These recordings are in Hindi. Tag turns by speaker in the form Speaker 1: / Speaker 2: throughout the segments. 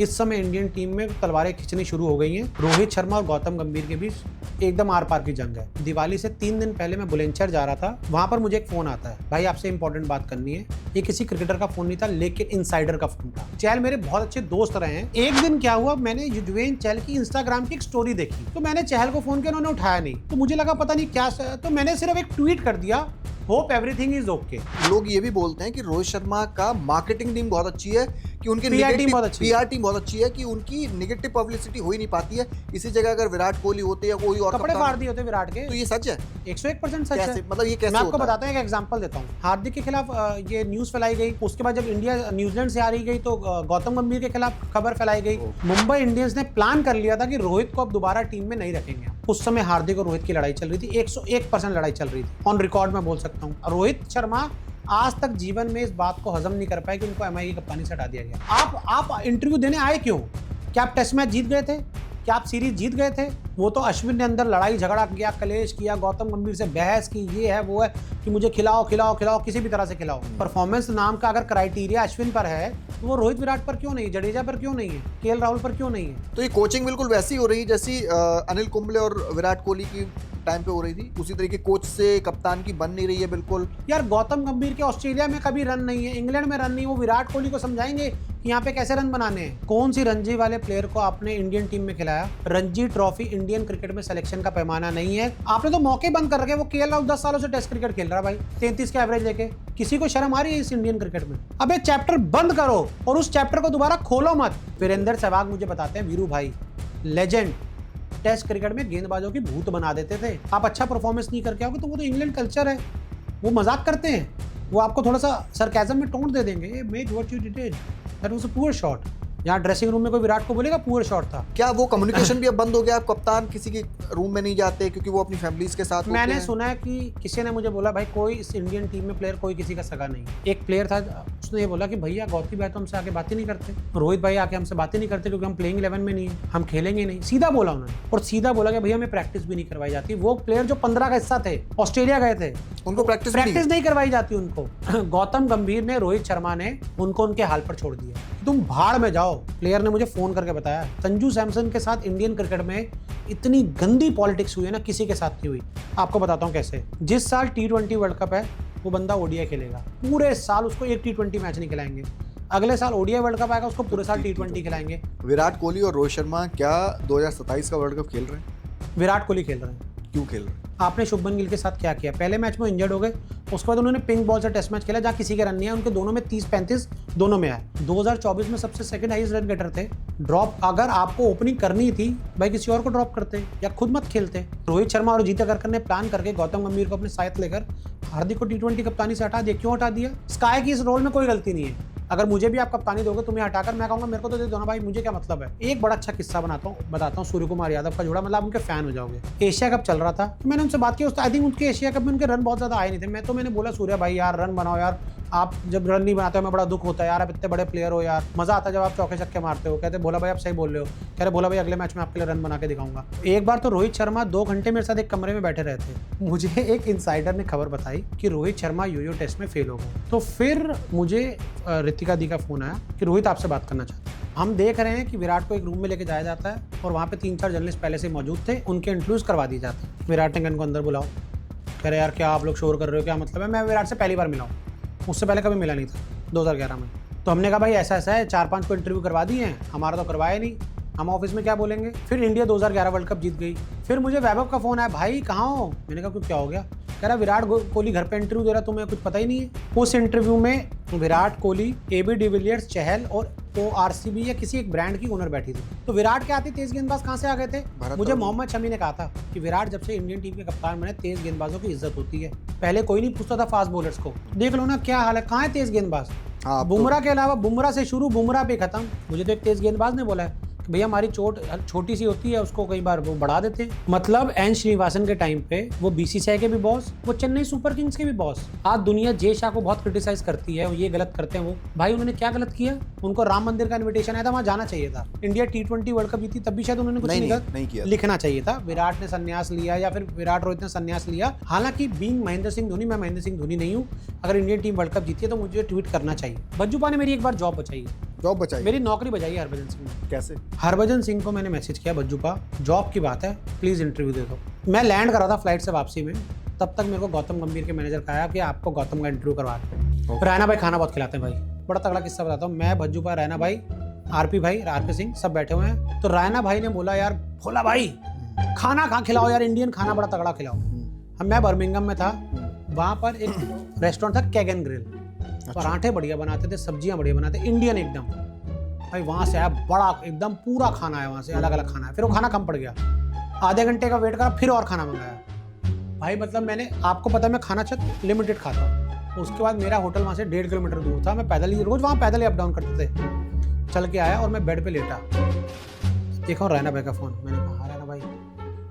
Speaker 1: इस समय इंडियन टीम में तलवारें खिंचनी शुरू हो गई हैं। रोहित शर्मा और गौतम गंभीर के बीच एकदम आर पार की जंग है। दिवाली से 3 दिन पहले मैं बुलंदशहर जा रहा था, वहां पर मुझे एक फोन आता है, भाई आपसे इंपॉर्टेंट बात करनी है। ये किसी क्रिकेटर का फोन नहीं था, लेकिन इनसाइडर का फोन था। चहल मेरे बहुत अच्छे दोस्त रहे हैं। एक दिन क्या हुआ, मैंने युजवेंद्र चहल की इंस्टाग्राम की एक स्टोरी देखी, तो मैंने चहल को फोन किया, उन्होंने उठाया नहीं, तो मुझे लगा पता नहीं क्या, तो मैंने सिर्फ एक ट्वीट कर दिया, होप एवरीथिंग इज ओके।
Speaker 2: लोग ये भी बोलते हैं कि रोहित शर्मा का मार्केटिंग टीम बहुत अच्छी है, कि उनकी
Speaker 1: PR टीम बहुत अच्छी है।
Speaker 2: PR टीम बहुत अच्छी है, कि उनकी नेगेटिव पब्लिसिटी हो ही नहीं पाती है। इसी जगह अगर विराट कोहली होते या कोई और
Speaker 1: कपड़े फाड़ दिए होते विराट के।
Speaker 2: तो ये सच है?
Speaker 1: 101% सच
Speaker 2: कैसे?
Speaker 1: है।
Speaker 2: मतलब ये कैसे
Speaker 1: मैं आपको
Speaker 2: होता है?
Speaker 1: बताता हूँ, एक एग्जांपल देता हूँ। हार्दिक के खिलाफ ये न्यूज फैलाई गई, उसके बाद जब इंडिया न्यूजीलैंड से हारी गई तो गौतम गंभीर के खिलाफ खबर फैलाई गई। मुंबई इंडियंस ने प्लान कर लिया था कि रोहित को अब दोबारा टीम में नहीं रखेंगे। उस समय हार्दिक और रोहित की लड़ाई चल रही थी, 101% लड़ाई चल रही थी, ऑन रिकॉर्ड मैं बोल सकता हूँ। रोहित शर्मा आज तक जीवन में इस बात को हजम नहीं कर पाए कि उनको MI की कप्तानी से हटा दिया गया। आप इंटरव्यू देने आए क्यों? क्या आप टेस्ट मैच जीत गए थे? क्या आप सीरीज जीत गए थे? वो तो अश्विन ने अंदर लड़ाई झगड़ा किया, कलेश किया, गौतम गंभीर से बहस की, ये है वो है कि मुझे खिलाओ खिलाओ खिलाओ, किसी भी तरह से खिलाओ। परफॉर्मेंस नाम का अगर क्राइटेरिया अश्विन पर है, तो वो रोहित विराट पर क्यों नहीं, जडेजा पर क्यों नहीं है, KL राहुल पर क्यों नहीं है?
Speaker 2: तो ये कोचिंग बिल्कुल वैसी हो रही जैसी अनिल कुंबले और विराट कोहली की टाइम पे हो रही थी। उसी तरीके कोच से कप्तान की बन नहीं रही है बिल्कुल।
Speaker 1: यार गौतम गंभीर के ऑस्ट्रेलिया में कभी रन नहीं है, इंग्लैंड में रन नहीं, वो विराट कोहली को समझाएंगे कि यहाँ पे कैसे रन बनाने हैं। कौन सी रणजी वाले प्लेयर को आपने इंडियन टीम में खिलाया? रणजी ट्रॉफी इंडियन क्रिकेट में सिलेक्शन का पैमाना नहीं है। आपने तो मौके बंद कर रखे। वो KL राहुल 10 सालों से टेस्ट क्रिकेट खेल रहा है भाई, 33 के एवरेज लेके। किसी को शर्म आ रही है इस इंडियन क्रिकेट में? अब एक चैप्टर बंद करो और उस चैप्टर को दोबारा खोलो मत। वीरेंद्र सहवाग मुझे बताते हैं, वीरू भाई लेजेंड, टेस्ट क्रिकेट में गेंदबाजों की भूत बना देते थे। आप अच्छा परफॉर्मेंस नहीं करके आओगे तो वो तो इंग्लैंड कल्चर है, वो मजाक करते हैं, वो आपको थोड़ा सा सरकाज़म में टोन दे देंगे, make what you did, that was a poor shot. यहाँ ड्रेसिंग रूम में कोई विराट को बोलेगा पुअर शॉट था?
Speaker 2: क्या वो कम्युनिकेशन भी अब बंद हो गया? कप्तान किसी के रूम में नहीं जाते क्योंकि वो अपनी फैमिलीज के साथ होते
Speaker 1: मैंने
Speaker 2: हैं।
Speaker 1: सुना है कि किसी ने मुझे बोला, भाई कोई इस इंडियन टीम में प्लेयर कोई किसी का सगा नहीं। एक प्लेयर था, उसने ये बोला कि भैया गौती भाई तो हमसे आके बातें नहीं करते, रोहित भाई आके हमसे बातें नहीं करते क्योंकि हम प्लेइंग 11 में नहीं है, हम खेलेंगे नहीं। सीधा बोला उन्होंने, और सीधा बोला कि भैया हमें प्रैक्टिस भी नहीं करवाई जाती। वो प्लेयर जो 15 का हिस्सा थे, ऑस्ट्रेलिया गए थे,
Speaker 2: उनको प्रैक्टिस
Speaker 1: नहीं करवाई जाती उनको। गौतम गंभीर ने, रोहित शर्मा ने उनको उनके हाल पर छोड़ दिया, तुम भाड़ में जाओ। प्लेयर ने मुझे फोन करके बताया, संजू सैमसन के साथ इंडियन क्रिकेट में इतनी गंदी पॉलिटिक्स हुई है ना, किसी के साथ नहीं हुई। आपको बताता हूँ कैसे। जिस साल T20 वर्ल्ड कप है, वो बंदा ODI खेलेगा, पूरे साल उसको एक T20 मैच नहीं खिलाएंगे। अगले साल ODI वर्ल्ड कप आएगा, उसको पूरे साल T20 खिलाएंगे।
Speaker 2: विराट कोहली और रोहित शर्मा क्या 2027 का वर्ल्ड कप खेल रहे हैं?
Speaker 1: विराट कोहली खेल रहे हैं।
Speaker 2: क्यों खेल रहे हैं?
Speaker 1: आपने शुभमन गिल के साथ क्या किया? पहले मैच में इंजर्ड हो गए, उसके बाद उन्होंने पिंक बॉल से टेस्ट मैच खेला जहाँ किसी के रन नहीं है, उनके दोनों में 30-35 दोनों में आए। 2024 में सबसे सेकंड हाईएस्ट रन गेटर थे। ड्रॉप अगर आपको ओपनिंग करनी थी भाई, किसी और को ड्रॉप करते या खुद मत खेलते। रोहित शर्मा और अजीत अगरकर ने प्लान करके गौतम गंभीर को अपने साथ लेकर हार्दिक को T20 कप्तानी से हटा दिया। क्यों हटा दिया? स्काई की इस रोल में कोई गलती नहीं है। अगर मुझे भी आप कप्तानी दोगे, तुम्हें हटाकर मैं कहूंगा मेरे को तो दे दो ना भाई, मुझे क्या मतलब है। एक बड़ा अच्छा किस्सा बताता हूँ, सूर्य कुमार यादव का जोड़ा, मतलब आप उनके फैन हो जाओगे। एशिया कप चल रहा था, तो मैंने उनसे बात की, आई थिंक उनके एशिया कप में उनके रन बहुत ज्यादा आए नहीं थे। मैंने बोला सूर्या भाई यार रन बनाओ यार, आप जब रन नहीं बनाते हो मैं बड़ा दुख होता है यार, आप इतने बड़े प्लेयर हो यार, मजा आता है जब आप चौके छक्के मारते हो। कहते भोला भाई आप सही बोल रहे हो। कह रहे भोला भाई अगले मैच में आपके लिए रन बना के दिखाऊंगा। एक बार तो रोहित शर्मा 2 घंटे मेरे साथ एक कमरे में बैठे रहे थे। मुझे एक इनसाइडर ने खबर बताई कि रोहित शर्मा यो टेस्ट में फेल हो गए। तो फिर मुझे रितिका दी का फोन आया कि रोहित आपसे बात करना चाहते हैं। हम देख रहे हैं कि विराट को एक रूम में लेके जाया जाता है और वहाँ पे 3-4 जर्नलिस्ट पहले से मौजूद थे, उनके इंटरव्यूज करवा दिए जाते हैं। विराट ने उनको अंदर बुलाओ, कह रहे यार क्या आप लोग शोर कर रहे हो, क्या मतलब है? मैं विराट से पहली बार मिला हूँ, उससे पहले कभी मिला नहीं था 2011 में। तो हमने कहा भाई ऐसा ऐसा है, 4-5 को इंटरव्यू करवा दिए हैं, हमारा तो करवाया नहीं, हम ऑफिस में क्या बोलेंगे। फिर इंडिया 2011 वर्ल्ड कप जीत गई। फिर मुझे वैभव का फोन आया, भाई कहाँ हो? मैंने कहा कुछ क्या हो गया? कह रहा विराट कोहली घर पे इंटरव्यू दे रहा, तुम्हें कुछ पता ही नहीं है। उस इंटरव्यू में विराट कोहली, AB डिविलियर्स, चहल और RCB या किसी एक ब्रांड की ओनर बैठी थी। तो विराट के आते तेज गेंदबाज कहाँ से आ गए थे? मुझे मोहम्मद शमी ने कहा था कि विराट जब से इंडियन टीम के कप्तान बने, तेज गेंदबाजों की इज्जत होती है। पहले कोई नहीं पूछता था फास्ट बॉलर्स को। देख लो ना क्या हाल है, कहाँ है तेज गेंदबाज? बुमराह के अलावा, बुमराह से शुरू, बुमराह पे खत्म। मुझे तो एक तेज गेंदबाज ने बोला है भैया हमारी चोट छोटी सी होती है, उसको कई बार वो बढ़ा देते हैं। मतलब एन श्रीनिवासन के टाइम पे वो BCCI के भी बॉस, वो चेन्नई सुपर किंग्स के भी बॉस। आज दुनिया जे शाह को बहुत क्रिटिसाइज करती है, ये गलत करते हैं वो। भाई उन्होंने क्या गलत किया? उनको राम मंदिर का इन्विटेशन आया था, वहां जाना चाहिए था। इंडिया T20 वर्ल्ड कप जीती, तब भी शायद उन्होंने कुछ नहीं किया, लिखना चाहिए था। विराट ने संन्यास लिया या फिर विराट रोहित ने संन्यास लिया। हालांकि बीइंग महेंद्र सिंह धोनी, मैं महेंद्र सिंह धोनी नहीं हूँ, अगर इंडियन टीम वर्ल्ड कप जीती है तो मुझे ट्वीट करना चाहिए। बज्जूपा ने मेरी एक बार जॉब बचाई है।
Speaker 2: जॉब बचाई?
Speaker 1: मेरी नौकरी बजाई है हरभजन सिंह ने।
Speaker 2: कैसे?
Speaker 1: हरभजन सिंह को मैंने मैसेज किया, बज्जूपा जॉब की बात है, प्लीज़ इंटरव्यू दे दो। मैं लैंड करा था फ्लाइट से वापसी में, तब तक मेरे को गौतम गंभीर के मैनेजर का आया कि आपको गौतम का इंटरव्यू करवा रहे हैं। रैना भाई खाना बहुत खिलाते हैं भाई, बड़ा तगड़ा किस्सा बताता हूँ। मैं, बज्जूपा, रैना भाई, आरपी भाई, आरपी सिंह सब बैठे हुए हैं। तो रैना भाई ने बोला, यार भोला भाई खाना खा खिलाओ यार, इंडियन खाना बड़ा तगड़ा खिलाओ। मैं बर्मिंघम में था, वहाँ पर एक रेस्टोरेंट था कैगन ग्रिल, पराठे बढ़िया बनाते थे, सब्जियां बढ़िया बनाते, इंडियन एकदम। भाई वहाँ से आया बड़ा एकदम पूरा खाना है, वहाँ से अलग अलग खाना है। फिर वो खाना कम पड़ गया, आधे घंटे का वेट करा, फिर और खाना मंगाया। भाई मतलब मैंने, आपको पता है मैं खाना छत लिमिटेड खाता हूँ। उसके बाद मेरा होटल वहाँ से 1.5 किलोमीटर दूर था, मैं पैदल ही रोज़ वहाँ पैदल ही अप डाउन करते थे। चल के आया और मैं बेड पे लेटा, देखा रैना भाई का फ़ोन। मैंने कहा रैना भाई,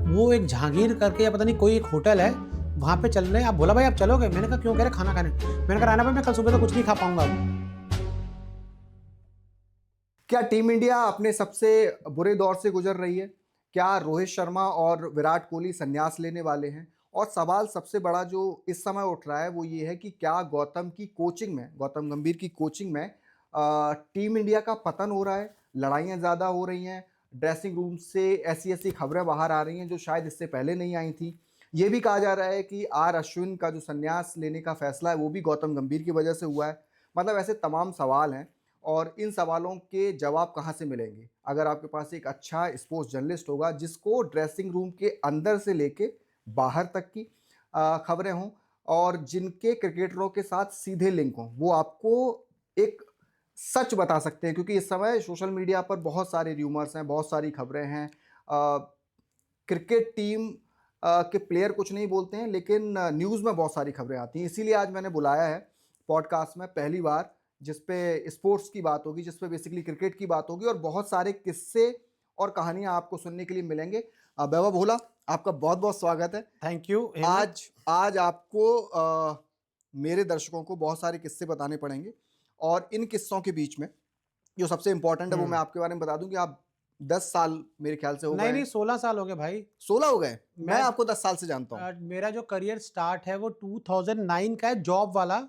Speaker 1: वो एक जहांगीर करके या पता नहीं कोई एक होटल है, वहाँ पे चल रहे हैं, आप भोला भाई आप चलोगे? मैंने कहा क्यों? कह रहे खाना खाने। मैंने कहा रैना भाई मैं कल सुबह तो कुछ नहीं खा पाऊंगा।
Speaker 2: क्या टीम इंडिया अपने सबसे बुरे दौर से गुजर रही है? क्या रोहित शर्मा और विराट कोहली संन्यास लेने वाले हैं? और सवाल सबसे बड़ा जो इस समय उठ रहा है वो ये है कि क्या गौतम की कोचिंग में, गौतम गंभीर की कोचिंग में टीम इंडिया का पतन हो रहा है? लड़ाइयाँ ज़्यादा हो रही हैं, ड्रेसिंग रूम से ऐसी ऐसी खबरें बाहर आ रही हैं जो शायद इससे पहले नहीं आई थी। ये भी कहा जा रहा है कि आर अश्विन का जो संन्यास लेने का फैसला है वो भी गौतम गंभीर की वजह से हुआ है। मतलब ऐसे तमाम सवाल हैं और इन सवालों के जवाब कहाँ से मिलेंगे? अगर आपके पास एक अच्छा स्पोर्ट्स जर्नलिस्ट होगा जिसको ड्रेसिंग रूम के अंदर से लेके बाहर तक की खबरें हों और जिनके क्रिकेटरों के साथ सीधे लिंक हों, वो आपको एक सच बता सकते हैं। क्योंकि इस समय सोशल मीडिया पर बहुत सारे र्यूमर्स हैं, बहुत सारी खबरें हैं। क्रिकेट टीम के प्लेयर कुछ नहीं बोलते हैं, लेकिन न्यूज़ में बहुत सारी खबरें आती हैं। इसीलिए आज मैंने बुलाया है पॉडकास्ट में पहली बार, जिस पे स्पोर्ट्स की बात होगी, जिस पे बेसिकली क्रिकेट की बात होगी और बहुत सारे किस्से और कहानियां आपको सुनने के लिए मिलेंगे। वैभव भोला, आपका बहुत बहुत स्वागत है।
Speaker 1: Thank you.
Speaker 2: आज आपको मेरे दर्शकों को बहुत सारे किस्से बताने पड़ेंगे और इन किस्सों के बीच में जो सबसे इंपॉर्टेंट है वो मैं आपके बारे में बता दूं कि आप 10 साल मेरे ख्याल से हो गए।
Speaker 1: नहीं 16 साल हो गए भाई।
Speaker 2: 16 हो गए? मैं आपको 10 साल से जानता हूँ।
Speaker 1: मेरा जो करियर स्टार्ट है वो 2009 का है, जॉब वाला,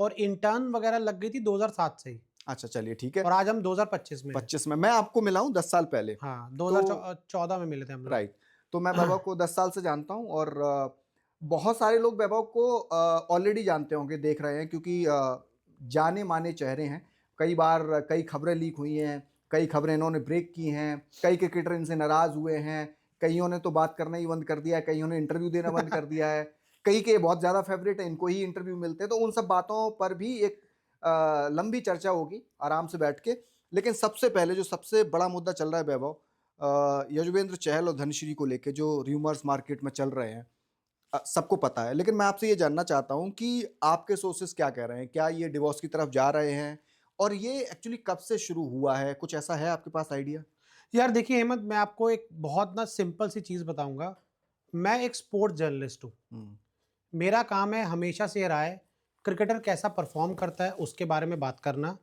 Speaker 1: और इंटर्न वगैरह लग गई थी 2007 से ही।
Speaker 2: अच्छा चलिए ठीक है।
Speaker 1: और आज हम 2025 में
Speaker 2: 25 में मैं आपको मिला हूँ 10 साल पहले।
Speaker 1: हाँ 2014 में मिले थे हम लोग।
Speaker 2: राइट। तो मैं वैभव को 10 साल से जानता हूँ और बहुत सारे लोग वैभव को ऑलरेडी जानते होंगे, देख रहे हैं, क्योंकि जाने माने चेहरे हैं। कई बार कई खबरें लीक हुई हैं, कई खबरें इन्होंने ब्रेक की हैं, कई क्रिकेटर इनसे नाराज़ हुए हैं, कईयों ने तो बात करना ही बंद कर दिया है, कईयों ने इंटरव्यू देना बंद कर दिया है, कई के बहुत ज़्यादा फेवरेट है, इनको ही इंटरव्यू मिलते हैं। तो उन सब बातों पर भी एक लंबी चर्चा होगी आराम से बैठ के। लेकिन सबसे पहले जो सबसे बड़ा मुद्दा चल रहा है वैभव, यजुवेंद्र चहल और धनश्री को लेके जो र्यूमर्स मार्केट में चल रहे हैं, सबको पता है। लेकिन मैं आपसे ये जानना चाहता हूँ कि आपके सोर्सेस क्या कह रहे हैं? क्या ये डिवोर्स की तरफ जा रहे हैं? और ये एक्चुअली कब से शुरू हुआ है? कुछ ऐसा है आपके पास आइडिया?
Speaker 1: यार देखिए हेमंत, मैं आपको एक बहुत ना सिंपल सी चीज़ बताऊंगा। मैं एक स्पोर्ट्स जर्नलिस्ट हूँ। मेरा काम है हमेशा से रहा है क्रिकेटर कैसा परफॉर्म करता है उसके बारे में बात करना।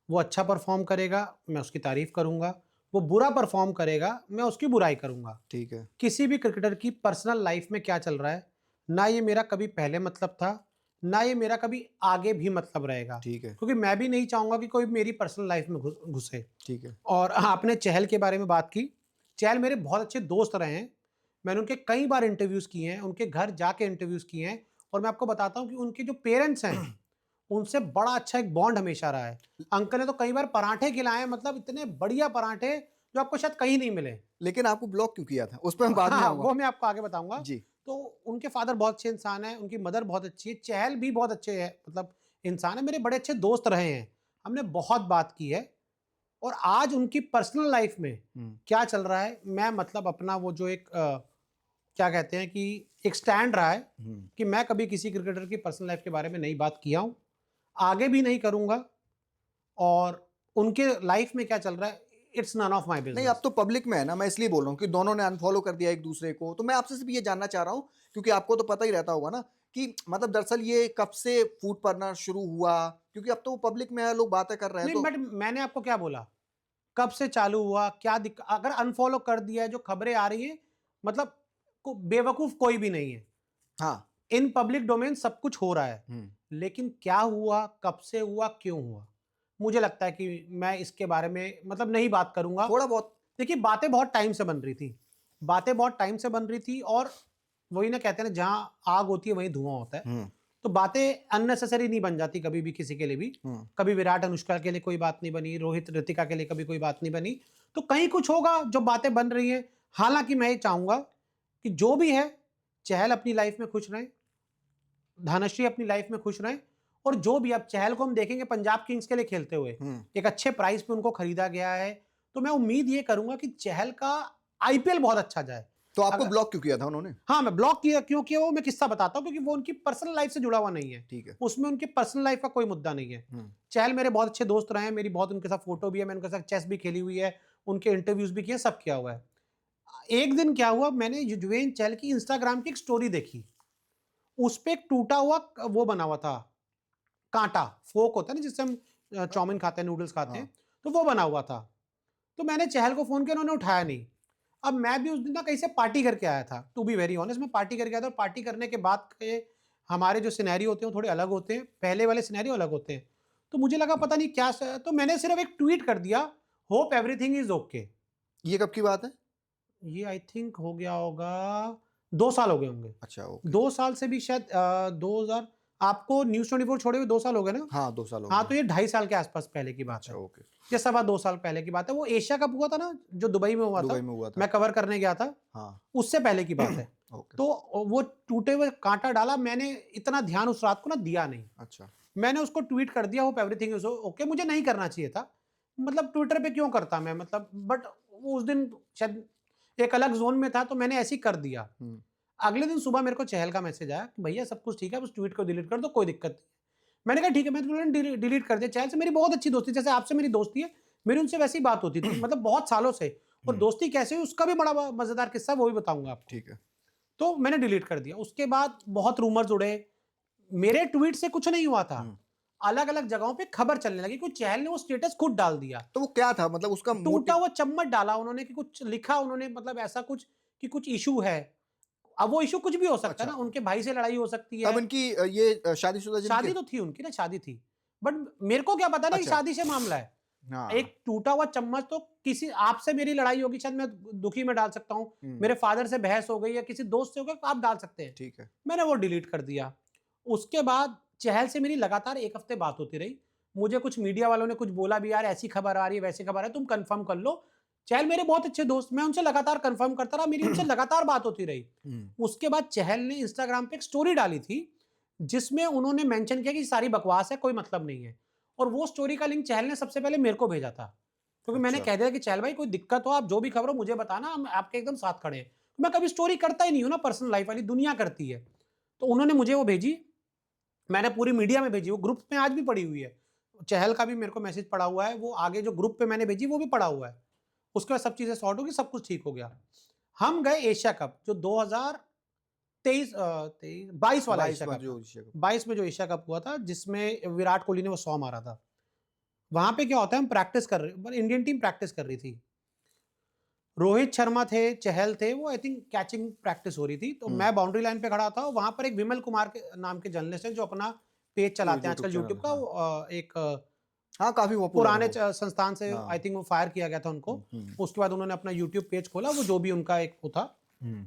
Speaker 1: वो अच्छा परफॉर्म करेगा मैं उसकी तारीफ करूंगा, वो बुरा परफॉर्म करेगा मैं उसकी बुराई करूंगा।
Speaker 2: ठीक है।
Speaker 1: किसी भी क्रिकेटर की पर्सनल लाइफ में क्या चल रहा है, ना ये मेरा कभी पहले मतलब था, ना ये मेरा कभी आगे भी मतलब रहेगा।
Speaker 2: ठीक है।
Speaker 1: क्योंकि मैं भी नहीं चाहूंगा कि कोई मेरी पर्सनल लाइफ में घुसे।
Speaker 2: ठीक है।
Speaker 1: और आपने चहल के बारे में बात की। चहल मेरे बहुत अच्छे दोस्त रहे हैं। मैंने उनके कई बार इंटरव्यूज़ किए हैं, उनके घर जाके इंटरव्यूज़ किए हैं। और मैं आपको बताता हूँ कि उनके जो पेरेंट्स हैं उनसे बड़ा अच्छा एक बॉन्ड हमेशा रहा है। अंकल ने तो कई बार पराठे खिलाए हैं, मतलब इतने बढ़िया पराठे जो आपको शायद कहीं नहीं मिले।
Speaker 2: लेकिन आपको ब्लॉक क्यों किया था? उस पर हम बाद में
Speaker 1: हाँ,
Speaker 2: आऊंगा।
Speaker 1: वो मैं आपको आगे बताऊंगा।
Speaker 2: जी।
Speaker 1: तो उनके फादर बहुत अच्छे इंसान हैं, उनकी मदर बहुत अच्छी है, चहल भी बहुत अच्छे है, मतलब इंसान है, मेरे बड़े अच्छे दोस्त रहे हैं। हमने बहुत बात की है। और आज उनकी पर्सनल लाइफ में क्या चल रहा है, मैं मतलब अपना वो जो एक क्या कहते हैं कि एक स्टैंड रहा है कि मैं कभी किसी क्रिकेटर की पर्सनल लाइफ के बारे में नहीं बात किया हूं, आगे भी नहीं करूंगा। और उनके लाइफ में क्या चल रहा है, इट्स नन ऑफ माय
Speaker 2: नहीं,
Speaker 1: बिजनेस।
Speaker 2: अब तो पब्लिक में है ना, मैं इसलिए बोल रहा हूँ कि दोनों ने अनफॉलो कर दिया एक दूसरे को। तो मैं आपसे सिर्फ ये जानना चाह रहा हूँ, क्योंकि आपको तो पता ही रहता होगा ना कि मतलब दरअसल ये कब से फूट पड़ना शुरू हुआ, क्योंकि अब तो पब्लिक में है, लोग बातें कर रहे हैं।
Speaker 1: नहीं
Speaker 2: तो
Speaker 1: बट मैंने आपको क्या बोला, कब से चालू हुआ, क्या दिक्कत, अगर अनफॉलो कर दिया है, जो खबरें आ रही हैं, मतलब बेवकूफ कोई भी नहीं है।
Speaker 2: हाँ।
Speaker 1: इन पब्लिक डोमेन सब कुछ हो रहा है। लेकिन क्या हुआ, कब से हुआ, क्यों हुआ, मुझे लगता है कि मैं इसके बारे में मतलब नहीं बात करूंगा।
Speaker 2: थोड़ा बहुत
Speaker 1: देखिए बातें बहुत टाइम से बन रही थी, बातें बहुत टाइम से बन रही थी, और वही ना कहते हैं ना, जहां आग होती है वहीं धुआं होता है। तो बातें अननेसेसरी नहीं बन जाती कभी भी किसी के लिए भी। कभी विराट अनुष्का के लिए कोई बात नहीं बनी, रोहित ऋतिका के लिए कभी कोई बात नहीं बनी, तो कहीं कुछ होगा जो बातें बन रही हैं। हालांकि मैं ये चाहूंगा कि जो भी है, चहल अपनी लाइफ में खुश रहे, धनश्री अपनी लाइफ में खुश रहे, और जो भी अब चहल को हम देखेंगे पंजाब किंग्स के लिए खेलते हुए, एक अच्छे प्राइस पे उनको खरीदा गया है, तो मैं उम्मीद ये करूंगा कि चहल का आईपीएल बहुत अच्छा जाए।
Speaker 2: तो आपको ब्लॉक क्यों किया था उन्होंने?
Speaker 1: हाँ, मैं ब्लॉक किया क्यों किया वो मैं किस्सा बताता हूँ, क्योंकि वो उनकी पर्सनल लाइफ से जुड़ा हुआ नहीं है।
Speaker 2: ठीक है।
Speaker 1: उसमें उनकी पर्सनल लाइफ का कोई मुद्दा नहीं है। चहल मेरे बहुत अच्छे दोस्त रहे हैं, मेरी बहुत उनके साथ फोटो भी है, मैंने उनके साथ चेस भी खेली हुई है, उनके इंटरव्यूज भी किए, सब किया हुआ है। एक दिन क्या हुआ, मैंने युजवेंद्र चहल की इंस्टाग्राम की एक स्टोरी देखी, उस पर एक टूटा हुआ वो बना हुआ था, कांटा फोक होता है ना जिससे हम चाउमीन खाते हैं, नूडल्स खाते हैं, तो वो बना हुआ था। तो मैंने चहल को फोन किया, उन्होंने उठाया नहीं। अब मैं भी उस दिन ना कहीं से पार्टी करके आया था, टू बी वेरी ऑनेस्ट, मैं पार्टी करके आया था, और पार्टी करने के बाद के हमारे जो सिनेरियो होते हैं वो थोड़े अलग होते हैं, पहले वाले सिनेरियो अलग होते हैं। तो मुझे लगा पता नहीं क्या, तो मैंने सिर्फ एक ट्वीट कर दिया, होप एवरीथिंग इज ओके।
Speaker 2: ये कब की बात है?
Speaker 1: ये आई थिंक हो गया होगा 2 साल हो गए होंगे।
Speaker 2: अच्छा, ओके।
Speaker 1: 2 साल से भी शायद 2000, आपको न्यूज 24 छोड़े हुए 2 साल हो गए ना?
Speaker 2: हाँ, 2 साल हो
Speaker 1: हाँ,
Speaker 2: गए।
Speaker 1: तो ये 2.5 साल के आसपास पहले की बात
Speaker 2: अच्छा,
Speaker 1: है।
Speaker 2: ओके।
Speaker 1: ये 2.25 साल पहले की बात है। वो एशिया कप हुआ था ना जो दुबई में हुआ था,
Speaker 2: दुबई में हुआ था।
Speaker 1: मैं कवर करने गया था,
Speaker 2: हाँ।
Speaker 1: उससे पहले की बात है।
Speaker 2: ओके।
Speaker 1: तो वो टूटे हुए कांटा डाला, मैंने इतना ध्यान उस रात को ना दिया नहीं।
Speaker 2: अच्छा।
Speaker 1: मैंने उसको ट्वीट कर दिया, होप एवरीथिंग इज ओके। मुझे नहीं करना चाहिए था, मतलब ट्विटर पे क्यों करता मैं, मतलब बट उस दिन शायद एक अलग जोन में था, तो मैंने ऐसे ही कर दिया। अगले दिन सुबह मेरे को चहल का मैसेज आया कि भैया सब कुछ ठीक है, बस ट्वीट को डिलीट कर दो, कोई दिक्कत नहीं। मैंने कहा ठीक है, मैंने डिलीट कर दिया। चहल से मेरी बहुत अच्छी दोस्ती, जैसे आपसे मेरी दोस्ती है, मेरी उनसे वैसी बात होती थी, मतलब बहुत सालों से। और दोस्ती कैसे हुई उसका भी बड़ा मजेदार किस्सा, वो भी बताऊंगा आपको।
Speaker 2: ठीक है।
Speaker 1: तो मैंने डिलीट कर दिया। उसके बाद बहुत रूमर्स उड़े, मेरे ट्वीट से कुछ नहीं हुआ था, अलग अलग जगहों पे खबर चलने लगी, कुछ चहल ने वो स्टेटस खुद डाल दिया।
Speaker 2: तो वो क्या था, मतलब उसका
Speaker 1: टूटा हुआ चम्मच डाला उन्होंने, कि कुछ लिखा उन्होंने, मतलब ऐसा कुछ कि कुछ इशू है। अब वो इशू कुछ भी हो सकता है ना, उनके भाई से लड़ाई हो सकती है।
Speaker 2: तब इनकी ये शादीशुदा
Speaker 1: शादी तो थी उनकी ना, शादी थी, बट मेरे को क्या पता ना कि शादी से मामला है।
Speaker 2: हाँ।
Speaker 1: एक टूटा हुआ चम्मच तो किसी आपसे मेरी लड़ाई होगी, शायद मैं दुखी में डाल सकता हूँ, मेरे फादर से बहस हो गई या किसी दोस्त से हो गया, तो आप डाल सकते हैं।
Speaker 2: ठीक है।
Speaker 1: मैंने वो डिलीट कर दिया। उसके बाद चहल से मेरी लगातार 1 हफ्ते बात होती रही। मुझे कुछ मीडिया वालों ने कुछ बोला भी, यार ऐसी खबर आ रही है, वैसी खबर है, तुम कंफर्म कर लो। चहल मेरे बहुत अच्छे दोस्त, मैं उनसे लगातार कंफर्म करता रहा, मेरी उनसे लगातार बात होती रही। उसके बाद चहल ने इंस्टाग्राम पे एक स्टोरी डाली थी, जिसमें उन्होंने मेंशन किया कि सारी बकवास है, कोई मतलब नहीं है। और वो स्टोरी का लिंक चहल ने सबसे पहले मेरे को भेजा था, क्योंकि मैंने कह दिया कि चहल भाई कोई दिक्कत हो, आप जो भी खबर हो मुझे बताना, हम आपके एकदम साथ खड़े हैं। मैं कभी स्टोरी करता ही नहीं हूं ना, पर्सनल लाइफ वाली दुनिया करती है। तो उन्होंने मुझे वो भेजी, मैंने पूरी मीडिया में भेजी, वो ग्रुप में आज भी पड़ी हुई है। चहल का भी मेरे को मैसेज पड़ा हुआ है, वो आगे जो ग्रुप पे मैंने भेजी वो भी पड़ा हुआ है। उसके बाद सब चीजें सॉर्ट होगी, सब कुछ ठीक हो गया। हम गए एशिया कप, जो 2023 22 वाला एशिया कप, 22 में जो एशिया कप हुआ था, जिसमें विराट कोहली ने वो 100 मारा था। वहां पे क्या होता है, हम प्रैक्टिस कर रहे, इंडियन टीम प्रैक्टिस कर रही थी, रोहित शर्मा थे, चहल थे, वो आई थिंक कैचिंग प्रैक्टिस हो रही थी। तो मैं बाउंड्री लाइन पे खड़ा था, वहां पर एक विमल कुमार के नाम के जर्नलिस्ट हैं, जो अपना पेज चलाते हैं आजकल यूट्यूब का, एक
Speaker 2: हाँ, काफी वो
Speaker 1: पुराने संस्थान से आई थिंक वो फायर किया गया था उनको। उसके बाद उन्होंने अपना यूट्यूब पेज खोला, वो जो भी उनका एक वो था।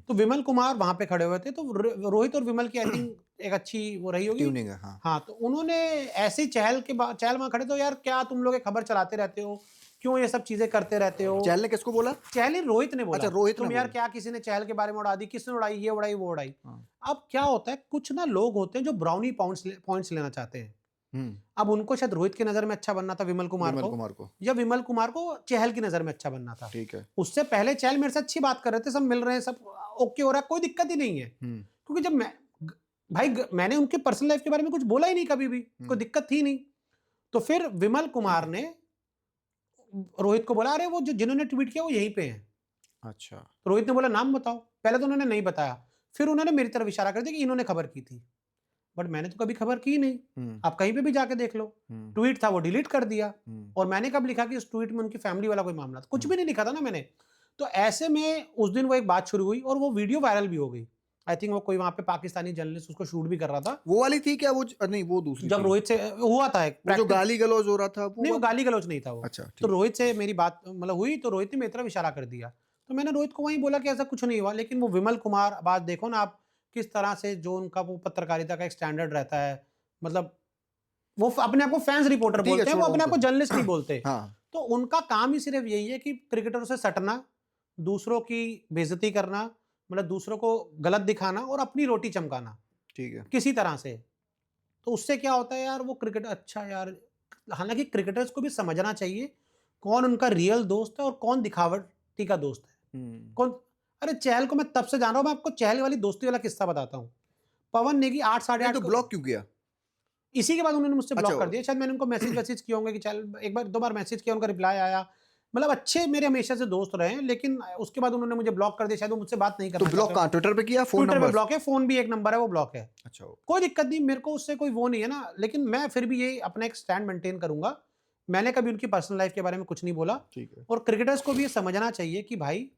Speaker 1: तो विमल कुमार वहां पे खड़े हुए थे, तो रोहित और विमल की आई थिंक एक अच्छी वो रही होगी,
Speaker 2: ट्यूनिंग है। हाँ,
Speaker 1: तो उन्होंने ऐसे ही चहल वहां खड़े, तो यार क्या तुम लोग खबर चलाते रहते हो, क्यों ये सब चीजें करते रहते हो।
Speaker 2: चहल ने किसको बोला?
Speaker 1: चहल ने, रोहित ने बोला।
Speaker 2: अच्छा, रोहित
Speaker 1: तुम
Speaker 2: ने
Speaker 1: यार
Speaker 2: बोला।
Speaker 1: क्या किसी ने चहल के बारे में उड़ा दी, किसने उड़ाई, ये उड़ाई वो उड़ाई। अब क्या होता है, कुछ ना लोग होते हैं जो ब्राउनी पॉइंट्स लेना चाहते हैं। अब उनको शायद रोहित की नजर में अच्छा बनना था, विमल कुमार को, या विमल कुमार को चहल की नजर में अच्छा बनना था।
Speaker 2: ठीक है।
Speaker 1: उससे पहले चहल मेरे से अच्छी बात कर रहे थे, सब मिल रहे हैं, सब ओके हो रहा है, कोई दिक्कत ही नहीं है। क्योंकि जब मैंने उनके पर्सनल लाइफ के बारे में कुछ बोला ही नहीं कभी भी, कोई दिक्कत थी नहीं। तो फिर विमल कुमार ने रोहित को बोला, अरे वो जो जिन्होंने ट्वीट किया वो यहीं पे हैं।
Speaker 2: अच्छा।
Speaker 1: तो रोहित ने बोला नाम बताओ, पहले तो उन्होंने नहीं बताया, फिर उन्होंने मेरी तरफ इशारा कर दिया कि इन्होंने खबर की थी, बट मैंने तो कभी खबर की नहीं। आप कहीं पे भी जाके देख लो, ट्वीट था वो डिलीट कर दिया। और मैंने कब लिखा कि उस ट्वीट में उनकी फैमिली वाला कोई मामला था, कुछ भी नहीं लिखा था ना मैंने। तो ऐसे में उस दिन वो एक बात शुरू हुई और वो वीडियो वायरल भी हो गई। आई थिंक वो कोई वहाँ पे पाकिस्तानी जर्नलिस्ट उसको शूट भी कर रहा था।
Speaker 2: वो वाली थी क्या? वो नहीं, वो दूसरी
Speaker 1: जब
Speaker 2: थी।
Speaker 1: रोहित से हुआ था एक
Speaker 2: वो जो
Speaker 1: practice-
Speaker 2: गाली गलौज हो रहा था वो
Speaker 1: नहीं, वो
Speaker 2: वाला?
Speaker 1: गाली गलौज नहीं था वो।
Speaker 2: अच्छा,
Speaker 1: तो
Speaker 2: ठीक।
Speaker 1: रोहित से मेरी बात मतलब हुई, तो रोहित ने मेरी तरफ इशारा कर दिया। तो मैंने रोहित को वहीं बोला कि ऐसा कुछ नहीं हुआ, लेकिन वो विमल कुमार, बात देखो ना आप, किस तरह से जो उनका वो पत्रकारिता का एक स्टैंडर्ड रहता है, मतलब वो अपने आप को फैंस रिपोर्टर
Speaker 2: ठीक है,
Speaker 1: बोलते हैं, वो
Speaker 2: छोड़ो
Speaker 1: अपने आप को
Speaker 2: उनको।
Speaker 1: जर्नलिस्ट नहीं बोलते।
Speaker 2: हाँ,
Speaker 1: तो उनका काम ही सिर्फ यही है कि क्रिकेटरों से सटना, दूसरों की बेइज्जती करना, मतलब दूसरों को गलत दिखाना और अपनी रोटी चमकाना
Speaker 2: ठीक है।
Speaker 1: किसी तरह से। तो उससे क्या होता है यार, वो क्रिकेट अच्छा यार, हालांकि क्रिकेटर्स को भी समझना चाहिए कौन उनका रियल दोस्त है और कौन दिखावटी का दोस्त है। कौन, अरे चहल को मैं तब से जान रहा हूं, मैं आपको चहल वाली दोस्ती वाला किस्सा बताता हूं। पवन नेगी 8 साढ़े
Speaker 2: नहीं
Speaker 1: 8
Speaker 2: तो ब्लॉक क्यों किया?
Speaker 1: इसी के बाद उन्होंने मुझसे
Speaker 2: अच्छा,
Speaker 1: ब्लॉक कर दिया। शायद मैंने उनको मैसेज किए होंगे कि चल, एक बार दो बार मैसेज किया, उनका रिप्लाई आया, मतलब अच्छे मेरे हमेशा से दोस्त रहे हैं, लेकिन उसके बाद उन्होंने मुझे ब्लॉक कर दिया। शायद वो मुझसे बात नहीं
Speaker 2: तो
Speaker 1: करना
Speaker 2: ब्लॉक
Speaker 1: चाहते
Speaker 2: कहाँ,
Speaker 1: हो।
Speaker 2: ट्विटर पे किया, फोन
Speaker 1: ट्विटर पे
Speaker 2: नंबर?
Speaker 1: ब्लॉक है, फोन भी एक नंबर है, वो ब्लॉक है।
Speaker 2: अच्छा,
Speaker 1: कोई दिक्कत नहीं, मेरे को उससे कोई वो नहीं है ना, लेकिन मैं फिर भी ये अपना एक स्टैंड मेंटेन करूंगा। मैंने कभी उनकी पर्सनल लाइफ के बारे में कुछ नहीं बोला।
Speaker 2: ठीक है।
Speaker 1: और क्रिकेटर्स को भी ये समझना चाहिए कि भाई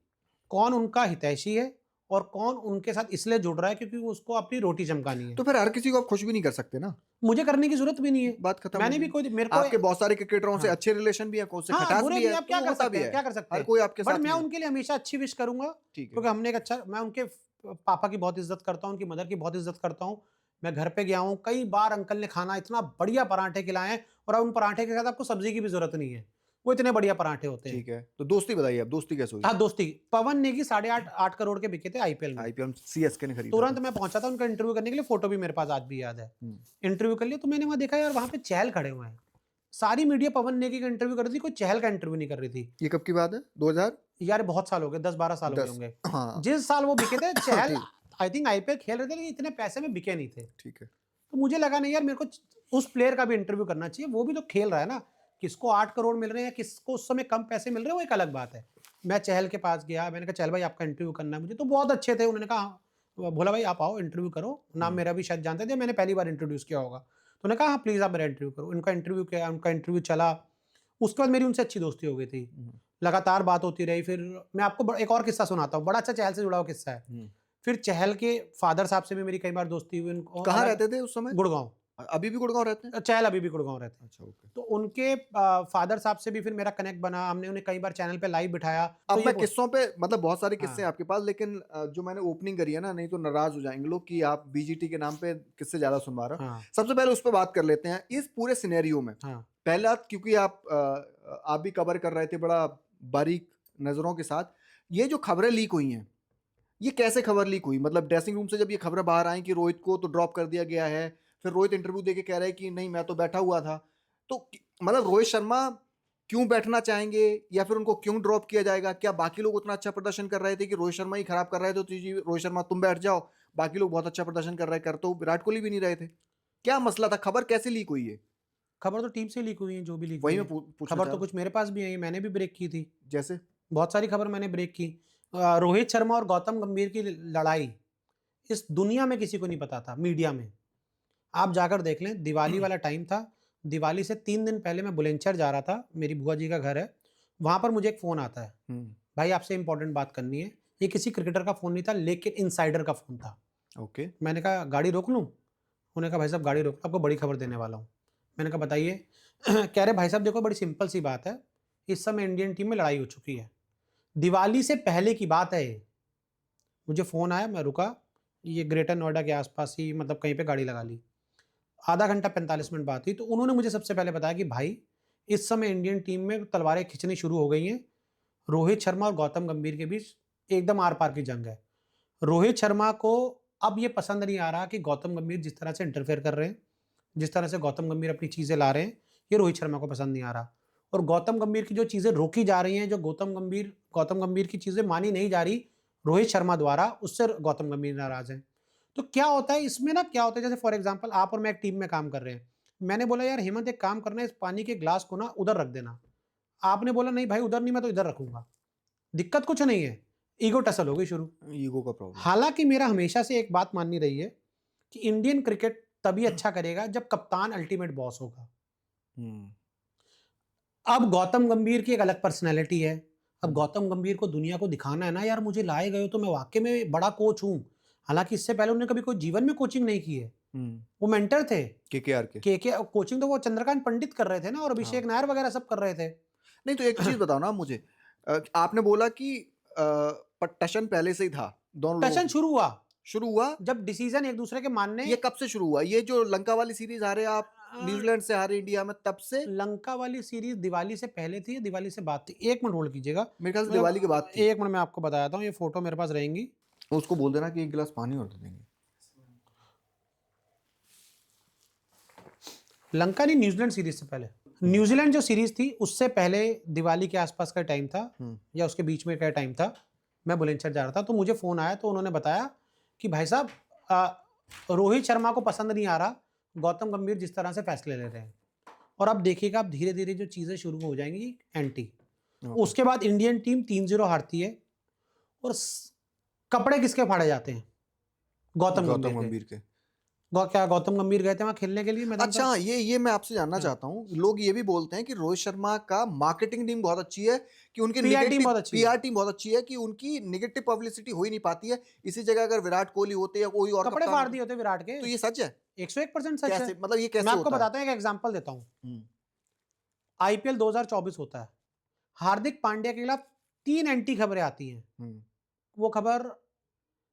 Speaker 1: कौन उनका हितैषी है और कौन उनके साथ इसलिए जुड़ रहा है क्योंकि उसको अपनी रोटी चमकानी है।
Speaker 2: तो फिर हर किसी को आप खुश भी नहीं कर सकते ना,
Speaker 1: मुझे करने की जरूरत भी नहीं है।
Speaker 2: बात खत्म हो
Speaker 1: मैंने भी
Speaker 2: गई।
Speaker 1: कोई मेरे को
Speaker 2: आपके बहुत सारे क्रिकेटरों से
Speaker 1: हाँ,
Speaker 2: अच्छे रिलेशन भी है, कुछ से
Speaker 1: हाँ,
Speaker 2: खटास
Speaker 1: बुरे
Speaker 2: भी
Speaker 1: भी
Speaker 2: है,
Speaker 1: आप
Speaker 2: तो
Speaker 1: क्या
Speaker 2: वो
Speaker 1: कर
Speaker 2: होता
Speaker 1: सकते
Speaker 2: भी
Speaker 1: हैं,
Speaker 2: है।
Speaker 1: क्या कर सकते
Speaker 2: हर
Speaker 1: हैं।
Speaker 2: कोई आपके
Speaker 1: बट
Speaker 2: साथ
Speaker 1: मैं
Speaker 2: नहीं है।
Speaker 1: उनके लिए हमेशा अच्छी विश करूंगा,
Speaker 2: ठीक है।
Speaker 1: क्योंकि हमने एक अच्छा, मैं उनके पापा की बहुत इज्जत करता हूं, उनकी मदर की बहुत इज्जत करता हूं। मैं घर पे गया हूं कई बार, अंकल ने खाना इतना बढ़िया पराठे खिलाए हैं, और अब उन पराठे के साथ आपको सब्जी की भी जरूरत नहीं है, वो इतने बढ़िया पराठे होते हैं।
Speaker 2: ठीक है, तो दोस्ती बताइए, अब दोस्ती कैसे हुई?
Speaker 1: हाँ, दोस्ती, पवन नेगी 8.5 करोड़ के बिके थे आईपीएल में।
Speaker 2: आईपीएल सीएसके ने खरीदा
Speaker 1: तुरंत
Speaker 2: था।
Speaker 1: मैं पहुंचा था उनका इंटरव्यू करने के लिए, फोटो भी मेरे पास आज भी याद है।
Speaker 2: हम्म,
Speaker 1: इंटरव्यू कर लिया, तो मैंने वहां देखा यार, वहां पे चहल खड़े हुए हैं। सारी मीडिया पवन नेगी का इंटरव्यू कर रही थी, कोई चहल का इंटरव्यू नहीं कर रही थी।
Speaker 2: ये कब की बात है? 2010?
Speaker 1: यार बहुत साल हो गए, 10-12 साल हो गए होंगे।
Speaker 2: हाँ।
Speaker 1: जिस साल वो बिके थे चहल,
Speaker 2: ठीक।
Speaker 1: आई थिंक आईपीएल खेल रहे थे, लेकिन इतने पैसे में बिके नहीं थे।
Speaker 2: ठीक है।
Speaker 1: तो मुझे लगा नहीं यार, मेरे को उस प्लेयर का भी इंटरव्यू करना चाहिए, वो भी तो खेल रहा है ना। किसको 8 करोड़ मिल रहे हैं, किसको उस समय कम पैसे मिल रहे हैं, वो एक अलग बात है। मैं चहल के पास गया, मैंने कहा चहल भाई आपका इंटरव्यू करना है मुझे, तो बहुत अच्छे थे। उन्होंने कहा हाँ। भोला भाई आप आओ इंटरव्यू करो, नाम मेरा भी शायद जानते थे, मैंने पहली बार इंट्रोड्यूस किया होगा। तो उन्होंने कहा हाँ प्लीज आप मेरा इंटरव्यू करो। उनका इंटरव्यू किया, उनका इंटरव्यू चला। उसके बाद मेरी उनसे अच्छी दोस्ती हो गई थी, लगातार बात होती रही। फिर मैं आपको एक और किस्सा सुनाता हूँ, बड़ा अच्छा चहल से जुड़ा हुआ किस्सा है। फिर चहल के फादर साहब से भी मेरी कई बार दोस्ती हुई। उनको
Speaker 2: कहाँ रहते थे उस समय?
Speaker 1: गुड़गांव।
Speaker 2: अभी भी गुड़गांव रहते हैं?
Speaker 1: चहल अभी भी गुड़गांव रहते हैं।
Speaker 2: अच्छा, ओके।
Speaker 1: तो उनके फादर साहब से भी फिर मेरा कनेक्ट बना, हमने उन्हें कई बार चैनल पे लाइव बिठाया। तो
Speaker 2: अब
Speaker 1: ये
Speaker 2: मैं किस्सों पे, मतलब बहुत सारे
Speaker 1: हाँ।
Speaker 2: किस्से हैं आपके पास, लेकिन जो मैंने ओपनिंग करी है ना, नहीं तो नाराज हो जाएंगे लोग कि आप बीजीटी के नाम पे किससे ज्यादा सुनवा रहे हो।
Speaker 1: हाँ,
Speaker 2: सबसे पहले उस पर बात कर लेते हैं, इस पूरे सिनेरियो में।
Speaker 1: हाँ,
Speaker 2: पहला, क्योंकि आप भी कवर कर रहे थे बड़ा बारीक नजरों के साथ, ये जो खबरें लीक हुई हैं, ये कैसे खबर लीक हुई? मतलब ड्रेसिंग रूम से जब ये खबरें बाहर आई कि रोहित को तो ड्रॉप कर दिया गया है, फिर रोहित इंटरव्यू देके कह रहे हैं कि नहीं मैं तो बैठा हुआ था, तो मतलब रोहित शर्मा क्यों बैठना चाहेंगे, या फिर उनको क्यों ड्रॉप किया जाएगा? क्या बाकी लोग उतना अच्छा प्रदर्शन कर रहे थे कि रोहित शर्मा ही खराब कर रहे थे, तो जी रोहित शर्मा तुम बैठ जाओ, बाकी लोग बहुत अच्छा प्रदर्शन कर रहे हैं, कर तो विराट कोहली भी नहीं रहे थे? क्या मसला था? खबर कैसे लीक हुई है?
Speaker 1: खबर तो टीम से लीक हुई है, जो भी लीक
Speaker 2: वही
Speaker 1: हुई
Speaker 2: मैं
Speaker 1: है।
Speaker 2: पूछना
Speaker 1: खबर
Speaker 2: चाह
Speaker 1: तो
Speaker 2: रहा
Speaker 1: कुछ मेरे पास भी आई, मैंने भी ब्रेक की थी।
Speaker 2: हूं। जैसे?
Speaker 1: बहुत सारी खबर मैंने ब्रेक की। रोहित शर्मा और गौतम गंभीर की लड़ाई इस दुनिया में किसी को नहीं पता था, मीडिया में। आप जाकर देख लें, दिवाली वाला टाइम था। दिवाली से 3 दिन पहले मैं बुलंदशहर जा रहा था, मेरी बुआ जी का घर है वहां पर। मुझे एक फोन आता है, भाई आपसे इंपॉर्टेंट बात करनी है। ये किसी क्रिकेटर का फोन नहीं था, लेकिन इनसाइडर का फोन था।
Speaker 2: ओके।
Speaker 1: मैंने कहा गाड़ी रोक लूं? उन्होंने कहा भाई साहब गाड़ी रोक, आपको बड़ी खबर देने वाला हूं। मैंने कहा बताइए। कह रहे भाई साहब देखो बड़ी सिंपल सी बात है, इस समय इंडियन टीम में लड़ाई हो चुकी है। दिवाली से पहले की बात है ये। मुझे फोन आया, मैं रुका, ये ग्रेटर नोएडा के आसपास ही, मतलब कहीं पे गाड़ी लगा ली। आधा घंटा 45 मिनट बात हुई, तो उन्होंने मुझे सबसे पहले बताया कि भाई इस समय इंडियन टीम में तलवारें खिंचनी शुरू हो गई हैं। रोहित शर्मा और गौतम गंभीर के बीच एकदम आर पार की जंग है। रोहित शर्मा को अब ये पसंद नहीं आ रहा कि गौतम गंभीर जिस तरह से इंटरफेयर कर रहे हैं, जिस तरह से गौतम गंभीर अपनी चीजें ला रहे हैं, ये रोहित शर्मा को पसंद नहीं आ रहा। और गौतम गंभीर की जो चीजें रोकी जा रही हैं, जो गौतम गंभीर की चीजें मानी नहीं जा रही रोहित शर्मा द्वारा, उससे गौतम गंभीर नाराज हैं। तो क्या होता है इसमें ना, क्या होता है जैसे फॉर एग्जांपल आप और मैं एक टीम में काम कर रहे हैं। मैंने बोला यार हेमंत एक काम करना है, इस पानी के ग्लास को ना उधर रख देना। आपने बोला नहीं भाई उधर नहीं, मैं तो इधर रखूंगा। दिक्कत कुछ नहीं है, ईगो टसल हो गई शुरू।
Speaker 2: ईगो का प्रॉब्लम।
Speaker 1: हालांकि मेरा हमेशा से एक बात माननी रही है कि इंडियन क्रिकेट तभी अच्छा करेगा जब कप्तान अल्टीमेट बॉस होगा। अब गौतम गंभीर की एक अलग पर्सनैलिटी है। अब गौतम गंभीर को दुनिया को दिखाना है ना यार, मुझे लाए गए हो तो मैं वाकई में बड़ा कोच हूं, हालांकि इससे पहले उन्होंने कभी कोई जीवन में कोचिंग नहीं की है, वो मेंटर थे।
Speaker 2: केकेआर के
Speaker 1: के कोचिंग तो वो चंद्रकांत पंडित कर रहे थे ना, और अभिषेक नायर वगैरह सब कर रहे थे।
Speaker 2: नहीं तो एक चीज बताओ ना मुझे, आपने बोला कि टशन पहले से ही था दोनों लोगों
Speaker 1: टशन
Speaker 2: की।
Speaker 1: शुरू हुआ
Speaker 2: जब
Speaker 1: डिसीजन एक दूसरे के मानने।
Speaker 2: ये कब से शुरू हुआ? ये जो लंका वाली सीरीज हारे आप न्यूजीलैंड से हारे इंडिया में, तब से?
Speaker 1: लंका वाली सीरीज दिवाली से पहले थी, दिवाली से बाद थी? एक मिनट होल्ड कीजिएगा,
Speaker 2: मेरे ख्याल से दिवाली के बाद थी।
Speaker 1: एक मिनट मैं आपको बताता हूँ, ये फोटो मेरे पास रहेंगी।
Speaker 2: उसको बोल देना कि एक गिलास पानी और दे देंगे।
Speaker 1: लंका नहीं, न्यूजीलैंड सीरीज से पहले। न्यूजीलैंड जो सीरीज थी उससे पहले दिवाली के आसपास का टाइम था, या उसके बीच में का टाइम था। मैं बुलंदशहर जा रहा था तो मुझे फोन आया, तो उन्होंने बताया कि भाई साहब रोहित शर्मा को पसंद नहीं आ रहा गौतम गंभीर जिस तरह से फैसले ले रहे हैं, और अब देखिएगा आप धीरे धीरे जो चीजें शुरू हो जाएंगी एंटी। उसके बाद इंडियन टीम 3-0 हारती है, और कपड़े किसके फाड़े जाते हैं? गौतम गंभीर के। क्या गौतम गंभीर गए थे वहां खेलने के लिए मैदान?
Speaker 2: अच्छा, ये मैं आपसे जानना चाहता हूँ। लोग ये भी बोलते हैं कि रोहित शर्मा का मार्केटिंग टीम बहुत अच्छी है, कि उनकी
Speaker 1: PR टीम बहुत अच्छी है,
Speaker 2: कि उनकी नेगेटिव पब्लिसिटी हो ही नहीं पाती है। इसी जगह अगर विराट कोहली होते या कोई और
Speaker 1: कपड़े फाड़ दिए होते विराट के।
Speaker 2: तो ये सच है?
Speaker 1: 101% सच है।
Speaker 2: मतलब ये कैसे?
Speaker 1: मैं आपको बताता हूँ, एक एग्जांपल देता हूँ। IPL 2024 होता है, हार्दिक पांड्या के खिलाफ 3 एंटी खबरें आती हैं। वो खबर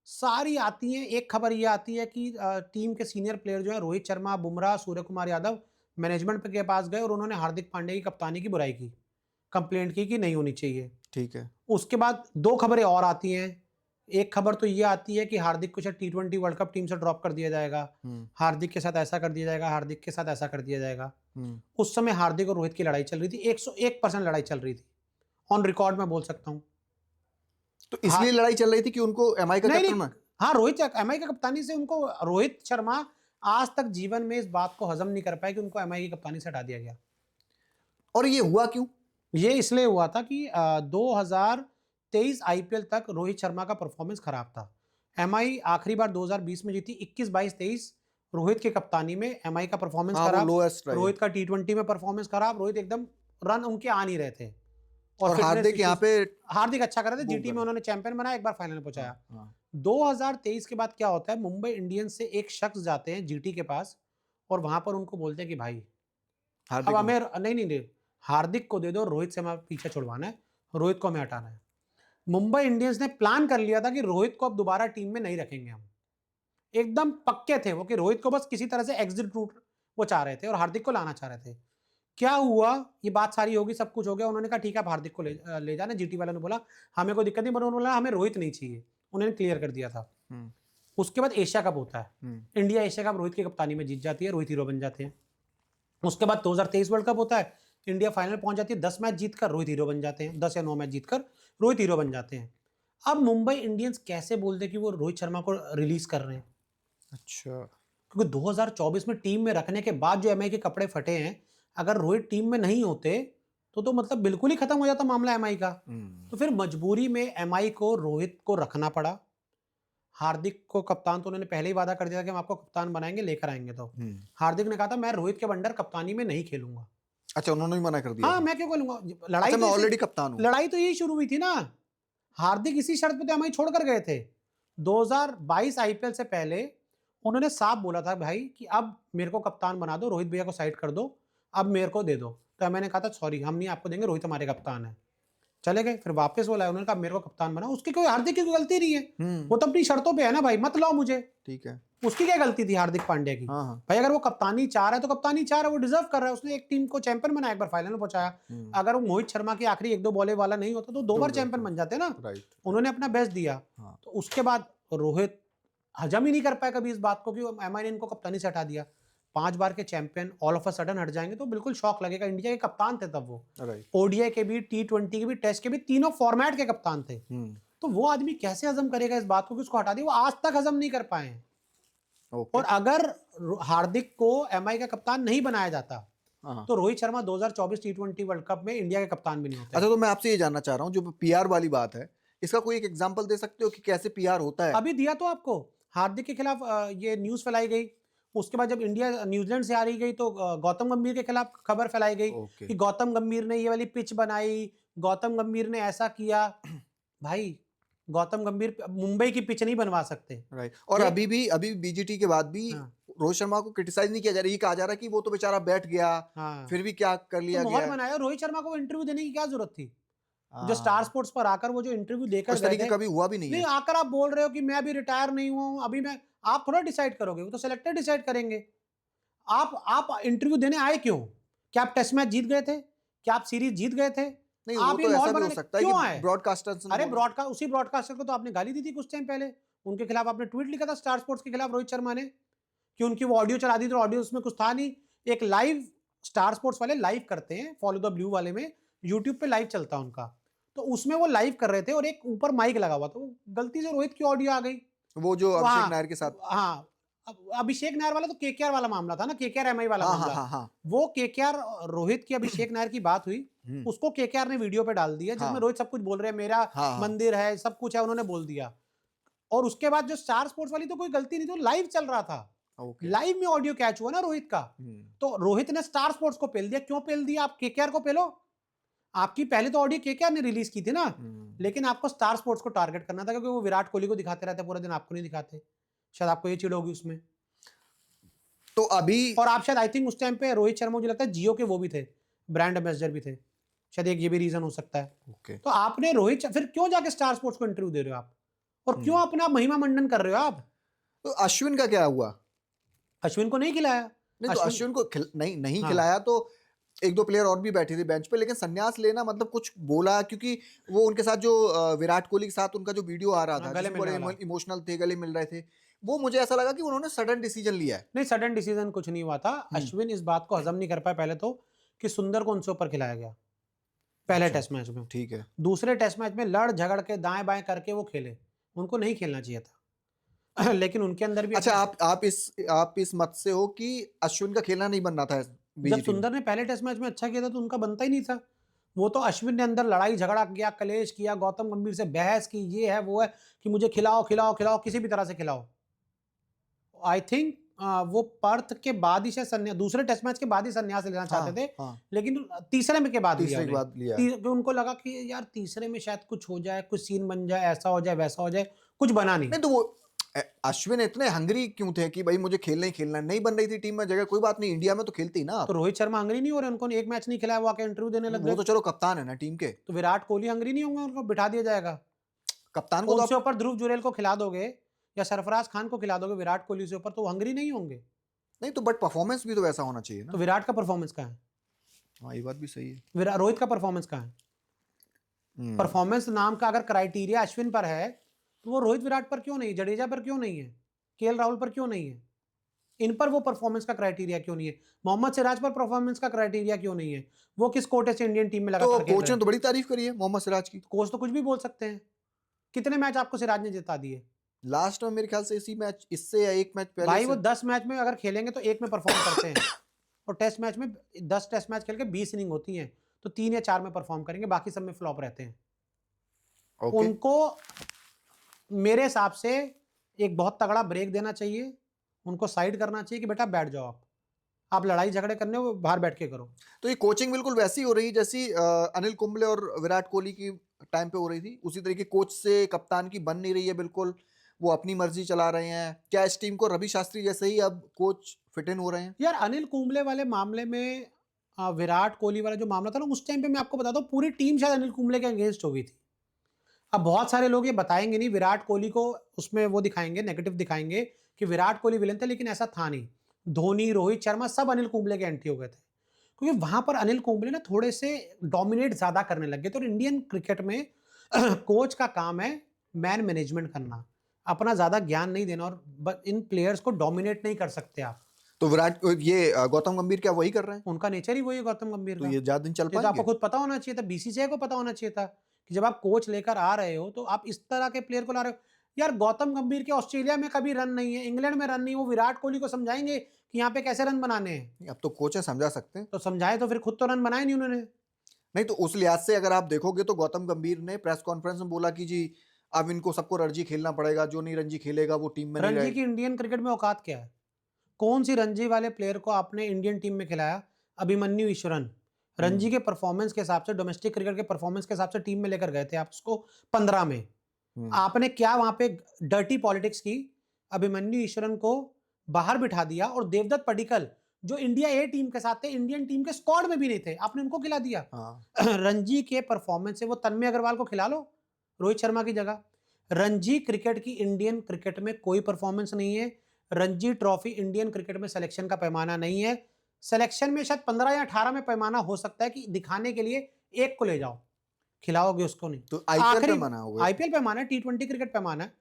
Speaker 1: सारी आती हैं, एक खबर ये आती है कि टीम के सीनियर प्लेयर जो है रोहित शर्मा, बुमराह, सूर्य कुमार यादव मैनेजमेंट के पास गए और उन्होंने हार्दिक पांड्या की कप्तानी की बुराई की, कंप्लेंट की कि नहीं होनी चाहिए।
Speaker 2: ठीक है।
Speaker 1: उसके बाद 2 खबरें और आती हैं। एक खबर तो ये आती है कि हार्दिक को शायद T20 वर्ल्ड कप टीम से ड्रॉप कर दिया जाएगा, हार्दिक के साथ ऐसा कर दिया जाएगा, हार्दिक के साथ ऐसा कर दिया जाएगा। उस समय हार्दिक और रोहित की लड़ाई चल रही थी, 101% लड़ाई चल रही थी, ऑन रिकॉर्ड मैं बोल सकता हूं।
Speaker 2: तो इसलिए लड़ाई चल रही थी कि उनको MI का कैप्टन?
Speaker 1: हाँ, रोहित MI की कप्तानी से उनको, रोहित शर्मा आज तक जीवन में इस बात को हजम नहीं कर पाए कि उनको MI की कप्तानी से हटा दिया गया।
Speaker 2: और ये हुआ क्यों? ये
Speaker 1: इसलिए हुआ था कि 2023 IPL तक रोहित शर्मा का परफॉर्मेंस खराब था। MI आखिरी बार 2020 में जीती, 21, 22, 23 रोहित की कप्तानी में MI का परफॉर्मेंस खराब, रोहित का T20 में परफॉर्मेंस खराब, रोहित एकदम रन उनके आ नहीं रहे थे, और हार्दिक यहाँ पे हार्दिक अच्छा कर रहे थे। GT में उन्होंने चैंपियन बनाया, एक बार फाइनल में पहुंचाया। 2023 के बाद क्या होता है, मुंबई इंडियंस से एक शख्स जाते हैं GT के पास, और वहां पर उनको बोलते हैं कि भाई अब हमें नहीं हार्दिक को दे दो, रोहित से हमें पीछे छुड़वाना है, रोहित को हमें हटाना है। मुंबई इंडियंस ने प्लान कर लिया था कि रोहित को अब दोबारा टीम में नहीं रखेंगे हम, एकदम पक्के थे वो कि रोहित को बस किसी तरह से एग्जिट रूट वो चाह रहे थे और हार्दिक को लाना चाह रहे थे। क्या हुआ, ये बात सारी होगी, सब कुछ हो गया, उन्होंने कहा ठीक है आप हार्दिक को ले जाना। GT वालों ने बोला हमें कोई दिक्कत नहीं, पर उन्होंने बोला हमें रोहित नहीं चाहिए, उन्होंने क्लियर कर दिया था। उसके बाद एशिया कप होता है, इंडिया एशिया कप रोहित की कप्तानी में जीत जाती है, रोहित हीरो बन जाते हैं। उसके बाद 2023 वर्ल्ड कप होता है, इंडिया फाइनल पहुंच जाती है, 10 मैच जीतकर रोहित हीरो बन जाते हैं, 10 या 9 मैच जीतकर रोहित हीरो बन जाते हैं। अब मुंबई इंडियंस कैसे बोलते कि वो रोहित शर्मा को रिलीज कर रहे हैं? अच्छा, क्योंकि 2024 में टीम में रखने के बाद जो MI के कपड़े फटे हैं, अगर रोहित टीम में नहीं होते तो मतलब बिल्कुल ही खत्म हो जाता मामला MI का। तो फिर मजबूरी में MI को रोहित को रखना पड़ा। हार्दिक को कप्तान तो उन्होंने पहले ही वादा कर दिया था कि हम आपको कप्तान बनाएंगे, लेकर आएंगे। तो हार्दिक ने कहा था मैं रोहित के अंडर कप्तानी में नहीं खेलूंगा।
Speaker 2: अच्छा, उन्होंने ही मना कर दिया?
Speaker 1: हाँ, मैं क्यों खेलूंगा, लड़ाई
Speaker 2: मैं ऑलरेडी कप्तान हूं।
Speaker 1: लड़ाई तो यही शुरू हुई थी ना, हार्दिक इसी शर्त पे तो MI छोड़कर गए थे। 2022 IPL से पहले उन्होंने साफ बोला था भाई कि अब मेरे को कप्तान बना दो, रोहित भैया को साइड कर दो, अब मेरे को दे दो। तो मैंने कहा था सॉरी हम नहीं आपको देंगे, रोहित हमारे कप्तान है। चले गए, फिर वापस बोला, उन्होंने कहा मेरे को कप्तान बना। उसकी कोई हार्दिक की कोई गलती नहीं है, वो तो अपनी शर्तों पे है ना भाई, मत लाओ मुझे। ठीक है, उसकी क्या गलती थी हार्दिक पांड्या की? भाई अगर वो कप्तानी चाह रहा है तो कप्तानी चाह रहा है, वो डिजर्व कर रहा है, उसने एक टीम को चैंपियन बनाया, एक बार फाइनल में पहुंचाया। अगर वो मोहित शर्मा की आखिरी 1-2 बॉले वाला नहीं होता तो 2 बार चैंपियन बन जाते ना। उन्होंने अपना बेस्ट दिया। तो उसके बाद रोहित हजम ही नहीं कर पाया कभी इस बात को कि MI ने इनको कप्तानी से हटा दिया। 5 बार के champion all of a sudden हट जाएंगे तो बिल्कुल शॉक लगेगा। इंडिया के कप्तान थे तब वो, ODI के भी, T20 के भी, टेस्ट के भी, तीनों फॉर्मेट के कप्तान थे। तो वो आदमी कैसे हजम करेगा इस बात को कि उसको हटा दिया? वो आज तक हजम नहीं कर पाए हैं। और अगर हार्दिक को MI का कप्तान नहीं बनाया जाता तो Rohit Sharma 2024 T20 world cup में इंडिया के कप्तान भी नहीं होते।
Speaker 2: अच्छा, तो मैं आपसे ये जानना चाह रहा हूँ, जो PR वाली बात है, इसका कोई एक एग्जांपल दे सकते हो कि कैसे PR होता है?
Speaker 1: अभी दिया तो आपको, हार्दिक के खिलाफ ये न्यूज फैलाई गई। उसके बाद जब इंडिया न्यूजीलैंड से हारी गई तो गौतम गंभीर के खिलाफ खबर फैलाई गई कि गौतम गंभीर ने ये वाली पिच बनाई, गौतम गंभीर ने ऐसा किया। भाई गौतम गंभीर मुंबई की पिच नहीं बनवा सकते।
Speaker 2: राइट। और अभी बीजीटी के बाद भी
Speaker 1: हाँ।
Speaker 2: रोहित शर्मा को क्रिटिसाइज नहीं किया जा रहा, ये कहा जा रहा कि वो तो बेचारा बैठ गया,
Speaker 1: हाँ।
Speaker 2: फिर भी क्या कर
Speaker 1: तो
Speaker 2: लिया
Speaker 1: माहौल
Speaker 2: गया।
Speaker 1: बनाया, रोहित शर्मा को इंटरव्यू देने की क्या जरूरत थी? जो स्टार
Speaker 2: हाँ,
Speaker 1: स्पोर्ट्स पर आकर वो जो इंटरव्यू देकर
Speaker 2: उस
Speaker 1: गए
Speaker 2: तरीके
Speaker 1: थे,
Speaker 2: कभी हुआ भी नहीं
Speaker 1: नहीं
Speaker 2: है।
Speaker 1: आकर आप बोल रहे हो कि मैं अभी रिटायर नहीं हुआ अभी मैं, आप थोड़ा डिसाइड करोगे, वो तो सिलेक्टर डिसाइड करेंगे। आप इंटरव्यू देने आए क्यों? क्या आप टेस्ट मैच जीत गए थे? क्या आप सीरीज जीत गए थे?
Speaker 2: नहीं, वो
Speaker 1: आप ये
Speaker 2: तो
Speaker 1: माहौल
Speaker 2: ऐसा भी हो
Speaker 1: बनाने
Speaker 2: सकता है
Speaker 1: क्यों
Speaker 2: कि
Speaker 1: आए?
Speaker 2: ब्रॉडकास्टर्स ने
Speaker 1: अरे
Speaker 2: बोला।
Speaker 1: ब्रॉडकास्ट, उसी ब्रॉडकास्टर को तो आपने गाली दी थी कुछ टाइम पहले, उनके खिलाफ आपने ट्वीट लिखा था स्टार स्पोर्ट्स के खिलाफ रोहित शर्मा ने, कि उनकी वो ऑडियो चला दी तो ऑडियो उसमें कुछ था नहीं। एक लाइव स्टार स्पोर्ट्स वाले लाइव करते हैं, फॉलो द ब्लू वाले में यूट्यूब पे लाइव चलता है उनका, तो उसमें वो लाइव कर रहे थे और एक ऊपर माइक लगा हुआ था, तो गलती से रोहित की ऑडियो आ गई
Speaker 2: वो जो अभिषेक नायर के साथ।
Speaker 1: हाँ। अभिषेक नायर वाला तो केकेआर वाला मामला था ना, केकेआर एमआई वाला
Speaker 2: हाँ
Speaker 1: मामला।
Speaker 2: हाँ हाँ हाँ।
Speaker 1: वो केकेआर रोहित की अभिषेक नायर की बात हुई, उसको केकेआर ने वीडियो पे डाल दिया जिसमें
Speaker 2: हाँ।
Speaker 1: रोहित सब कुछ बोल रहे हैं, मेरा
Speaker 2: हाँ, हाँ।
Speaker 1: मंदिर है, सब कुछ है, उन्होंने बोल दिया। और उसके बाद जो स्टार स्पोर्ट्स वाली तो कोई गलती नहीं थी, लाइव चल रहा था,
Speaker 2: ओके।
Speaker 1: लाइव में ऑडियो कैच हुआ ना रोहित का, तो रोहित ने स्टार स्पोर्ट्स को पेल दिया। क्यों पेल दिया? आप केकेआर को पेलो, आपकी पहले तो ऑडियो केकेआर ने रिलीज की थी ना, लेकिन आपको स्टार स्पोर्ट्स को टारगेट करना था क्योंकि वो विराट कोहली को दिखाते रहते पूरे दिन, आपको नहीं दिखाते, शायद आपको ये चिढ़ होगी उसमें।
Speaker 2: तो अभी
Speaker 1: और आप शायद आई थिंक उस टाइम पे रोहित शर्मा मुझे लगता है जियो के वो भी थे, ब्रांड एम्बेसडर भी थे, शायद एक ये भी रीजन हो सकता है।
Speaker 2: ओके।
Speaker 1: तो आपने फिर क्यों जाके स्टार स्पोर्ट्स को इंटरव्यू दे रहे हो आप, और क्यों अपना महिमा मंडन कर रहे हो आप?
Speaker 2: तो अश्विन का क्या हुआ?
Speaker 1: अश्विन को नहीं खिलाया।
Speaker 2: नहीं, तो अश्विन को नहीं
Speaker 1: हाँ।
Speaker 2: खिलाया, तो एक दो प्लेयर और भी बैठे थे बेंच पे, लेकिन संन्यास लेना मतलब कुछ बोला, क्योंकि वो उनके साथ जो विराट कोहली के साथ उनका जो वीडियो आ रहा था
Speaker 1: गले
Speaker 2: जिसमें
Speaker 1: मिलने
Speaker 2: बड़े
Speaker 1: वाला।
Speaker 2: इमोशनल थे, गले मिल रहे थे, वो मुझे ऐसा लगा कि उन्होंने सडन डिसीजन लिया है।
Speaker 1: नहीं, सडन डिसीजन कुछ नहीं हुआ था। अश्विन इस बात को हजम नहीं कर पाया पहले तो, कि सुंदर को उनसे ऊपर खिलाया गया पहले टेस्ट मैच में।
Speaker 2: ठीक है।
Speaker 1: दूसरे टेस्ट मैच में लड़ झगड़ के दाएं बाएं करके वो खेले, उनको नहीं खेलना चाहिए था। लेकिन उनके अंदर भी
Speaker 2: अच्छा, आप इस मत से हो कि अश्विन का खेलना नहीं बनना था
Speaker 1: जब
Speaker 2: बीजीटी में?
Speaker 1: सुंदर ने पहले टेस्ट मैच में अच्छा किया था तो उनका बनता ही नहीं था। वो तो अश्विन ने अंदर लड़ाई झगड़ा किया, कलेश किया, गौतम गंभीर से बहस की, ये है वो है, कि मुझे खिलाओ खिलाओ खिलाओ, किसी भी तरह से खिलाओ। आई थिंक वो पर्थ के बाद ही शायद दूसरे टेस्ट मैच के बाद ही संन्यास लेना चाहते थे,
Speaker 2: हाँ।
Speaker 1: लेकिन तीसरे में के बाद
Speaker 2: तीसरे के बाद लिया।
Speaker 1: क्योंकि उनको लगा कि यार तीसरे में शायद कुछ हो जाए, कुछ सीन बन जाए, ऐसा हो जाए वैसा हो जाए, कुछ बना नहीं।
Speaker 2: नहीं, तो वो अश्विन इतने हंगरी क्यों थे कि भाई मुझे खेलना ही खेलना है? नहीं बन रही थी टीम में जगह, कोई बात नहीं, इंडिया में तो खेलती ना।
Speaker 1: तो रोहित शर्मा हंगरी नहीं हो रहे, उनको एक मैच नहीं खिलाया, वो आके इंटरव्यू देने लग
Speaker 2: वो
Speaker 1: गए।
Speaker 2: तो चलो कप्तान है ना टीम के।
Speaker 1: तो विराट कोहली हंगरी नहीं होंगे, उनको बिठा दिया जाएगा।
Speaker 2: कप्तान को तो
Speaker 1: उनसे ऊपर ध्रुव जुरेल को खिला दोगे या सरफराज खान को खिला दोगे विराट कोहली से ऊपर, तो वो हंगरी नहीं होंगे।
Speaker 2: नहीं, तो बट परफॉर्मेंस भी तो वैसा होना चाहिए ना।
Speaker 1: तो विराट का परफॉर्मेंस कहाँ है?
Speaker 2: हाँ, ये बात भी सही है।
Speaker 1: रोहित का परफॉर्मेंस कहाँ है? परफॉर्मेंस नाम का अगर क्राइटेरिया अश्विन पर है तो वो रोहित विराट पर क्यों नहीं, जडेजा पर क्यों नहीं है, केएल राहुल पर क्यों नहीं है? इन पर वो परफॉर्मेंस का क्राइटेरिया क्यों नहीं है? मोहम्मद सिराज पर परफॉर्मेंस का क्राइटेरिया क्यों नहीं है? वो किस कोटे से इंडियन टीम में लगा?
Speaker 2: तो कोच ने तो बड़ी तारीफ करी है मोहम्मद सिराज की।
Speaker 1: कोच तो कुछ भी बोल सकते हैं। कितने मैच आपको सिराज ने जिता दिए?
Speaker 2: लास्ट में मेरे ख्याल से इसी मैच, इससे या एक मैच पहले
Speaker 1: भाई
Speaker 2: से।
Speaker 1: वो 10 मैच में अगर खेलेंगे तो एक में परफॉर्म करते हैं, और टेस्ट मैच में 10 टेस्ट मैच खेल के 20 इनिंग होती हैं, तो 3 या 4 में परफॉर्म करेंगे, बाकी सब में फ्लॉप रहते हैं।
Speaker 2: ओके।
Speaker 1: उनको मेरे हिसाब से एक बहुत तगड़ा ब्रेक देना चाहिए, उनको साइड करना चाहिए कि बेटा बैठ जाओ, आप लड़ाई झगड़े करने हो बाहर बैठ के करो।
Speaker 2: तो ये कोचिंग बिल्कुल वैसी हो रही है जैसी अनिल कुंबले और विराट कोहली की टाइम पे हो रही थी, उसी तरीके कोच से कप्तान की बन नहीं रही है बिल्कुल, वो अपनी मर्जी चला रहे हैं। क्या इस टीम को रवि शास्त्री जैसे ही अब कोच फिट इन हो रहे हैं?
Speaker 1: यार अनिल कुंबले वाले मामले में विराट कोहली वाला जो मामला था ना, उस टाइम पे मैं आपको बताता हूँ पूरी टीम शायद अनिल कुंबले के अगेंस्ट हो गई थी। अब बहुत सारे लोग ये बताएंगे नहीं, विराट कोहली को उसमें वो दिखाएंगे, नेगेटिव दिखाएंगे कि विराट कोहली विलन थे, लेकिन ऐसा था नहीं। धोनी, रोहित शर्मा सब अनिल कुंबले के एंटी हो गए थे, क्योंकि वहां पर अनिल कुंबले ना थोड़े से डोमिनेट ज्यादा करने लग गए। तो इंडियन क्रिकेट में कोच का काम है मैन मैनेजमेंट करना, अपना ज्यादा ज्ञान नहीं देना, और इन प्लेयर्स को डोमिनेट नहीं कर सकते आप।
Speaker 2: तो गौतम गंभीर क्या वही कर रहे हैं?
Speaker 1: उनका नेचर ही वही है गौतम गंभीर
Speaker 2: तो
Speaker 1: का।
Speaker 2: ये ज्यादा दिन चल
Speaker 1: ये तो आपको
Speaker 2: पाएंगे?
Speaker 1: खुद पता होना चाहिए था, बीसीसीआई को पता होना चाहिए था कि जब आप कोच लेकर आ रहे हो तो आप इस तरह के प्लेयर को ला रहे हो। यार गौतम गंभीर के ऑस्ट्रेलिया में कभी रन नहीं है, इंग्लैंड में रन नहीं, वो विराट कोहली को समझाएंगे कि यहाँ पे कैसे रन बनाने हैं।
Speaker 2: अब तो कोच है, समझा सकते हैं।
Speaker 1: तो समझाए तो फिर खुद तो रन बनाए नहीं उन्होंने।
Speaker 2: नहीं, तो उस लिहाज से अगर आप देखोगे तो गौतम गंभीर ने प्रेस कॉन्फ्रेंस में बोला कि जी अब इनको सबको रणजी खेलना पड़ेगा, जो नहीं रणजी खेलेगा वो टीम में नहीं
Speaker 1: रणजी
Speaker 2: रहेगा।
Speaker 1: की इंडियन क्रिकेट में औकात क्या है? कौन सी रणजी वाले प्लेयर को आपने इंडियन टीम में खिलाया? अभिमन्यु ईश्वरन रणजी के परफॉर्मेंस के हिसाब से, डोमेस्टिक क्रिकेट के परफॉर्मेंस के हिसाब से टीम में लेकर गए थे आप उसको 15 में, आपने क्या वहां पे डर्टी पॉलिटिक्स की, अभिमन्यु ईश्वरन को बाहर बिठा दिया और देवदत्त पडिक्कल जो इंडिया ए टीम के साथ थे, इंडियन टीम के स्क्वाड में भी नहीं थे, आपने उनको खिला दिया। रणजी के परफॉर्मेंस से वो तन्मय अग्रवाल को खिला लो रोहित शर्मा की जगह। रणजी क्रिकेट की इंडियन क्रिकेट में कोई परफॉर्मेंस नहीं है। रणजी ट्रॉफी इंडियन क्रिकेट में सिलेक्शन का पैमाना नहीं है। सिलेक्शन में शायद 15 या 18 में पैमाना हो सकता है कि दिखाने के लिए एक को ले जाओ, खिलाओगे उसको नहीं।
Speaker 2: तो आईपीएल पैमाना होगा,
Speaker 1: आईपीएल पैमाना है, T20 क्रिकेट पैमाना है।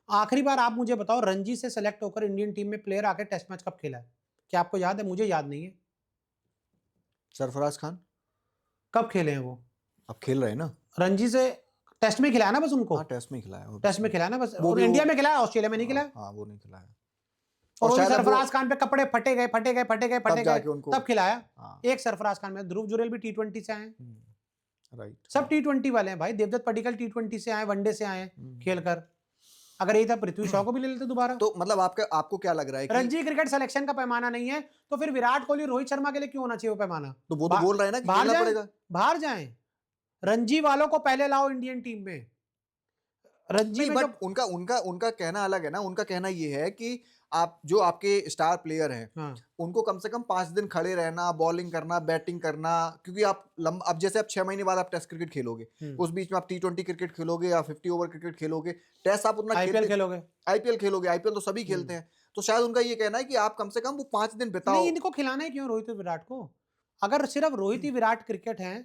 Speaker 1: आखिरी बार आप मुझे बताओ रणजी से सेलेक्ट होकर इंडियन टीम में प्लेयर आके टेस्ट मैच कब खेला है? क्या आपको याद है? मुझे याद नहीं है।
Speaker 2: सरफराज खान
Speaker 1: कब खेले हैं वो?
Speaker 2: अब खेल रहे हैं ना,
Speaker 1: रणजी से टेस्ट में खिलाया ना बस उनको।
Speaker 2: हाँ टेस्ट में खिलाया,
Speaker 1: टेस्ट में खिलाया ना बस,
Speaker 2: वो
Speaker 1: और
Speaker 2: भी
Speaker 1: इंडिया में खिलाया, ऑस्ट्रेलिया में नहीं खिलाया।
Speaker 2: हाँ वो नहीं खिलाया।
Speaker 1: और
Speaker 2: शायद अब
Speaker 1: सरफराज खान पे कपड़े फटे गए तब खिलाया।
Speaker 2: हाँ
Speaker 1: एक सरफराज खान में, ध्रुव जुरेल भी T20 से आए,
Speaker 2: राइट,
Speaker 1: सब T20 वाले हैं भाई। देवदत्त पडिक्कल T20 से आए, वनडे से आए खेलकर। अगर यही था पृथ्वी शॉ को भी ले लेते दोबारा।
Speaker 2: तो मतलब आपको क्या लग रहा है कि
Speaker 1: रणजी क्रिकेट सिलेक्शन का पैमाना नहीं है, तो फिर विराट कोहली रोहित शर्मा के लिए क्यों होना चाहिए वो पैमाना?
Speaker 2: तो वो तो बोल रहे हैं ना कि खेलना पड़ेगा,
Speaker 1: बाहर जाएं, रणजी वालों को पहले लाओ इंडियन टीम में। रणजी में
Speaker 2: बट उनका कहना अलग है ना। उनका कहना ये है कि आप जो आपके स्टार प्लेयर हैं,
Speaker 1: हाँ।
Speaker 2: उनको कम से कम 5 दिन खड़े रहना, बॉलिंग करना, बैटिंग करना, क्योंकि आप अब जैसे आप 6 महीने बाद आप टेस्ट क्रिकेट खेलोगे, उस बीच में आप T20 क्रिकेट खेलोगे या 50 ओवर क्रिकेट खेलोगे, टेस्ट आप उतना
Speaker 1: आईपीएल खेलोगे,
Speaker 2: आईपीएल तो सभी खेलते हैं। तो शायद उनका ये कहना है कि आप कम से कम वो 5 दिन बिताओ।
Speaker 1: नहीं, इनको खिलाना है क्यों रोहित और विराट को? अगर सिर्फ रोहित ही विराट क्रिकेट है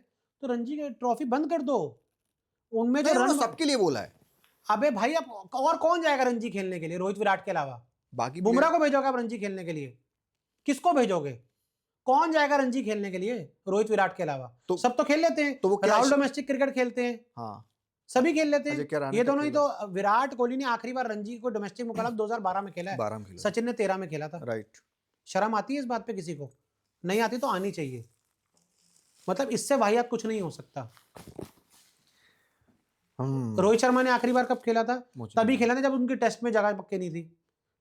Speaker 1: तो रणजी की ट्रॉफी बंद कर दो। उनमें जो रन
Speaker 2: सबके लिए बोला है।
Speaker 1: अबे भाई, अब और कौन जाएगा रणजी खेलने के लिए रोहित विराट के अलावा?
Speaker 2: बाकी
Speaker 1: बुमराह को भेजोगे आप रणजी खेलने के लिए? किसको भेजोगे? कौन जाएगा रणजी खेलने के लिए रोहित विराट के अलावा? तो सब तो खेल लेते हैं, तो वो राहुल डोमेस्टिक क्रिकेट खेलते हैं, हाँ सभी खेल लेते हैं। ये दोनों ही तो, विराट कोहली ने आखिरी बार रणजी को डोमेस्टिक मुकाबला 2012 में खेला है, सचिन ने 13 में खेला था। राइट। शर्म आती है इस बात पे? किसी को नहीं आती तो आनी चाहिए। मतलब इससे वाहियात कुछ नहीं हो सकता। रोहित शर्मा ने आखिरी बार कब खेला था? तभी खेला था जब उनकी टेस्ट में जगह पक्की नहीं थी।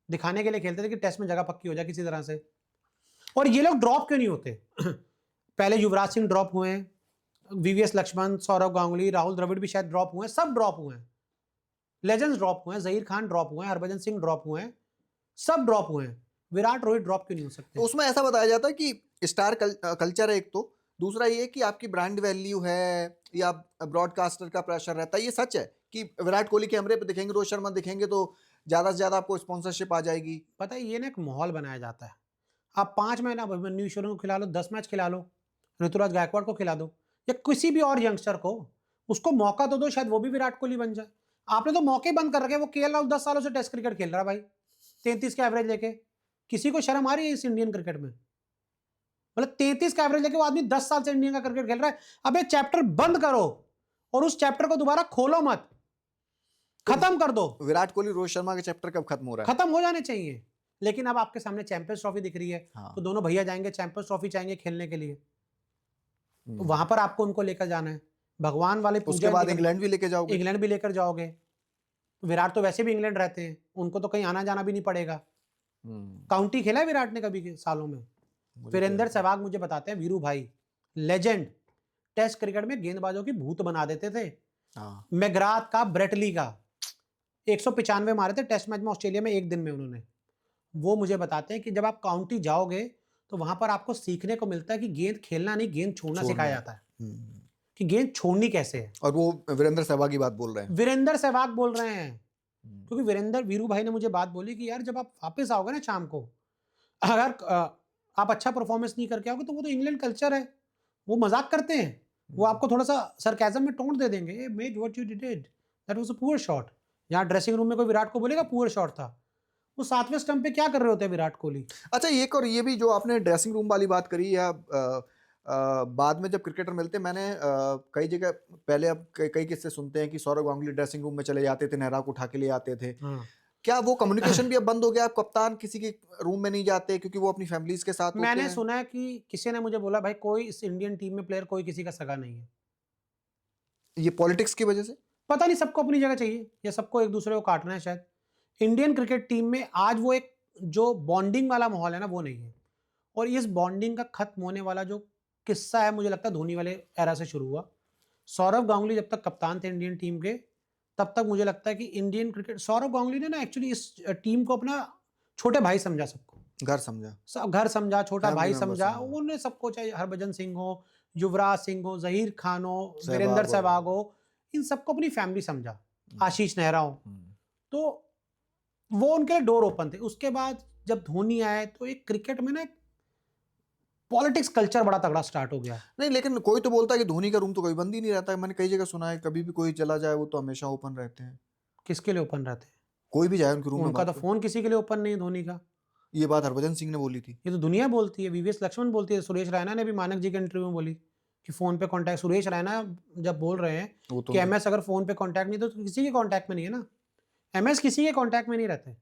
Speaker 1: दिखाने के लिए खेलते थे कि टेस्ट में जगह पक्की हो जाए किसी तरह से। और ये लोग ड्रॉप क्यों नहीं होते? पहले युवराज सिंह ड्रॉप हुए हैं, वीवीएस लक्ष्मण, सौरव गांगुली, राहुल द्रविड़ भी शायद ड्रॉप हुए हैं, सब ड्रॉप हुए हैं, लेजेंड्स ड्रॉप हुए हैं, जहीर खान ड्रॉप हुए हैं, हरभजन सिंह ड्रॉप हुए हैं, सब ड्रॉप हुए हैं। विराट रोहित ड्रॉप क्यों नहीं हो सकते?
Speaker 2: तो उसमें ऐसा बताया जाता है कि स्टार कल्चर है एक, तो दूसरा ये कि आपकी ब्रांड वैल्यू है या ब्रॉडकास्टर का प्रेशर रहता है। ये सच है कि विराट कोहली कैमरे पे दिखेंगे, रोहित शर्मा दिखेंगे तो ज्यादा से ज्यादा आपको स्पॉन्सरशिप आ जाएगी।
Speaker 1: पता है, ये ना एक माहौल बनाया जाता है। आप 5 महीना अभिमन्यु ईश्वरन को खिला लो, 10 मैच खिला लो, ऋतुराज गायकवाड़ को खिला दो, या किसी भी और यंगस्टर को, उसको मौका तो दो, शायद वो भी विराट कोहली बन जाए। आपने तो मौके बंद कर रखे। वो केएल राहुल 10 सालों से टेस्ट क्रिकेट खेल रहा है भाई, 33 का एवरेज लेके। किसी को शर्म आ रही है इस इंडियन क्रिकेट में? मतलब 33 का एवरेज लेके वो आदमी 10 साल से इंडियन का क्रिकेट खेल रहा है। अब ये चैप्टर बंद करो और उस चैप्टर को दोबारा खोलो मत, खत्म कर दो।
Speaker 2: विराट कोहली रोहित शर्मा के चैप्टर कब खत्म हो रहा है?
Speaker 1: खत्म हो जाने चाहिए। लेकिन अब आपके सामने चैंपियंस ट्रॉफी दिख रही है,
Speaker 2: हाँ।
Speaker 1: तो दोनों भैया जाएंगे चैंपियंस ट्रॉफी चाहेंगे खेलने के लिए, तो वहां पर आपको उनको लेकर जाना है। भगवान वाले पूजा,
Speaker 2: उसके बाद इंग्लैंड भी लेके जाओगे,
Speaker 1: इंग्लैंड भी लेकर जाओगे। विराट तो वैसे भी इंग्लैंड रहते हैं, उनको तो कहीं आना जाना भी नहीं पड़ेगा। काउंटी खेला है विराट ने कभी के सालों में। वीरेंद्र सहवाग मुझे बताते हैं, वीरू भाई लेजेंड, टेस्ट क्रिकेट में गेंदबाजों की भूत बना देते थे। मैग्राथ का, ब्रेटली का 195 मारे थे टेस्ट मैच में ऑस्ट्रेलिया में एक दिन में उन्होंने। वो मुझे बताते हैं कि जब आप काउंटी जाओगे तो वहां पर आपको सीखने को मिलता है कि गेंद खेलना नहीं, गेंद छोड़ना सिखाया जाता है कि गेंद छोड़नी कैसे है।
Speaker 2: और वो वीरेंद्र सहवाग की बात बोल रहे हैं,
Speaker 1: वीरेंद्र सहवाग बोल रहे हैं। क्योंकि वीरू भाई ने मुझे बात बोली कि यार जब आप वापस आओगे ना शाम को, अगर आप अच्छा परफॉर्मेंस नहीं करके आओगे तो वो तो इंग्लैंड कल्चर है, वो मजाक करते हैं, वो आपको थोड़ा सा सरकाज़म में टोन दे देंगे, mate what you did, that was a poor shot. यहाँ ड्रेसिंग रूम में कोई विराट को बोलेगा पुअर शॉट था, वो 7वें स्टंप पे क्या कर रहे होते हैं विराट कोहली।
Speaker 2: अच्छा, एक और ये भी जो आपने ड्रेसिंग रूम वाली बात करी, या बाद में जब क्रिकेटर मिलते, मैंने कई जगह पहले, अब कई किस्से सुनते हैं कि सौरव गांगुली ड्रेसिंग रूम में चले जाते थे, नेहरा को उठा के ले आते थे। क्या वो कम्युनिकेशन भी अब बंद हो गया? आप कप्तान किसी के रूम में नहीं जाते क्योंकि वो अपनी फैमिलीज के साथ होते हैं?
Speaker 1: मैंने सुना है कि किसी ने मुझे बोला भाई कोई इस इंडियन टीम में प्लेयर कोई किसी का सगा नहीं है।
Speaker 2: ये पॉलिटिक्स की वजह से?
Speaker 1: पता नहीं, सबको अपनी जगह चाहिए या सबको एक दूसरे को काटना है शायद। इंडियन क्रिकेट टीम में आज वो एक जो बॉन्डिंग वाला माहौल है ना, वो नहीं है। और इस बॉन्डिंग का खत्म होने वाला जो किस्सा है, मुझे लगता है धोनी वाले एरा से शुरू हुआ। सौरव गांगुली जब तक कप्तान थे इंडियन टीम के, तब तक मुझे लगता है कि इंडियन क्रिकेट, सौरव गांगुली ने ना एक्चुअली इस टीम को अपना छोटे भाई समझा, सबको
Speaker 2: घर समझा,
Speaker 1: सब घर समझा, छोटा
Speaker 2: फैमिली
Speaker 1: भाई
Speaker 2: मेंबर
Speaker 1: समझा।
Speaker 2: समझा।
Speaker 1: उन्होंने सबको, चाहे हरभजन सिंह हो, युवराज सिंह हो, जहीर खान हो, वीरेंद्र
Speaker 2: सहवाग
Speaker 1: सहवाग
Speaker 2: वगैरह।
Speaker 1: हो, इन सबको अपनी फैमिली समझा,
Speaker 2: हम्म,
Speaker 1: आशीष नेहरा हो,
Speaker 2: हम्म,
Speaker 1: तो वो उनके लिए डोर ओपन थे। उसके बाद जब धोनी आए तो एक क्रिकेट में ना पॉलिटिक्स कल्चर बड़ा तगड़ा स्टार्ट हो गया।
Speaker 2: नहीं लेकिन कोई तो बोलता है कि धोनी का रूम तो कभी बंद ही नहीं रहता है। मैंने कई जगह सुना है, कभी भी कोई चला जाए वो तो हमेशा ओपन रहते हैं।
Speaker 1: किसके लिए ओपन रहते हैं?
Speaker 2: कोई भी जाए उनके रूम में
Speaker 1: उनका
Speaker 2: बात
Speaker 1: तो
Speaker 2: कर।
Speaker 1: फोन किसी के लिए ओपन नहीं है धोनी का।
Speaker 2: ये बात हरभजन सिंह ने बोली थी।
Speaker 1: ये तो दुनिया बोलती है, वीवीएस लक्ष्मण बोलती है, सुरेश रैना ने भी मानक जी के इंटरव्यू में बोली कि फोन पे कांटेक्ट। सुरेश रैना जब बोल रहे हैं
Speaker 2: वो तो
Speaker 1: कि एमएस अगर फोन पे कांटेक्ट नहीं तो किसी के कांटेक्ट में नहीं है ना, एमएस किसी के कांटेक्ट में नहीं रहते।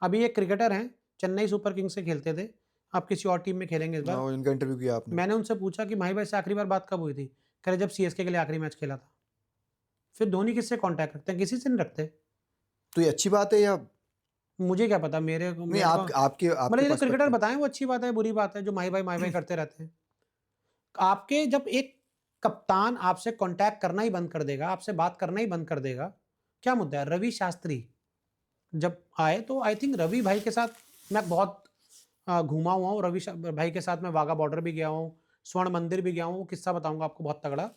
Speaker 1: अभी एक क्रिकेटर हैं, चेन्नई सुपर किंग्स से खेलते थे, अब किसी और टीम में खेलेंगे इस बार।
Speaker 2: इनका इंटरव्यू किया आपने?
Speaker 1: मैंने उनसे पूछा कि भाई से आखिरी बार बात कब हुई थी? कह रहे जब सीएसके के लिए आखिरी मैच खेला था। फिर धोनी किससे कांटेक्ट रखते हैं? किसी से नहीं रखते।
Speaker 2: तो ये अच्छी बात है या
Speaker 1: मुझे क्या पता,
Speaker 2: नहीं?
Speaker 1: मेरे
Speaker 2: आपके
Speaker 1: मतलब
Speaker 2: आपके
Speaker 1: ये तो क्रिकेटर
Speaker 2: पर्सपेक्टिव।
Speaker 1: बताएं वो अच्छी बात है बुरी बात है, जो माई भाई करते रहते हैं। आपके जब एक कप्तान आपसे कांटेक्ट करना ही बंद कर देगा, आपसे बात करना ही बंद कर देगा, क्या मुद्दा है? रवि शास्त्री जब आए तो आई थिंक रवि भाई के साथ मैं बहुत घूमा हुआ हूँ। भाई के साथ मैं वाघा बॉर्डर भी गया हूँ, स्वर्ण मंदिर भी गया हूँ। वो किस्सा बताऊंगा आपको बहुत तगड़ा।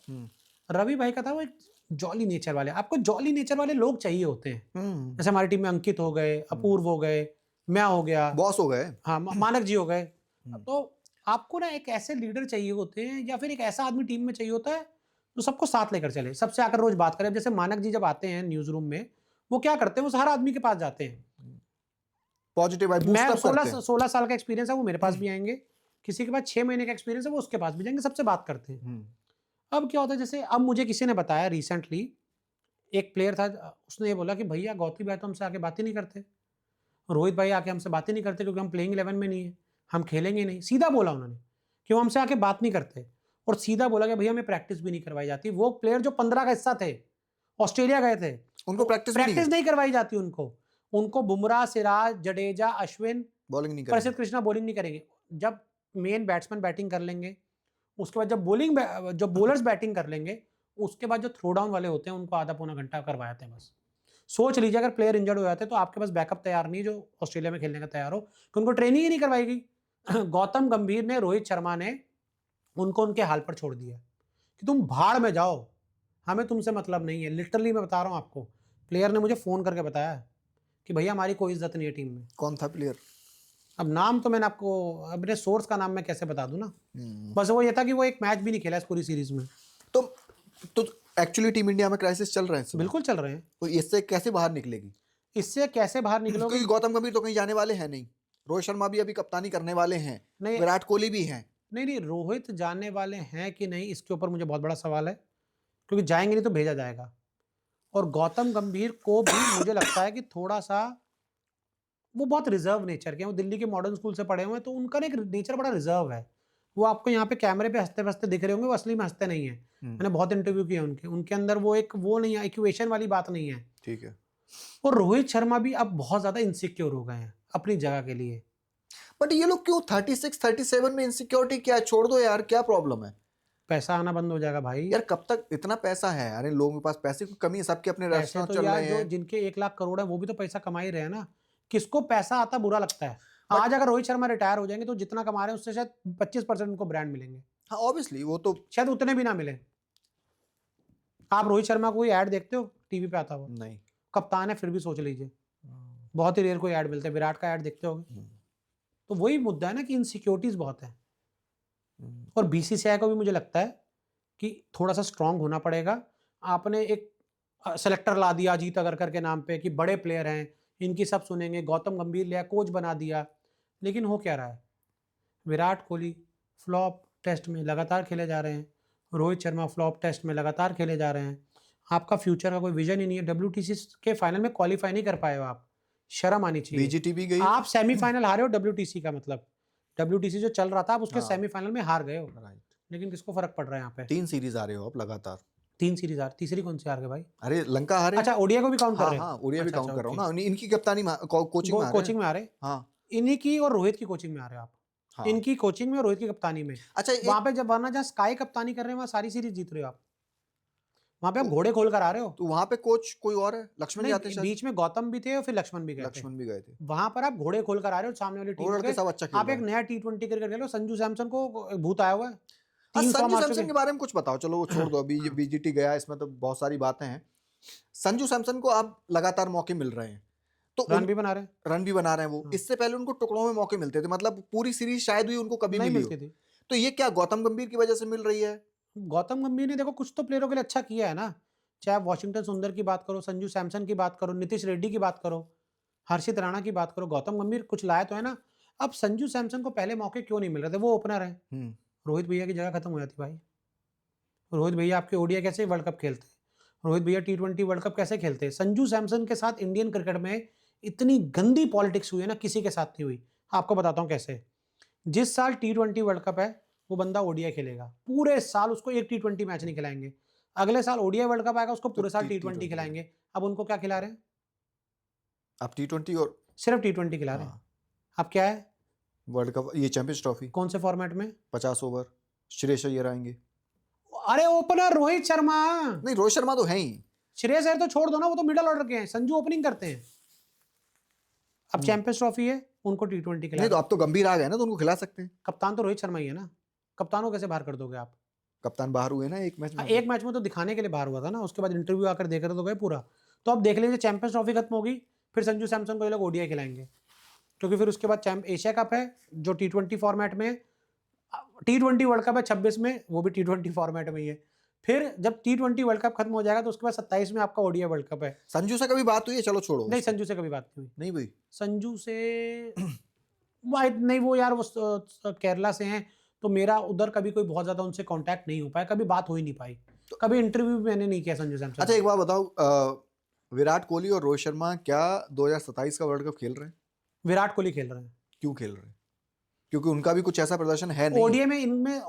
Speaker 1: रवि भाई का था वो एक जॉली नेचर वाले, आपको जॉली नेचर वाले लोग चाहिए होते हैं। जैसे हमारी टीम में अंकित हो गए, अपूर्व हो गए, मैं हो गया,
Speaker 2: बॉस हो गए।
Speaker 1: हाँ मानक जी हो गए। तो आपको ना एक ऐसे लीडर चाहिए होते हैं, या फिर एक ऐसा आदमी टीम में चाहिए होता है जो सबको साथ लेकर चले, सबसे आकर रोज बात करे। जैसे मानक जी जब आते हैं न्यूज रूम में, वो क्या करते हैं? वो हर आदमी के पास जाते हैं।
Speaker 2: पॉजिटिव वाइब बूस्ट
Speaker 1: मैं
Speaker 2: अप करते हैं।
Speaker 1: 16 साल का एक्सपीरियंस है, वो मेरे पास भी आएंगे। किसी के पास 6 महीने का एक्सपीरियंस है, वो उसके पास भी जाएंगे, सबसे बात करते हैं। अब क्या होता है, जैसे अब मुझे किसी ने बताया रिसेंटली, एक प्लेयर था, उसने ये बोला कि भैया गौती भाई तो हमसे आके बात ही नहीं करते, रोहित भाई आके हमसे बात ही नहीं करते, क्योंकि हम प्लेइंग 11 में नहीं है, हम खेलेंगे नहीं। सीधा बोला उन्होंने कि वो हमसे आके बात नहीं करते। और सीधा बोला कि भैया हमें प्रैक्टिस भी नहीं करवाई जाती। वो प्लेयर जो 15 का हिस्सा थे, ऑस्ट्रेलिया गए थे,
Speaker 2: उनको प्रैक्टिस
Speaker 1: नहीं करवाई जाती उनको। उनको बुमराह, सिराज, जडेजा, अश्विन,
Speaker 2: बॉलिंग नहीं
Speaker 1: प्रसिद्ध
Speaker 2: करेंगे।
Speaker 1: कृष्णा बॉलिंग नहीं करेंगे। जब मेन बैट्समैन बैटिंग कर लेंगे, उसके बाद जब बॉलर्स बैटिंग कर लेंगे, उसके बाद जो थ्रो डाउन वाले होते हैं उनको आधा पौना घंटा करवाए थे बस। सोच लीजिए अगर प्लेयर इंजर्ड हो जाते तो आपके पास बैकअप तैयार नहीं जो ऑस्ट्रेलिया में खेलने का तैयार हो, कि उनको ट्रेनिंग ही नहीं करवाई गई। गौतम गंभीर ने, रोहित शर्मा ने उनको उनके हाल पर छोड़ दिया कि तुम भाड़ में जाओ, हमें तुमसे मतलब नहीं है। लिटरली मैं बता रहा हूं आपको, प्लेयर ने मुझे फोन करके बताया कि भैया हमारी कोई इज्जत नहीं है टीम में।
Speaker 2: कौन था प्लेयर?
Speaker 1: अब नाम तो मैंने आपको, अपने सोर्स का नाम मैं कैसे बता दूं ना। बस वो ये था कि वो एक मैच भी नहीं खेला इस पूरी सीरीज में।
Speaker 2: तो एक्चुअली टीम इंडिया में क्राइसिस चल रहे हैं इस समय।
Speaker 1: बिल्कुल चल रहे हैं।
Speaker 2: तो इससे कैसे बाहर निकलेगी?
Speaker 1: इससे कैसे बाहर निकलोगे?
Speaker 2: क्योंकि गौतम गंभीर तो कहीं जाने वाले हैं नहीं, रोहित शर्मा भी अभी कप्तानी करने वाले हैं,
Speaker 1: नहीं
Speaker 2: विराट कोहली भी हैं।
Speaker 1: नहीं, रोहित जाने वाले हैं कि नहीं, इसके ऊपर मुझे बहुत बड़ा सवाल है, क्योंकि जाएंगे नहीं तो भेजा जाएगा। और गौतम गंभीर को भी मुझे लगता है कि थोड़ा सा वो बहुत रिजर्व नेचर के हैं। वो दिल्ली के मॉडर्न स्कूल से पढ़े हुए हैं, तो उनका ना एक नेचर बड़ा रिजर्व है। वो आपको यहाँ पे कैमरे पे हंसते हंसते दिख रहे होंगे, वो असली में हंसते नहीं है। मैंने बहुत इंटरव्यू किए उनके, उनके अंदर वो नहीं है, इक्वेशन वाली बात नहीं है।
Speaker 2: ठीक है।
Speaker 1: और रोहित शर्मा भी अब बहुत ज्यादा इनसिक्योर हो गए हैं अपनी जगह के लिए।
Speaker 2: बट ये लोग क्यों 36 37 में इनसिक्योरिटी? क्या छोड़ दो यार, क्या प्रॉब्लम है?
Speaker 1: पैसा आना बंद हो जाएगा भाई।
Speaker 2: यार कब तक इतना पैसा है? अरे लोगों के पास पैसे की कमी है, सबके अपने
Speaker 1: पैसे
Speaker 2: रेस्टोरेंट
Speaker 1: तो
Speaker 2: चल
Speaker 1: यार
Speaker 2: रहे
Speaker 1: जो
Speaker 2: हैं।
Speaker 1: जिनके 1 लाख करोड़ है वो भी तो पैसा कमा ही रहे हैं ना। किसको पैसा आता बुरा लगता है? आज अगर रोहित शर्मा रिटायर हो जाएंगे तो जितना कमा रहे हैं उससे शायद 25% उनको ब्रांड मिलेंगे,
Speaker 2: हाँ ऑब्वियसली, वो तो
Speaker 1: शायद उतने भी ना मिले। आप रोहित शर्मा को कोई ऐड देखते हो टीवी पे आता हुआ?
Speaker 2: नहीं।
Speaker 1: कप्तान है फिर भी सोच लीजिए, बहुत ही रेयर कोई ऐड मिलते हैं। विराट का ऐड देखते होगे। तो वही मुद्दा है ना कि इनसिक्योरिटीज बहुत है। और बीसीसीआई को भी मुझे लगता है कि थोड़ा सा स्ट्रांग होना पड़ेगा। आपने एक सेलेक्टर ला दिया अजीत अगरकर के नाम पे कि बड़े प्लेयर हैं, इनकी सब सुनेंगे, गौतम गंभीर लिया, कोच बना दिया, लेकिन हो क्या रहा है? विराट कोहली फ्लॉप टेस्ट में लगातार खेले जा रहे हैं, रोहित शर्मा फ्लॉप टेस्ट में लगातार खेले जा रहे हैं। आपका फ्यूचर का कोई विजन ही नहीं है। WTC के फाइनल में क्वालिफाई नहीं कर पाए हो आप, शर्म आनी चाहिए।
Speaker 2: बीजीटी भी गई।
Speaker 1: आप सेमीफाइनल हारे हो WTC का, मतलब WTC जो चल रहा था आप उसके
Speaker 2: हाँ।
Speaker 1: सेमीफाइनल में हार गए हो।
Speaker 2: राइट।
Speaker 1: लेकिन किसको फर्क पड़ रहा है यहाँ पे?
Speaker 2: 3 सीरीज आ रहे हो आप लगातार।
Speaker 1: 3 सीरीज हार, तीसरी कौन सी हार गए भाई?
Speaker 2: अरे लंका हारे।
Speaker 1: अच्छा ओडीआई को भी काउंट कर
Speaker 2: हाँ
Speaker 1: रहे हो?
Speaker 2: हाँ, ओडिया भी
Speaker 1: अच्छा,
Speaker 2: काउंट कर रहा हूँ
Speaker 1: ओके।
Speaker 2: ना। इनकी कप्तानी कोचिंग में आ रहे
Speaker 1: कोचिंग में आ रहे?
Speaker 2: हाँ
Speaker 1: इन्हीं की और रोहित की कोचिंग में आ रहे हो आप?
Speaker 2: हाँ।
Speaker 1: इनकी कोचिंग में और रोहित की कप्तानी में।
Speaker 2: अच्छा
Speaker 1: वहां पे जब वरना जहाँ स्काई कप्तानी कर रहे हैं वहां सारी सीरीज जीत रहे हो आप। वहां पे आप घोड़े खोल कर आ रहे हो।
Speaker 2: तो वहां पे कोच कोई और है, लक्ष्मण जाते
Speaker 1: नहीं,
Speaker 2: शायद।
Speaker 1: बीच में गौतम भी थे और फिर लक्ष्मण भी गए थे।
Speaker 2: लक्ष्मण भी गए थे।
Speaker 1: वहां पर आप घोड़े खोल कर आ रहे हो सामने वाली टीम
Speaker 2: वो लड़के
Speaker 1: के।
Speaker 2: सब अच्छा खेल
Speaker 1: आप
Speaker 2: रहे
Speaker 1: एक
Speaker 2: हैं।
Speaker 1: नया T20 क्रिकेट खेलो। संजू सैमसन को भूत आया हुआ है,
Speaker 2: हाँ,
Speaker 1: 300
Speaker 2: संजू
Speaker 1: मार
Speaker 2: सैमसन
Speaker 1: चुके।
Speaker 2: के बारे में कुछ बताओ। चलो वो छोड़ दो, अभी ये बीजीटी गया, इसमें तो बहुत सारी बातें हैं। संजू सैमसन को अब लगातार मौके मिल रहे हैं, तो
Speaker 1: रन भी बना रहे हैं।
Speaker 2: रन भी बना रहे हैं वो।
Speaker 1: हाँ।
Speaker 2: इससे पहले उनको टुकड़ों में मौके मिलते थे, मतलब पूरी सीरीज शायद ही उनको कभी
Speaker 1: नहीं
Speaker 2: मिली हो।
Speaker 1: मिलती थी।
Speaker 2: तो ये क्या गौतम गंभीर की वजह से मिल रही है?
Speaker 1: गौतम गंभीर ने देखो कुछ तो प्लेयरों के लिए अच्छा किया है ना। चाहे आप वॉशिंगटन सुंदर की बात करो, संजू सैमसन की बात करो, नीतीश रेड्डी की बात करो, हर्षित राणा की बात करो, गौतम गंभीर कुछ लाए तो है ना। अब संजू सैमसन को पहले मौके क्यों नहीं मिल रहे थे? वो ओपनर है, रोहित भैया की जगह खत्म हो जाती भाई। रोहित भैया आपके ओडीआई कैसे वर्ल्ड कप खेलते? रोहित भैया T20 वर्ल्ड कप कैसे खेलते? संजू सैमसन के साथ इंडियन क्रिकेट में इतनी गंदी पॉलिटिक्स हुई है ना, किसी के साथ नहीं हुई। आपको बताता हूं कैसे। जिस साल T20 वर्ल्ड कप है, वो बंदा ओडीआई खेलेगा, पूरे साल उसको एक T20 मैच नहीं खिलाएंगे। अगले साल ओडीआई वर्ल्ड कप आएगा, उसको पूरे साल T20 खिलाएंगे। अब उनको क्या खिला रहे हैं?
Speaker 2: अब T20 और
Speaker 1: सिर्फ T20 खिला रहे हैं। अब क्या है?
Speaker 2: वर्ल्ड कप, ये चैंपियंस ट्रॉफी
Speaker 1: कौन से फॉर्मेट में?
Speaker 2: 50 ओवर, श्रेयस अय्यर आएंगे।
Speaker 1: अरे ओपनर रोहित शर्मा।
Speaker 2: नहीं, रोहित शर्मा तो है ही।
Speaker 1: श्रेयस अय्यर तो छोड़ दो ना, वो तो मिडल ऑर्डर के हैं। संजू ओपनिंग करते हैं। अब चैंपियंस ट्रॉफी है, उनको T20 खिला।
Speaker 2: नहीं तो अब तो गंभीर आ गए ना, तो उनको खिला सकते हैं।
Speaker 1: कप्तान तो रोहित शर्मा ही है ना। कप्तान को कैसे बाहर कर दोगे आप?
Speaker 2: कप्तान बाहर हुए ना एक मैच में।
Speaker 1: एक मैच में तो दिखाने के लिए बाहर हुआ था ना, उसके बाद इंटरव्यू आकर देख रहे तो गए पूरा। तो अब देख लीजिए, चैंपियंस ट्रॉफी खत्म होगी, फिर संजू सैमसन को ये लोग ओडीआई खिलाएंगे, क्योंकि फिर उसके बाद एशिया कप है जो T20 फॉर्मेट में। T20 वर्ल्ड कप है 26 में, वो भी T20 फॉर्मेट में ही है। फिर जब T20 वर्ल्ड कप खत्म हो जाएगा तो उसके बाद 27 में आपका ओडीआई वर्ल्ड कप है।
Speaker 2: संजू से कभी बात हुई है? चलो छोड़ो
Speaker 1: नहीं,
Speaker 2: उसको।
Speaker 1: संजू से कभी बात नहीं हुई।
Speaker 2: नहीं भाई।
Speaker 1: संजू से नहीं, वो यार वो केरला से हैं, तो मेरा उधर कभी कोई बहुत ज्यादा उनसे कांटेक्ट नहीं हो पाया, कभी बात हो ही नहीं पाई। कभी इंटरव्यू भी मैंने नहीं किया संजू सैमसन।
Speaker 2: अच्छा एक बात बताओ, विराट कोहली और रोहित शर्मा क्या 2027 का वर्ल्ड कप खेल रहे हैं?
Speaker 1: विराट कोहली खेल रहे हैं।
Speaker 2: क्यों खेल रहे हैं? क्योंकि उनका भी कुछ ऐसा प्रदर्शन है नहीं।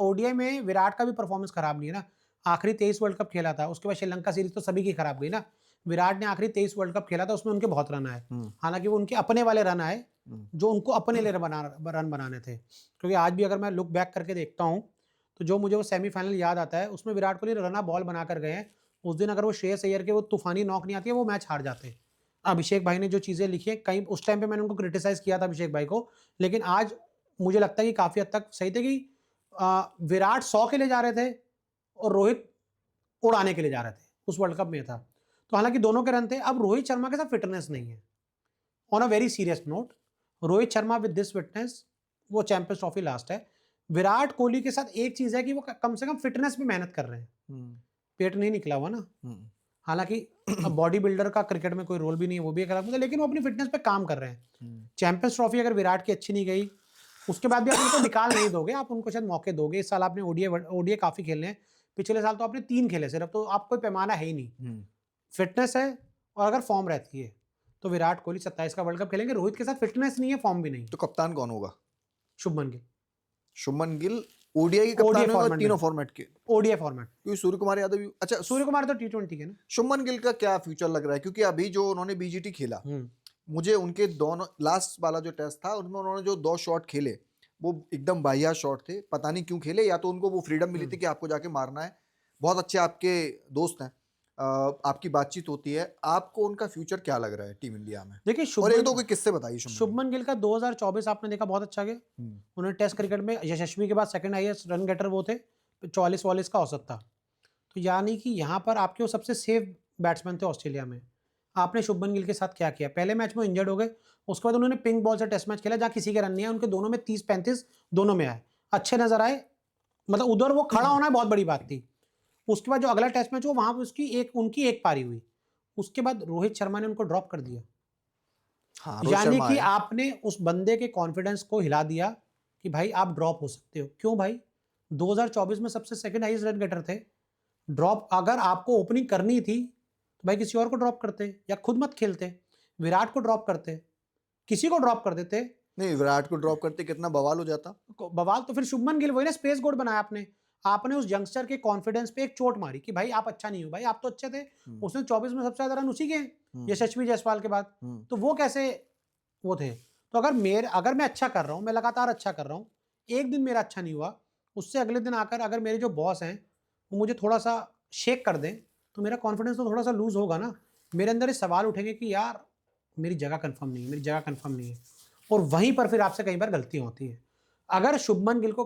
Speaker 1: ओडीआई में विराट का भी परफॉर्मेंस खराब नहीं है ना। आखिरी 23 वर्ल्ड कप खेला था, उसके बाद श्रीलंका सीरीज तो सभी की खराब गई ना। विराट ने आखिरी 23 वर्ल्ड कप खेला था, उसमें उनके बहुत रन आए। हालांकि वो उनके अपने वाले रन आए जो उनको अपने लिए रन बनाने थे। क्योंकि आज भी अगर मैं लुक बैक करके देखता हूं, तो जो मुझे वो सेमीफाइनल याद आता है, उसमें विराट कोहली रना बॉल बनाकर गए हैं। उस दिन अगर वो श्रेयस अय्यर के वो तूफानी नॉक नहीं आती है, वो मैच हार जाते। अभिषेक भाई ने जो चीजें लिखी है, कहीं उस टाइम पे मैंने उनको क्रिटिसाइज किया था अभिषेक भाई को, लेकिन आज मुझे लगता है कि काफी हद तक सही थे कि विराट 100 के लिए जा रहे थे और रोहित उड़ाने के लिए जा रहे थे। उस वर्ल्ड कप में था तो हालांकि दोनों के रन थे। अब रोहित शर्मा के साथ फिटनेस नहीं है। On a very serious note, Rohit Sharma with this fitness, वो चैंपियंस ट्रॉफी लास्ट है। विराट कोहली के साथ एक चीज है कि वो कम से कम फिटनेस पे मेहनत कर रहे हैं। पेट नहीं निकला हुआ ना। हालांकि बॉडी बिल्डर का क्रिकेट में कोई रोल भी नहीं है, वो भी एक अलग मुद्दा, लेकिन वो अपनी फिटनेस पे काम कर रहे हैं। चैंपियंस ट्रॉफी अगर विराट की अच्छी नहीं गई, उसके बाद भी आप उनको निकाल नहीं दोगे, आप उनको शायद मौके दोगे। इस साल आपने ओडीआई काफी खेलने हैं, पिछले साल तो आपने 3 खेले सिर्फ, तो आप कोई पैमाना है ही नहीं। फिटनेस है और अगर फॉर्म रहती है तो विराट कोहली 27 का वर्ल्ड कप खेलेंगे। रोहित के साथ फिटनेस नहीं है, फॉर्म भी नहीं।
Speaker 2: तो कप्तान कौन होगा?
Speaker 1: शुभमन गिल।
Speaker 2: शुभमन गिल ओडीआई के कप्तान होगा, तीनों फॉर्मेट के।
Speaker 1: ओडीआई फॉर्मेट,
Speaker 2: क्योंकि सूर्य कुमार यादव भी, अच्छा
Speaker 1: सूर्य कुमार तो T20 है ना।
Speaker 2: शुभमन गिल का क्या फ्यूचर लग रहा है? क्योंकि अभी जो उन्होंने बीजीटी खेला, मुझे उनके दोनों लास्ट वाला जो टेस्ट था उनमें उन्होंने जो 2 शॉट खेले वो एकदम बाहिया शॉट थे। पता नहीं क्यों खेले, या तो उनको वो फ्रीडम मिली थी कि आपको जाके मारना है। बहुत अच्छे आपके दोस्त हैं, आपकी बातचीत होती है। आपको उनका फ्यूचर क्या लग रहा है टीम इंडिया में?
Speaker 1: देखिए,
Speaker 2: और एक दो कोई किस्से बताइए।
Speaker 1: शुभमन गिल का 2024 आपने देखा बहुत अच्छा गया। उन्होंने टेस्ट क्रिकेट में यशस्वी के बाद सेकंड हाईएस्ट रन गेटर वो थे, 44 का औसत था। तो यानी कि यहाँ पर आपके वो सबसे सेफ बैट्समैन थे ऑस्ट्रेलिया में। आपने शुभमन गिल के साथ क्या किया? पहले मैच में इंजर्ड हो गए, उसके बाद उन्होंने पिंक बॉल से टेस्ट मैच खेला जहाँ किसी के रन नहीं आए, उनके दोनों में 30-35 दोनों में आए, अच्छे नजर आए। मतलब उधर वो खड़ा होना बहुत बड़ी बात थी। उसके बाद जो अगला टेस्ट मैच हुआ वहां पर उनकी एक पारी हुई, उसके बाद रोहित शर्मा ने उनको ड्रॉप कर दिया।
Speaker 2: हाँ,
Speaker 1: यानी कि आपने उस बंदे के कॉन्फिडेंस को हिला दिया कि भाई आप ड्रॉप हो सकते हो। क्यों भाई? 2024 में सबसे सेकंड हाईएस्ट रन गेटर थे। ड्रॉप अगर आपको ओपनिंग करनी थी तो भाई किसी और को ड्रॉप करते या खुद मत खेलते। विराट को ड्रॉप करते, किसी को ड्रॉप कर देते।
Speaker 2: नहीं, विराट को ड्रॉप करते कितना बवाल हो जाता।
Speaker 1: बवाल तो फिर शुभमन गिल, वही ना स्पेस गोड बनाया आपने उस यंगस्टर के कॉन्फिडेंस पे एक चोट मारी कि भाई आप अच्छा नहीं हो, भाई आप तो अच्छे थे। उसने 24 में सबसे ज्यादा रन उसी के यशस्वी जायसवाल के बाद, तो वो कैसे वो थे? तो अगर मैं अच्छा कर रहा हूं, मैं लगातार अच्छा कर रहा हूं, एक दिन मेरा अच्छा नहीं हुआ, उससे अगले दिन आकर अगर मेरे जो बॉस हैं वो मुझे थोड़ा सा शेक कर दें, तो मेरा कॉन्फिडेंस तो थोड़ा सा लूज होगा ना, मेरे अंदर ये सवाल उठेंगे कि यार मेरी जगह कंफर्म नहीं है, मेरी जगह कंफर्म नहीं है। और वहीं पर फिर आपसे कई बार गलतियां होती हैं। अगर शुभमन गिल को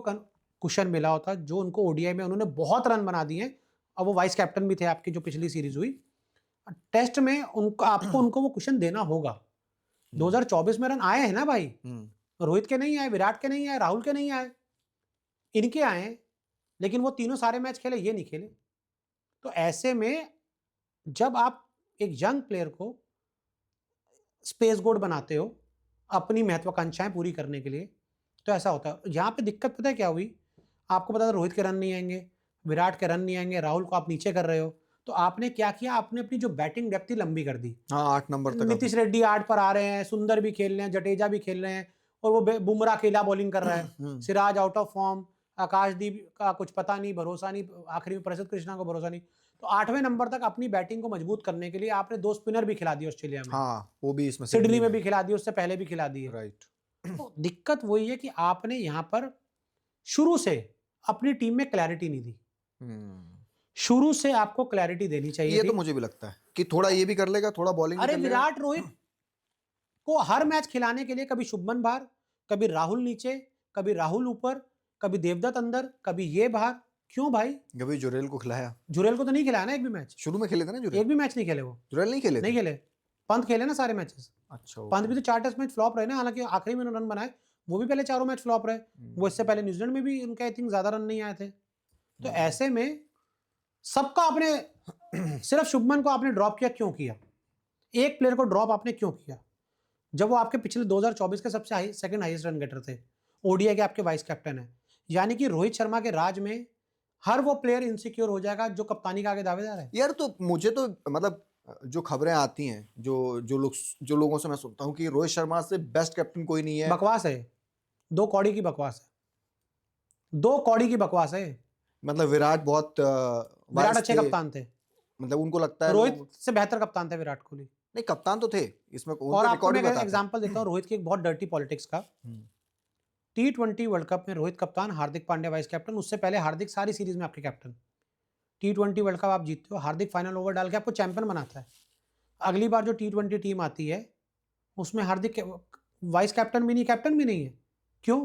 Speaker 1: कुशन मिला होता, जो उनको ओडीआई में उन्होंने बहुत रन बना दिए, और वो वाइस कैप्टन भी थे आपकी जो पिछली सीरीज हुई, टेस्ट में उनको आपको उनको वो कुशन देना होगा। 2024 में रन आए हैं ना भाई, रोहित के नहीं आए, विराट के नहीं आए, राहुल के नहीं आए, इनके आए, लेकिन वो तीनों सारे मैच खेले, ये नहीं खेले। तो ऐसे में जब आप एक यंग प्लेयर को स्पेस गोड बनाते हो अपनी महत्वाकांक्षाएं पूरी करने के लिए, तो ऐसा होता है। यहाँ पे दिक्कत पता है क्या हुई, आपको पता था रोहित के रन नहीं आएंगे, विराट के रन नहीं आएंगे, राहुल को आप नीचे कर रहे हो, तो आपने क्या किया, आपने अपनी जो बैटिंग डेप्थ थी लंबी कर दी।
Speaker 2: हाँ 8 नंबर तक
Speaker 1: नीतीश रेड्डी 8 पर आ रहे हैं, सुंदर भी खेल रहे हैं, जडेजा भी खेल रहे हैं, और वो बुमराह अकेला बॉलिंग कर रहा है, सिराज आउट ऑफ फॉर्म, आकाशदीप का कुछ पता नहीं, भरोसा नहीं, आखिरी में प्रसिद्ध कृष्णा को भरोसा नहीं। तो 8वें नंबर तक अपनी बैटिंग को मजबूत करने के लिए आपने 2 स्पिनर भी खिला दिए ऑस्ट्रेलिया में।
Speaker 2: हाँ वो भी इसमें
Speaker 1: सिडनी में भी खिला दिए, उससे पहले भी खिला दिए।
Speaker 2: राइट।
Speaker 1: तो दिक्कत वही है कि आपने यहाँ पर शुरू से अपनी टीम में क्लैरिटी नहीं दी। शुरू से आपको क्लैरिटी देनी चाहिए।
Speaker 2: ये तो मुझे भी लगता है कि थोड़ा ये भी कर लेगा, थोड़ा बॉलिंग।
Speaker 1: अरे विराट रोहित को हर मैच खिलाने के लिए कभी शुभमन बाहर, कभी राहुल नीचे, कभी राहुल ऊपर, कभी देवदत्त अंदर, कभी ये बाहर। क्यों भाई?
Speaker 2: कभी जुरेल को खिलाया,
Speaker 1: जुरेल को तो नहीं खिलाया ना एक भी मैच।
Speaker 2: शुरू में खेले थे ना जुरेल,
Speaker 1: एक भी मैच नहीं खेले वो।
Speaker 2: जुरेल नहीं खेले,
Speaker 1: नहीं खेले। पंत खेले ना सारे मैचेस।
Speaker 2: अच्छा
Speaker 1: पंत भी तो 4 टेस्ट मैच फ्लॉप रहे ना, हालांकि आखिरी में रन बनाए, वो भी पहले चारों मैच फ्लॉप रहे। वो इससे पहले न्यूजीलैंड में भी उनके आई थिंक ज्यादा रन नहीं आए थे। तो ऐसे में सबका आपने सिर्फ शुभमन को आपने ड्रॉप किया, क्यों किया? एक प्लेयर को ड्रॉप आपने क्यों किया? जब वो आपके पिछले 2024 के सबसे सेकंड हाईएस्ट रन गेटर थे, ओडीआई के आपके वाइस कैप्टन है। यानी कि रोहित शर्मा के राज में हर वो प्लेयर इनसिक्योर हो जाएगा जो कप्तानी का आगे दावेदार है।
Speaker 2: यार तो मुझे तो मतलब जो खबरें आती हैं, जो लोगों से मैं सुनता हूं कि रोहित शर्मा से बेस्ट कैप्टन कोई नहीं है।
Speaker 1: बकवास है, 2 कौड़ी की बकवास है, 2 कौड़ी की बकवास है।
Speaker 2: मतलब विराट बहुत
Speaker 1: विराट अच्छे कप्तान थे,
Speaker 2: मतलब उनको लगता है
Speaker 1: रोहित से बेहतर कप्तान थे विराट कोहली।
Speaker 2: नहीं कप्तान तो थे इसमें,
Speaker 1: और आपको मैं एग्जांपल देता हूं रोहित की एक बहुत डर्टी पॉलिटिक्स का। T20 वर्ल्ड कप में रोहित कप्तान, हार्दिक पांड्या वाइस कैप्टन। उससे पहले हार्दिक सारी सीरीज में आपके कैप्टन। T20 वर्ल्ड कप आप जीतते हो, हार्दिक फाइनल ओवर डाल के आपको चैंपियन बनाता है। अगली बार जो T20 टीम आती है उसमें हार्दिक वाइस कैप्टन भी नहीं, कैप्टन भी नहीं है। क्यों?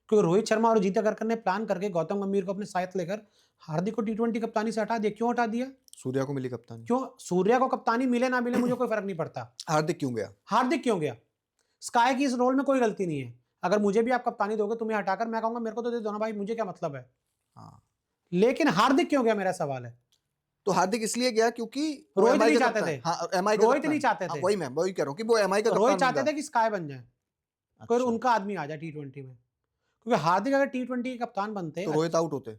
Speaker 1: क्योंकि रोहित शर्मा और अजित अगरकर ने प्लान करके गौतम गंभीर को अपने साथ लेकर हार्दिक को T20 कप्तानी से हटा दिया। क्यों हटा दिया?
Speaker 2: सूर्या को मिली कप्तानी।
Speaker 1: क्यों? सूर्या को कप्तानी मिले ना मिले मुझे कोई फर्क नहीं पड़ता।
Speaker 2: हार्दिक क्यों गया?
Speaker 1: हार्दिक क्यों गया? स्काई की इस रोल में कोई गलती नहीं है। अगर मुझे भी आप कप्तानी दोगे, तुम्हें हटाकर, मैं कहूंगा मेरे को तो दे दो ना भाई, मुझे क्या मतलब है।
Speaker 2: हाँ।
Speaker 1: लेकिन हार्दिक क्यों गया, मेरा सवाल है।
Speaker 2: तो हार्दिक इसलिए गया क्योंकि
Speaker 1: रोहित नहीं चाहते थे।
Speaker 2: हाँ, MI का
Speaker 1: रोहित नहीं चाहते थे।
Speaker 2: वही मैं वही कह रहा हूँ कि वो MI का
Speaker 1: रोहित चाहते थे कि स्काई बन जाए, कोई
Speaker 2: अच्छा।
Speaker 1: उनका आदमी आ जाए T20 में। क्योंकि हार्दिक अगर T20 के कप्तान बनते
Speaker 2: तो रोहित आउट होते।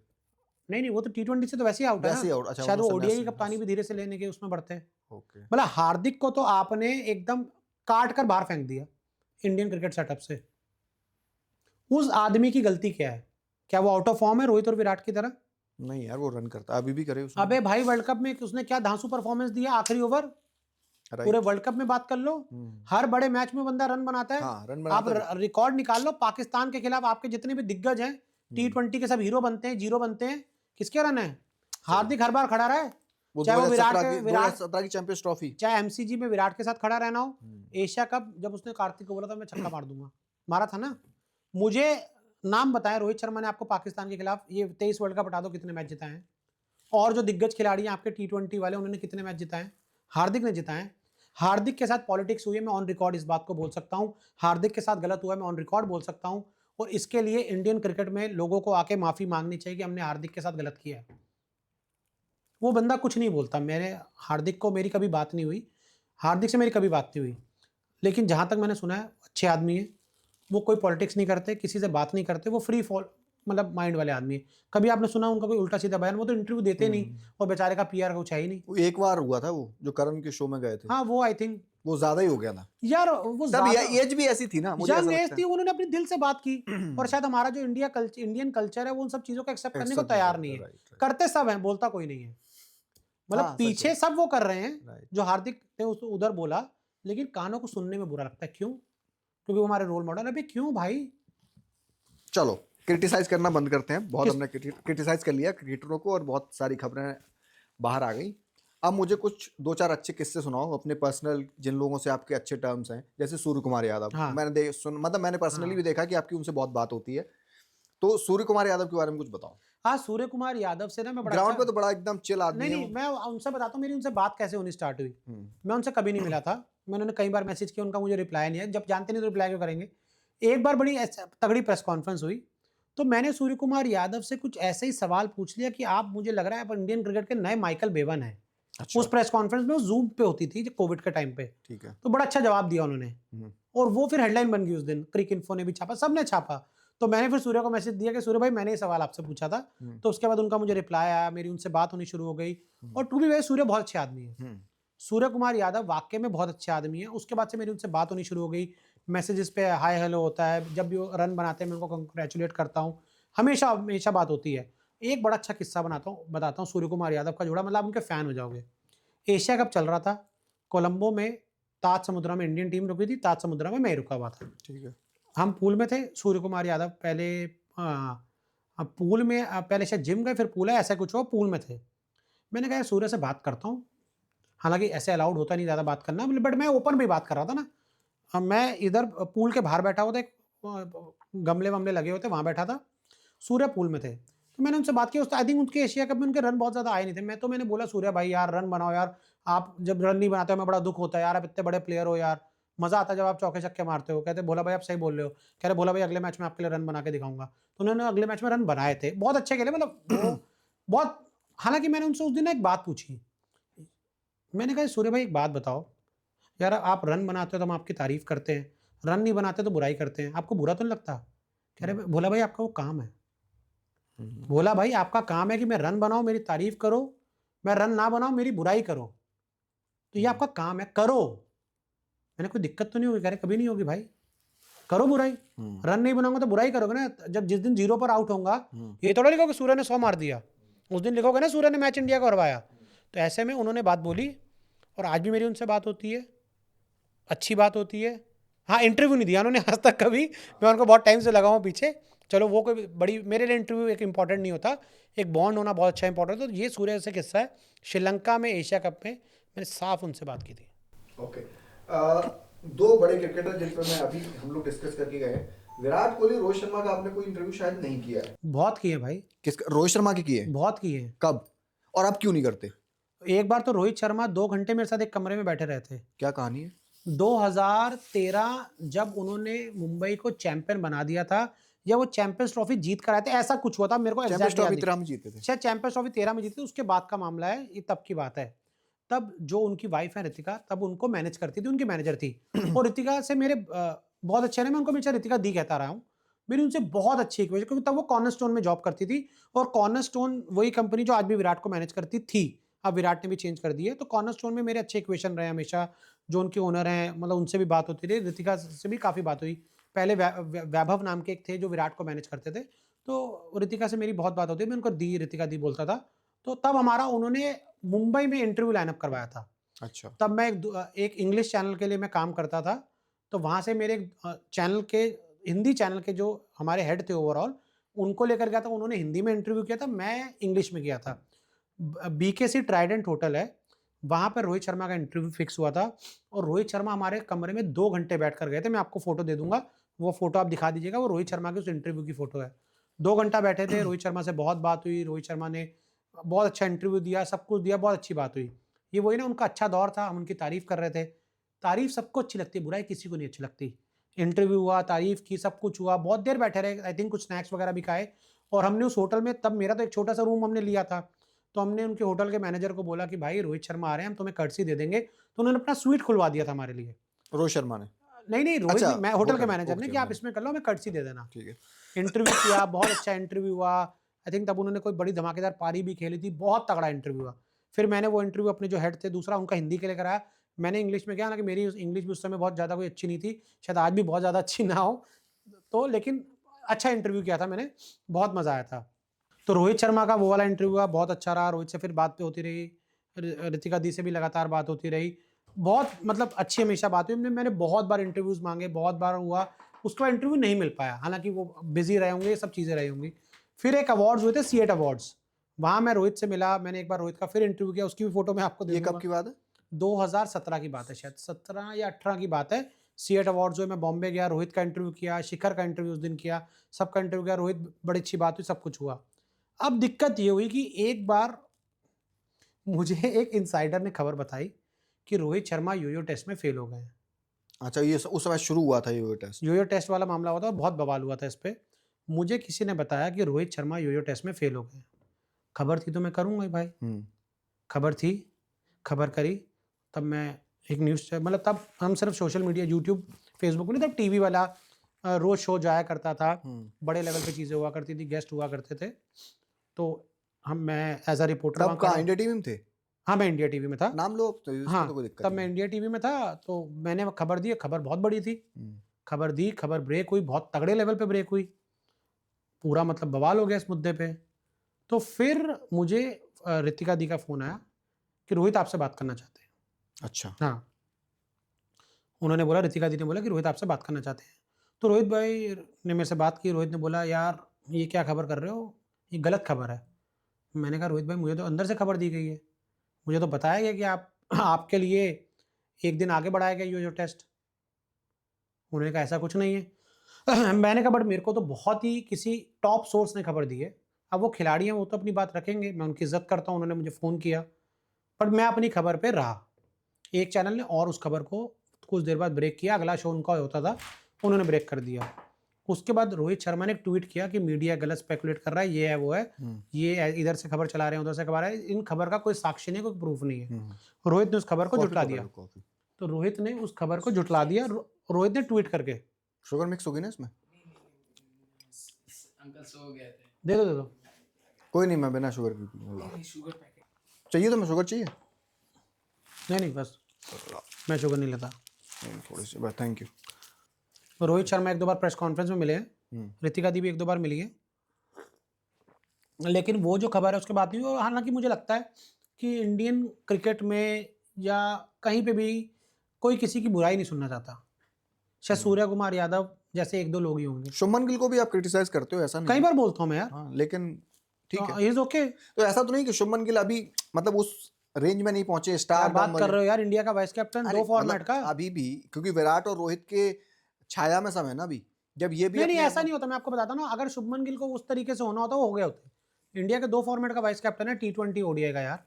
Speaker 1: नहीं, वो तो T20 से तो वैसे ही आउट है ना।
Speaker 2: अच्छा,
Speaker 1: शायद वो ओडीआई की कप्तानी भी धीरे से लेने के उसमें बढ़ते हैं।
Speaker 2: ओके।
Speaker 1: मतलब हार्दिक को तो आपने एकदम काट कर बाहर फेंक दिया इंडियन क्रिकेट सेटअप से। उस आदमी की गलती क्या है? क्या वो आउट ऑफ फॉर्म है रोहित और विराट की तरह?
Speaker 2: नहीं यार, वो रन करता अभी भी करे उसने।
Speaker 1: अबे भाई, वर्ल्ड कप में उसने क्या धांसू परफॉर्मेंस दिया आखिरी ओवर। पूरे वर्ल्ड कप में बात कर लो, हर बड़े मैच में बंदा रन बनाता है।
Speaker 2: हाँ, रन बनाता है।
Speaker 1: आप रिकॉर्ड निकाल लो, पाकिस्तान के खिलाफ आपके जितने भी दिग्गज हैं T20 के सब हीरो बनते हैं, जीरो बनते हैं। किसके रन है? हार्दिक हर बार खड़ा रहा है, चाहे वो विराट
Speaker 2: 2017 की चैंपियंस ट्रॉफी,
Speaker 1: चाहे एमसीजी में विराट के साथ खड़ा रहना हो, एशिया कप जब उसने कार्तिक को बोला था मैं छक्का मार दूंगा, मारा था ना। मुझे नाम बताएं रोहित शर्मा ने आपको पाकिस्तान के खिलाफ ये 23 वर्ल्ड कप हटा दो कितने मैच जिताए हैं, और जो दिग्गज खिलाड़ी हैं आपके T20 वाले उन्होंने कितने मैच जिताए? हार्दिक ने जिताए। हार्दिक के साथ पॉलिटिक्स हुई है, मैं ऑन रिकॉर्ड इस बात को बोल सकता हूं। हार्दिक के साथ गलत हुआ है, मैं ऑन रिकॉर्ड बोल सकता हूं। और इसके लिए इंडियन क्रिकेट में लोगों को आके माफी मांगनी चाहिए कि हमने हार्दिक के साथ गलत किया है। वो बंदा कुछ नहीं बोलता, मेरे हार्दिक को मेरी कभी बात नहीं हुई, हार्दिक से मेरी कभी बात नहीं हुई, लेकिन जहां तक मैंने सुना है अच्छे आदमी है। वो कोई पॉलिटिक्स नहीं करते, किसी से बात नहीं करते, वो फ्री फॉल मतलब माइंड वाले आदमी है। कभी आपने सुना उनका कोई उल्टा सीधा बयान? वो तो इंटरव्यू देते नहीं, और बेचारे का पीआर कुछ है ही नहीं।
Speaker 2: वो एक बार हुआ था, वो जो करण के शो में गए थे।
Speaker 1: हाँ, वो आई थिंक
Speaker 2: वो ज्यादा ही हो गया था
Speaker 1: यार। वो
Speaker 2: तब एज भी ऐसी थी ना, मुझे
Speaker 1: यंग
Speaker 2: ऐसा
Speaker 1: एज
Speaker 2: लगता
Speaker 1: थी, उन्होंने अपने दिल से बात की। और शायद हमारा जो इंडियन कल्चर है वो उन सब चीजों को एक्सेप्ट करने को तैयार नहीं है। करते सब हैं, बोलता कोई नहीं है। मतलब पीछे सब वो कर रहे हैं जो हार्दिक ने उधर बोला, लेकिन कानों को सुनने में बुरा लगता है। क्यों? क्योंकि वो हमारे रोल मॉडल। अभी क्यों भाई?
Speaker 2: चलो क्रिटिसाइज करना बंद करते हैं, बहुत हमने क्रिटिसाइज कर लिया क्रिकेटरों को और बहुत सारी खबरें बाहर आ गई। अब मुझे कुछ 2-4 अच्छे किस्से सुनाओ अपने पर्सनल, जिन लोगों से आपके अच्छे टर्म्स हैं, जैसे सूर्य कुमार यादव।
Speaker 1: हाँ।
Speaker 2: मैंने पर्सनली
Speaker 1: हाँ।
Speaker 2: भी देखा कि आपकी उनसे बहुत बात होती है। तो सूर्य कुमार यादव के बारे में कुछ बताओ।
Speaker 1: हाँ, सूर्य कुमार यादव से ना मैं बड़ा
Speaker 2: ग्राउंड पे
Speaker 1: अच्छा।
Speaker 2: तो बड़ा एकदम चिल आदमी
Speaker 1: नहीं,
Speaker 2: है
Speaker 1: नहीं,
Speaker 2: वो।
Speaker 1: मैं उनसे बताता हूँ मेरी उनसे बात कैसे होनी स्टार्ट हुई।
Speaker 2: हुँ।
Speaker 1: मैं उनसे कभी नहीं मिला था। मैंने उन्हें कई बार मैसेज किया, उनका मुझे रिप्लाई नहीं है। जब जानते नहीं तो रिप्लाई क्यों करेंगे? एक बार बड़ी तगड़ी प्रेस कॉन्फ्रेंस हुई, तो मैंने सूर्य कुमार यादव से कुछ ऐसे ही सवाल पूछ लिया कि आप, मुझे लग रहा है आप इंडियन क्रिकेट के नए माइकल बेवन हैं। उस
Speaker 2: अच्छा,
Speaker 1: प्रेस कॉन्फ्रेंस में वो ज़ूम पे होती थी, जो कोविड के टाइम पे।
Speaker 2: ठीक है।
Speaker 1: तो बड़ा अच्छा जवाब दिया उन्होंने।
Speaker 2: हुँ,
Speaker 1: और वो फिर हेडलाइन बन गई उस दिन, क्रिक इन्फो ने भी छापा, सबने छापा। तो मैंने फिर सूर्य को मैसेज दिया कि सूर्य भाई, मैंने ये सवाल आपसे पूछा था।
Speaker 2: हुँ,
Speaker 1: तो उसके बाद उनका मुझे रिप्लाई आया, मेरी उनसे बात होनी शुरू हो गई।
Speaker 2: हुँ,
Speaker 1: और टू बी वेरी, सूर्य बहुत अच्छे आदमी है।
Speaker 2: हुँ,
Speaker 1: सूर्य कुमार यादव वाक़ई में बहुत अच्छे आदमी है। उसके बाद से मेरी उनसे बात होनी शुरू हो गई। मैसेजेस पे हाय हेलो होता है। जब भी वो रन बनाते हैं मैं उनको कांग्रेचुलेट करता हूँ। हमेशा हमेशा बात होती है। एक बड़ा अच्छा किस्सा बताता हूँ सूर्य कुमार यादव का, जुड़ा, मतलब आप उनके फ़ैन हो जाओगे। एशिया कप चल रहा था। कोलंबो में ताज समुद्रा में इंडियन टीम रुकी थी। ताज समुद्रा में मैं ही रुका हुआ था।
Speaker 2: ठीक है।
Speaker 1: हम पूल में थे। सूर्य कुमार यादव पहले पूल में पहले शायद जिम गए, फिर पूल है, ऐसा कुछ हुआ, पूल में थे। मैंने कहा यार सूर्य से बात करता हूँ। हालाँकि ऐसे अलाउड होता नहीं ज़्यादा बात करना, बट मैं ओपन में ही बात कर रहा था ना। मैं इधर पूल के बाहर बैठा हुआ था, एक गमले-वमले लगे हुए थे, वहाँ बैठा था। सूर्य पूल में थे। तो मैंने उनसे बात की। उस आई थिंक उनके एशिया कप में उनके रन बहुत ज़्यादा आए नहीं थे। मैंने बोला सूर्य भाई यार रन बनाओ यार, आप जब रन नहीं बनाते हो हमें बड़ा दुःख होता है यार, आप इतने बड़े प्लेयर हो यार, मज़ा आता है जब आप चौके-छक्के मारते हो। कहते भोला भाई आप सही बोल रहे हो। कह रहे भोला भाई अगले मैच में आपके लिए रन बना के दिखाऊँगा। तो उन्होंने अगले मैच में रन बनाए थे। बहुत अच्छे खेले, मतलब वो बहुत। हालाँकि मैंने उनसे उस दिन ना एक बात पूछी। मैंने कहा सूर्य भाई एक बात बताओ, यार आप रन बनाते हो तो हम आपकी तारीफ़ करते हैं, रन नहीं बनाते तो बुराई करते हैं, आपको बुरा तो नहीं लगता? कह रहे भोला भाई आपका वो काम है।
Speaker 2: हुँ,
Speaker 1: भोला भाई आपका काम है कि मैं रन बनाऊँ, मेरी तारीफ़ करो, मैं रन ना बनाऊँ, मेरी बुराई करो। तो ये
Speaker 2: हुँ,
Speaker 1: आपका काम है, करो। मैंने कोई दिक्कत तो नहीं होगी? कह रहे कभी नहीं होगी भाई, करो बुराई।
Speaker 2: हुँ,
Speaker 1: रन नहीं बनाऊँगा तो बुराई करोगे ना। जब जिस दिन 0 पर आउट होऊँगा,
Speaker 2: हुँ,
Speaker 1: ये थोड़ा लिखोगे सूर्य ने 100 मार दिया। उस दिन लिखोगे ना सूर्य ने मैच इंडिया को हरवाया। तो ऐसे में उन्होंने बात बोली और आज भी मेरी उनसे बात होती है, अच्छी बात होती है। हाँ, इंटरव्यू नहीं दिया उन्होंने आज तक कभी। मैं उनको बहुत टाइम से लगा हूँ पीछे। चलो वो कोई बड़ी, मेरे लिए इंटरव्यू एक इम्पॉर्टेंट नहीं होता। एक बॉन्ड होना बहुत अच्छा इंपॉर्टेंट है। तो ये सूर्य से किस्सा है। श्रीलंका में एशिया कप में मैंने साफ उनसे बात की थी।
Speaker 2: ओके। दो बड़े क्रिकेटर जिन पे मैं अभी हम लोग डिस्कस करके गए, विराट कोहली, रोहित शर्मा का आपने कोई इंटरव्यू शायद नहीं किया है।
Speaker 1: बहुत किए भाई,
Speaker 2: किसका? रोहित शर्मा के किए?
Speaker 1: बहुत किए।
Speaker 2: कब? और आप क्यों नहीं करते?
Speaker 1: एक बार तो रोहित शर्मा 2 घंटे मेरे साथ एक कमरे में बैठे रहे थे।
Speaker 2: क्या कहानी है?
Speaker 1: 2013 जब उन्होंने मुंबई को चैंपियन बना दिया था, या वो चैंपियंस ट्रॉफी जीत कर आए थे, ऐसा कुछ हुआ था, मेरे को
Speaker 2: चैंपियंस
Speaker 1: एग्जैक्टली याद
Speaker 2: ट्रॉफी
Speaker 1: नहीं।
Speaker 2: 13 में जीते थे।
Speaker 1: शायद चैंपियंस ट्रॉफी 13 में जीती थी, उसके बाद का मामला है, ये तब की बात है। तब जो उनकी वाइफ है रितिका, तब उनको मैनेज करती थी, उनकी मैनेजर थी। और रितिका से मेरे बहुत अच्छे रहे। मैं उनको हमेशा रितिका दी कहता रहा हूँ। मेरी उनसे बहुत अच्छी इक्वेशन, क्योंकि तब वो कॉर्नरस्टोन में जॉब करती थी। और कॉर्नरस्टोन वही कंपनी जो आज भी विराट को मैनेज करती थी। अब विराट ने भी चेंज कर दी है। तो कॉर्नरस्टोन में मेरे अच्छे इक्वेशन रहे हमेशा। जो उनके ओनर हैं, मतलब उनसे भी बात होती रही। रितिका से भी काफ़ी बात हुई। पहले वैभव नाम के एक थे जो विराट को मैनेज करते थे। तो रितिका से मेरी बहुत बात होती है। मैं उनको दी, रितिका दी बोलता था। तो तब हमारा, उन्होंने मुंबई में इंटरव्यू लाइनअप करवाया था।
Speaker 2: अच्छा।
Speaker 1: तब मैं एक इंग्लिश चैनल के लिए मैं काम करता था। तो वहाँ से मेरे चैनल के, हिंदी चैनल के जो हमारे हेड थे ओवरऑल, उनको लेकर गया था। उन्होंने हिंदी में इंटरव्यू किया था, मैं इंग्लिश में किया था। बीकेसी ट्राइडेंट होटल है, वहाँ पर रोहित शर्मा का इंटरव्यू फिक्स हुआ था। और रोहित शर्मा हमारे कमरे में 2 घंटे बैठकर गए थे। मैं आपको फ़ोटो दे दूँगा, वो फ़ोटो आप दिखा दीजिएगा, वो रोहित शर्मा के उस इंटरव्यू की फ़ोटो है। 2 घंटा बैठे थे, रोहित शर्मा से बहुत बात हुई। रोहित शर्मा ने बहुत अच्छा इंटरव्यू दिया, सब कुछ दिया, बहुत अच्छी बात हुई। ये वही ना, उनका अच्छा दौर था, हम उनकी तारीफ़ कर रहे थे। तारीफ़ सबको अच्छी लगती है, बुराई किसी को नहीं अच्छी लगती। इंटरव्यू हुआ, तारीफ़ की, सब कुछ हुआ, बहुत देर बैठे रहे, आई थिंक कुछ स्नैक्स वगैरह भी खाए। और हमने उस होटल में, तब मेरा तो एक छोटा-सा रूम हमने लिया था। तो हमने उनके होटल के मैनेजर को बोला कि भाई रोहित शर्मा आ रहे हैं, हम तुम्हें कर्टसी दे देंगे। तो उन्होंने अपना स्वीट खुलवा दिया था हमारे लिए।
Speaker 2: रोहित शर्मा ने?
Speaker 1: नहीं, नहीं, रोहित
Speaker 2: अच्छा,
Speaker 1: नहीं, मैं होटल के
Speaker 2: होटल,
Speaker 1: मैनेजर ने,
Speaker 2: ओके,
Speaker 1: कि आप
Speaker 2: मैंने,
Speaker 1: इसमें कर लो, हमें कर्टसी दे देना।
Speaker 2: ठीक है।
Speaker 1: इंटरव्यू किया, बहुत अच्छा इंटरव्यू हुआ। आई थिंक तब उन्होंने कोई बड़ी धमाकेदार पारी भी खेली थी, बहुत तगड़ा इंटरव्यू हुआ। फिर मैंने वो इंटरव्यू अपने जो हेड थे, दूसरा उनका हिंदी के लिए कराया। मैंने इंग्लिश में किया, हालाँकि मेरी इंग्लिश भी उस समय बहुत ज़्यादा कोई अच्छी नहीं थी, शायद आज भी बहुत ज़्यादा अच्छी ना हो। तो लेकिन अच्छा इंटरव्यू किया था मैंने, बहुत मज़ा आया था। तो रोहित शर्मा का वो वाला इंटरव्यू हुआ, बहुत अच्छा रहा। रोहित से फिर बात होती रही, ऋतिका दी से भी लगातार बात होती रही। बहुत, मतलब अच्छी हमेशा बात हुई। मैंने बहुत बार इंटरव्यूज़ माँगे, बहुत बार हुआ। उसके बाद इंटरव्यू नहीं मिल पाया, हालाँकि वो बिज़ी रहे होंगे, ये सब चीज़ें रही होंगी। फिर एक अवार्ड्स हुए थे, सीएट अवार्ड्स। वहाँ मैं रोहित से मिला, मैंने एक बार रोहित का फिर इंटरव्यू किया, उसकी भी फोटो मैं आपको दे
Speaker 2: ये
Speaker 1: दूंगा।
Speaker 2: कब की बात है?
Speaker 1: 2017 की बात है, शायद 17 या 18 की बात है। सीएट अवार्ड्स जो मैं बॉम्बे गया, रोहित का इंटरव्यू किया, शिखर का इंटरव्यू उस दिन किया, सबका इंटरव्यू किया, रोहित बड़ी अच्छी बात हुई, सब कुछ हुआ। अब दिक्कत ये हुई कि एक बार मुझे एक इनसाइडर ने खबर बताई कि रोहित शर्मा योयो टेस्ट में फेल हो गए हैं।
Speaker 2: अच्छा, ये उस समय शुरू हुआ था ये टेस्ट?
Speaker 1: योयो टेस्ट वाला मामला हुआ था और बहुत बवाल हुआ था इस पे। मुझे किसी ने बताया कि रोहित शर्मा योयो टेस्ट में फेल हो गए। खबर थी तो मैं करूंगा ही भाई। खबर थी, खबर करी, तब मैं एक न्यूज़, मतलब तब हम सिर्फ सोशल मीडिया, यूट्यूब, फेसबुक नहीं, तब टीवी वाला रोज शो जाया करता था, बड़े लेवल पे चीज़ें हुआ करती थी, गेस्ट हुआ करते थे। तो मैं एज अ रिपोर्टर
Speaker 2: तब कहाँ इंडिया टीवी में थे?
Speaker 1: हाँ, मैं इंडिया टीवी में था।
Speaker 2: नाम लो, तो इसमें
Speaker 1: हाँ,
Speaker 2: तो कोई दिक्कत
Speaker 1: तब
Speaker 2: नहीं।
Speaker 1: मैं इंडिया टीवी में था, तो मैंने खबर दी, खबर बहुत बड़ी थी। खबर दी, खबर ब्रेक हुई, बहुत तगड़े लेवल पे ब्रेक हुई, पूरा मतलब बवाल हो गया इस मुद्दे पे। तो फिर मुझे रितिका दी का फ़ोन आया कि रोहित आपसे बात करना चाहते हैं।
Speaker 2: अच्छा।
Speaker 1: हाँ, उन्होंने बोला, रितिका दी ने बोला कि रोहित आपसे बात करना चाहते हैं। तो रोहित भाई ने मेरे से बात की। रोहित ने बोला, यार ये क्या खबर कर रहे हो, ये गलत खबर है। मैंने कहा, रोहित भाई मुझे तो अंदर से खबर दी गई है, मुझे तो बताया गया कि आपके लिए एक दिन आगे बढ़ाया गया ये जो टेस्ट। उन्होंने कहा ऐसा कुछ नहीं है। मैंने कहा, बट मेरे को तो बहुत ही किसी टॉप सोर्स ने खबर दी है। अब वो खिलाड़ी हैं, वो तो अपनी बात रखेंगे, मैं उनकी इज्जत करता हूँ, उन्होंने मुझे फ़ोन किया, बट मैं अपनी खबर पे रहा। एक चैनल ने और उस खबर को कुछ देर बाद ब्रेक किया, अगला शो उनका होता था, उन्होंने ब्रेक कर दिया। उसके बाद रोहित शर्मा ने एक ट्वीट किया कि मीडिया गलत स्पेकुलेट कर रहा है, ये है वो है, ये इधर से खबर चला रहे हैं, उधर से खबर है, इन खबर का कोई साक्ष्य नहीं, कोई प्रूफ नहीं है। रोहित ने उस खबर को झुटला दिया। तो रोहित ने उस खबर को झुटला दिया, रोहित ने ट्वीट करके।
Speaker 2: शुगर मिक्स होगी ना इसमें?
Speaker 3: अंकल सो गए थे।
Speaker 1: दे दो, दे दो।
Speaker 2: कोई नहीं, मैं बिना शुगर की पीऊंगा।
Speaker 3: शुगर पैकेट
Speaker 2: चाहिए तो मैं शुगर चाहिए?
Speaker 1: नहीं बस मैं शुगर नहीं लेता।
Speaker 2: थोड़ी सी, बस, थैंक यू।
Speaker 1: रोहित शर्मा एक दो बार प्रेस कॉन्फ्रेंस में मिले हैं, रितिका दी भी एक दो बार मिली है, लेकिन वो जो खबर है उसके बाद नहीं हुई। हालांकि मुझे लगता है कि इंडियन क्रिकेट में या कहीं पे भी कोई किसी की बुराई नहीं सुनना चाहता। शायद सूर्य कुमार यादव जैसे एक दो लोग ही होंगे।
Speaker 2: शुभमन गिल को भी आप क्रिटिसाइज करते हो, ऐसा नहीं?
Speaker 1: कई बार बोलता हूँ मैं यार।
Speaker 2: हाँ, लेकिन ठीक है,
Speaker 1: इज ओके।
Speaker 2: तो ऐसा तो नहीं कि शुभमन गिल अभी मतलब उस रेंज में नहीं पहुंचे, स्टार
Speaker 1: बात कर रहे हो यार, इंडिया का वाइस कैप्टन, दो फॉर्मेट का।
Speaker 2: अभी भी, क्योंकि विराट और रोहित के छाया में समय ना अभी, जब ये भी
Speaker 1: नहीं ऐसा नहीं होता, मैं आपको बताता हूँ ना, अगर शुभमन गिल को उस तरीके से होना होता वो हो गया होते। इंडिया के दो फॉर्मेट का वाइस कैप्टन है, T20 ओडीआई का यार।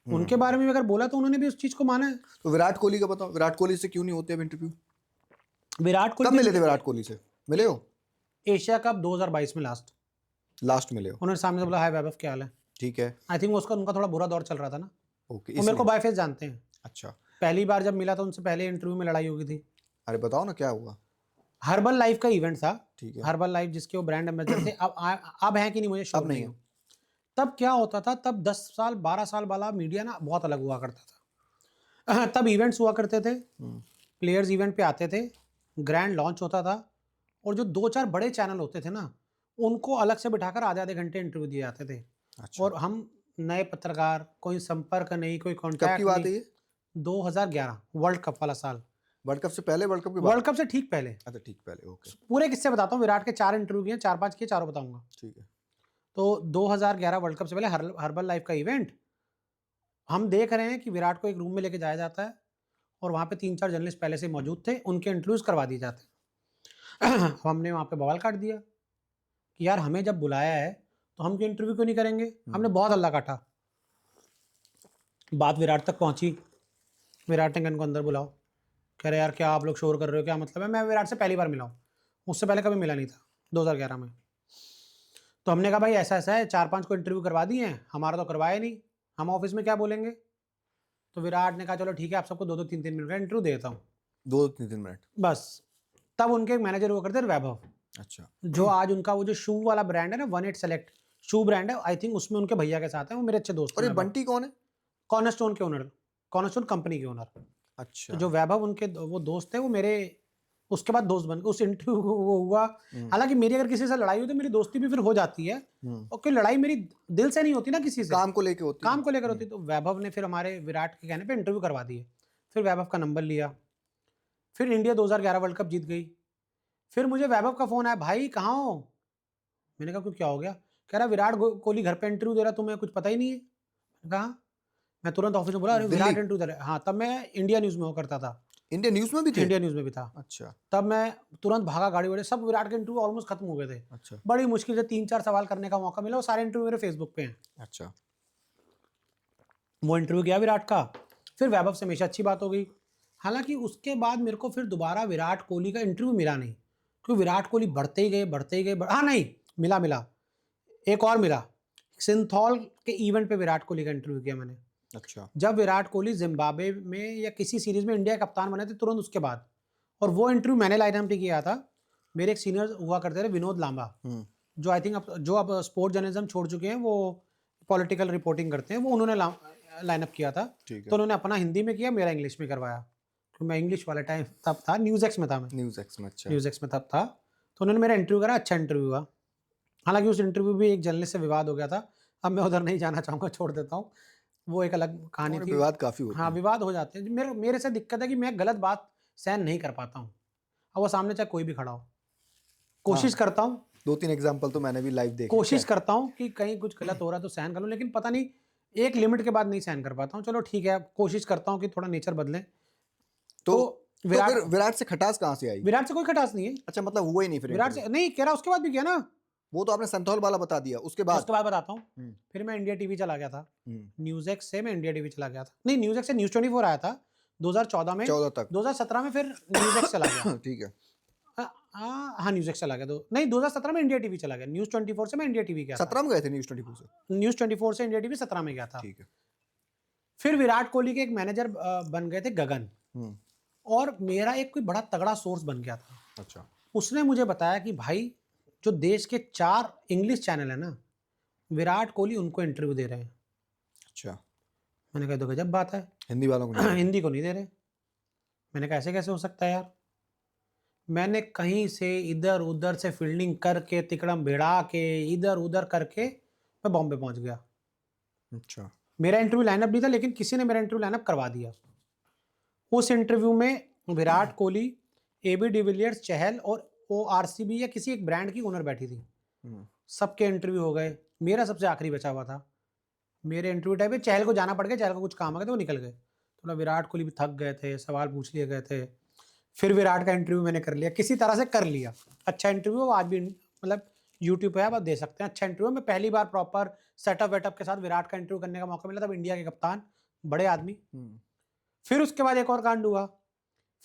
Speaker 1: उनके बारे में अगर बोला तो उन्होंने भी उस चीज को माना है।
Speaker 2: तो विराट कोहली का बताओ, विराट कोहली से क्यों नहीं होते अब इंटरव्यू?
Speaker 1: विराट
Speaker 2: कब
Speaker 1: कोहली
Speaker 2: मिले थे विराट कोहली से? मिले हो?
Speaker 1: एशिया कप 2022 में
Speaker 2: लास्ट मिले हो?
Speaker 1: उन्होंने सामने से बोला, हाय वैभव क्या हाल है।
Speaker 2: ठीक है,
Speaker 1: आई थिंक उसका उनका थोड़ा बुरा दौर चल रहा था ना,
Speaker 2: ओके।
Speaker 1: वो मेरे को बाय फेस जानते हैं।
Speaker 2: अच्छा,
Speaker 1: पहली बार जब मिला था उनसे, पहले इंटरव्यू में लड़ाई हो गई थी।
Speaker 2: अरे बताओ ना क्या हुआ।
Speaker 1: हर्बल लाइफ का इवेंट था,
Speaker 2: ठीक है।
Speaker 1: हर्बल लाइफ जिसके वो ब्रांड एम्बेसडर थे। अब है कि नहीं मुझे श्योर
Speaker 2: अब नहीं
Speaker 1: नहीं हूँ। तब क्या होता था, तब 10 साल 12 साल वाला मीडिया ना बहुत अलग हुआ करता था। तब इवेंट्स हुआ करते थे, प्लेयर्स इवेंट पे आते थे, ग्रैंड लॉन्च होता था, और जो दो चार बड़े चैनल होते थे ना, उनको अलग से बिठाकर आधे आधे घंटे इंटरव्यू दिए जाते थे।
Speaker 2: अच्छा।
Speaker 1: और हम नए पत्रकार, कोई संपर्क नहीं, कोई
Speaker 2: कब
Speaker 1: कॉन्टैक्ट
Speaker 2: की बात है
Speaker 1: नहीं।
Speaker 2: ये?
Speaker 1: 2011 वर्ल्ड कप वाला साल।
Speaker 2: वर्ल्ड कप से पहले? वर्ल्ड कप के बाद?
Speaker 1: वर्ल्ड कप से ठीक पहले।
Speaker 2: अच्छा, ठीक पहले, ओके,
Speaker 1: पूरे किस्से बताता हूँ। विराट के 4 इंटरव्यू किए, 4-5 किए, चारों बताऊंगा।
Speaker 2: ठीक है।
Speaker 1: तो 2011 वर्ल्ड कप से पहले हर्बल लाइफ का इवेंट, हम देख रहे हैं कि विराट को एक रूम में लेके जाया जाता है, और वहाँ पे 3-4 जर्नलिस्ट पहले से मौजूद थे, उनके इंटरव्यूज करवा दिए जाते हैं। हमने वहाँ पे बवाल काट दिया कि यार हमें जब बुलाया है तो हम क्यों इंटरव्यू क्यों नहीं करेंगे। हमने बहुत हल्ला काटा, बात विराट तक पहुंची। विराट ने इनको अंदर बुलाओ, कह रहे यार क्या आप लोग शोर कर रहे हो, क्या मतलब है। मैं विराट से पहली बार मिला हूँ, उससे पहले कभी मिला नहीं था 2011 में। तो हमने कहा भाई ऐसा ऐसा है, 4-5 को इंटरव्यू करवा दिए हैं, हमारा तो करवाया नहीं, हम ऑफिस में क्या बोलेंगे। तो विराट ने कहा चलो ठीक है, आप सबको 2-2 3-3 मिनट का इंटरव्यू देता हूँ।
Speaker 2: 2-3 मिनट
Speaker 1: बस। तब उनके एक मैनेजर हुआ करते वैभव,
Speaker 2: अच्छा,
Speaker 1: जो आज उनका वो जो शू वाला ब्रांड है ना, 18 सेलेक्ट शू ब्रांड है, आई थिंक उसमें उनके भैया के साथ है, वो मेरे अच्छे दोस्त
Speaker 2: और ये
Speaker 1: हैं।
Speaker 2: बंटी कौन है?
Speaker 1: कॉर्नरस्टोन के ओनर, कॉर्नरस्टोन कंपनी के ओनर।
Speaker 2: अच्छा,
Speaker 1: तो जो वैभव उनके वो दोस्त थे, वो मेरे उसके बाद दोस्त बन गए। उस इंटरव्यू वो हुआ। हालांकि मेरी अगर किसी से लड़ाई होती है, मेरी दोस्ती भी फिर हो जाती है, और कोई लड़ाई मेरी दिल से नहीं होती ना, किसी से
Speaker 2: काम को लेके होती है।
Speaker 1: काम को लेकर होती। तो वैभव ने फिर हमारे विराट के कहने पे इंटरव्यू करवा दिए। फिर वैभव का नंबर लिया, फिर इंडिया 2011 वर्ल्ड कप जीत गई। फिर मुझे वैभव का फोन आया, भाई कहाँ हो। मैंने कहा क्यों, क्या हो गया। कह रहा विराट कोहली घर पे इंटरव्यू दे रहा, तुम्हें कुछ पता ही नहीं है। मैंने कहा मैं तुरंत ऑफिस में बोला अरे विराट इंटरव्यू दे रहा है। हाँ, तब मैं इंडिया न्यूज़ में वो करता था।
Speaker 2: इंडिया न्यूज़ में भी थे?
Speaker 1: इंडिया न्यूज़ में भी था।
Speaker 2: अच्छा।
Speaker 1: तब मैं तुरंत भागा, गाड़ी वाड़ी सब, विराट के इंटरव्यू ऑलमोस्ट खत्म हो गए थे।
Speaker 2: अच्छा।
Speaker 1: बड़ी मुश्किल से 3-4 सवाल करने का मौका मिला, वो सारे इंटरव्यू मेरे फेसबुक पे हैं।
Speaker 2: अच्छा।
Speaker 1: वो इंटरव्यू किया विराट का, फिर वैभव से हमेशा अच्छी बात हो गई। हालांकि उसके बाद मेरे को फिर दोबारा विराट कोहली का इंटरव्यू मिला नहीं, क्योंकि विराट कोहली बढ़ते ही गए। हाँ नहीं, मिला एक और मिला। सिंथॉल के इवेंट पे विराट कोहली का इंटरव्यू किया मैंने।
Speaker 2: अच्छा।
Speaker 1: जब विराट कोहली जिम्बाब्वे में या किसी सीरीज में इंडिया के कप्तान बने थे तुरंत उसके बाद, और वो इंटरव्यू मैंने लाइन पे किया था। मेरे एक सीनियर हुआ करते थे विनोद लांबा, जो आई थिंक अब स्पोर्ट जर्नलिज्म छोड़ चुके हैं, वो पॉलिटिकल रिपोर्टिंग करते हैं, वो उन्होंने लाइनअप किया था। तो उन्होंने अपना हिंदी में किया, मेरा इंग्लिश में करवाया, क्योंकि मैं इंग्लिश वाला टाइम तब था, न्यूज़ एक्स में था मैं,
Speaker 2: न्यूज़ एक्स में। अच्छा।
Speaker 1: न्यूज़ एक्स में तब था। तो उन्होंने मेरा इंटरव्यू करा, अच्छा इंटरव्यू हुआ। हालांकि उस इंटरव्यू भी एक जर्नलिस्ट से विवाद हो गया था, अब मैं उधर नहीं जाना चाहूँगा, छोड़ देता हूँ, वो एक अलग कहानी थी।
Speaker 2: विवाद काफ़ी होते हैं।
Speaker 1: हाँ, विवाद हो जाते हैं। मेरे से दिक्कत है कि मैं गलत बात सहन नहीं कर पाता हूँ, अब वो सामने चाहे कोई भी खड़ा हो। कोशिश करता हूँ,
Speaker 2: 2-3 एग्जाम्पल तो मैंने भी लाइव देखे।
Speaker 1: कोशिश करता हूँ कि कहीं कुछ गलत हो रहा है तो सहन कर लूँ, लेकिन पता नहीं एक लिमिट के बाद नहीं सहन कर पाता हूँ। चलो ठीक है, कोशिश करता हूँ कि थोड़ा नेचर बदले।
Speaker 2: तो विराट से खटास कहाँ से आई?
Speaker 1: विराट से कोई खटास नहीं है।
Speaker 2: अच्छा, मतलब हुआ ही नहीं फिर
Speaker 1: विराट से नहीं कह रहा, उसके बाद भी किया ना।
Speaker 2: वो तो आपने संथौल वाला बता दिया, उसके बाद
Speaker 1: बताता हूँ। फिर मैं इंडिया टीवी चला गया था, न्यूज़ एक्स से मैं इंडिया टीवी चला गया था, नहीं न्यूज़ एक्स से न्यूज़ 24 आया था 2014 में,
Speaker 2: 14 तक।
Speaker 1: 2017 में फिर न्यूज़ एक्स चला गया।
Speaker 2: ठीक है।
Speaker 1: हाँ न्यूज़ एक्स चला गया, तो नहीं 2017 में इंडिया टीवी चला गया, न्यूज़ 24 से मैं इंडिया टीवी गया
Speaker 2: 17 में गए थे न्यूज़ 24 से?
Speaker 1: न्यूज़ 24 से इंडिया टीवी 17 में गया था।
Speaker 2: ठीक है।
Speaker 1: फिर विराट कोहली के एक मैनेजर बन गए थे गगन, और मेरा एक कोई बड़ा तगड़ा सोर्स बन गया था।
Speaker 2: अच्छा।
Speaker 1: उसने मुझे बताया कि भाई जो देश के 4 इंग्लिश चैनल है ना, विराट कोहली उनको इंटरव्यू दे रहे हैं।
Speaker 2: अच्छा।
Speaker 1: मैंने कहा तो गजब बात है,
Speaker 2: हिंदी वालों को नहीं?
Speaker 1: हिंदी को नहीं दे रहे। मैंने कहा ऐसे कैसे हो सकता है यार। मैंने कहीं से इधर उधर से फील्डिंग करके, तिकड़म भिड़ा के, इधर उधर करके मैं बॉम्बे पहुंच गया।
Speaker 2: अच्छा।
Speaker 1: मेरा इंटरव्यू लाइनअप नहीं था, लेकिन किसी ने मेरा इंटरव्यू लाइनअप करवा दिया। उस इंटरव्यू में विराट कोहली, एबी डिविलियर्स, चहल और आरसीबी या किसी एक ब्रांड की ओनर बैठी थी। सबके इंटरव्यू हो गए, मेरा सबसे आखिरी बचा हुआ था। मेरे इंटरव्यू टाइम पे चहल को जाना पड़ गया, चहल को कुछ काम आ गया तो वो निकल गए। थोड़ा विराट कोहली भी थक गए थे, सवाल पूछ लिए गए थे। फिर विराट का इंटरव्यू मैंने कर लिया, किसी तरह से कर लिया। अच्छा इंटरव्यू, आज भी मतलब यूट्यूब पे आप दे सकते हैं, अच्छा इंटरव्यू। मैं पहली बार प्रॉपर सेटअप वेटअप के साथ विराट का इंटरव्यू करने का मौका मिला, तब इंडिया के कप्तान, बड़े आदमी। फिर उसके बाद एक और कांड हुआ,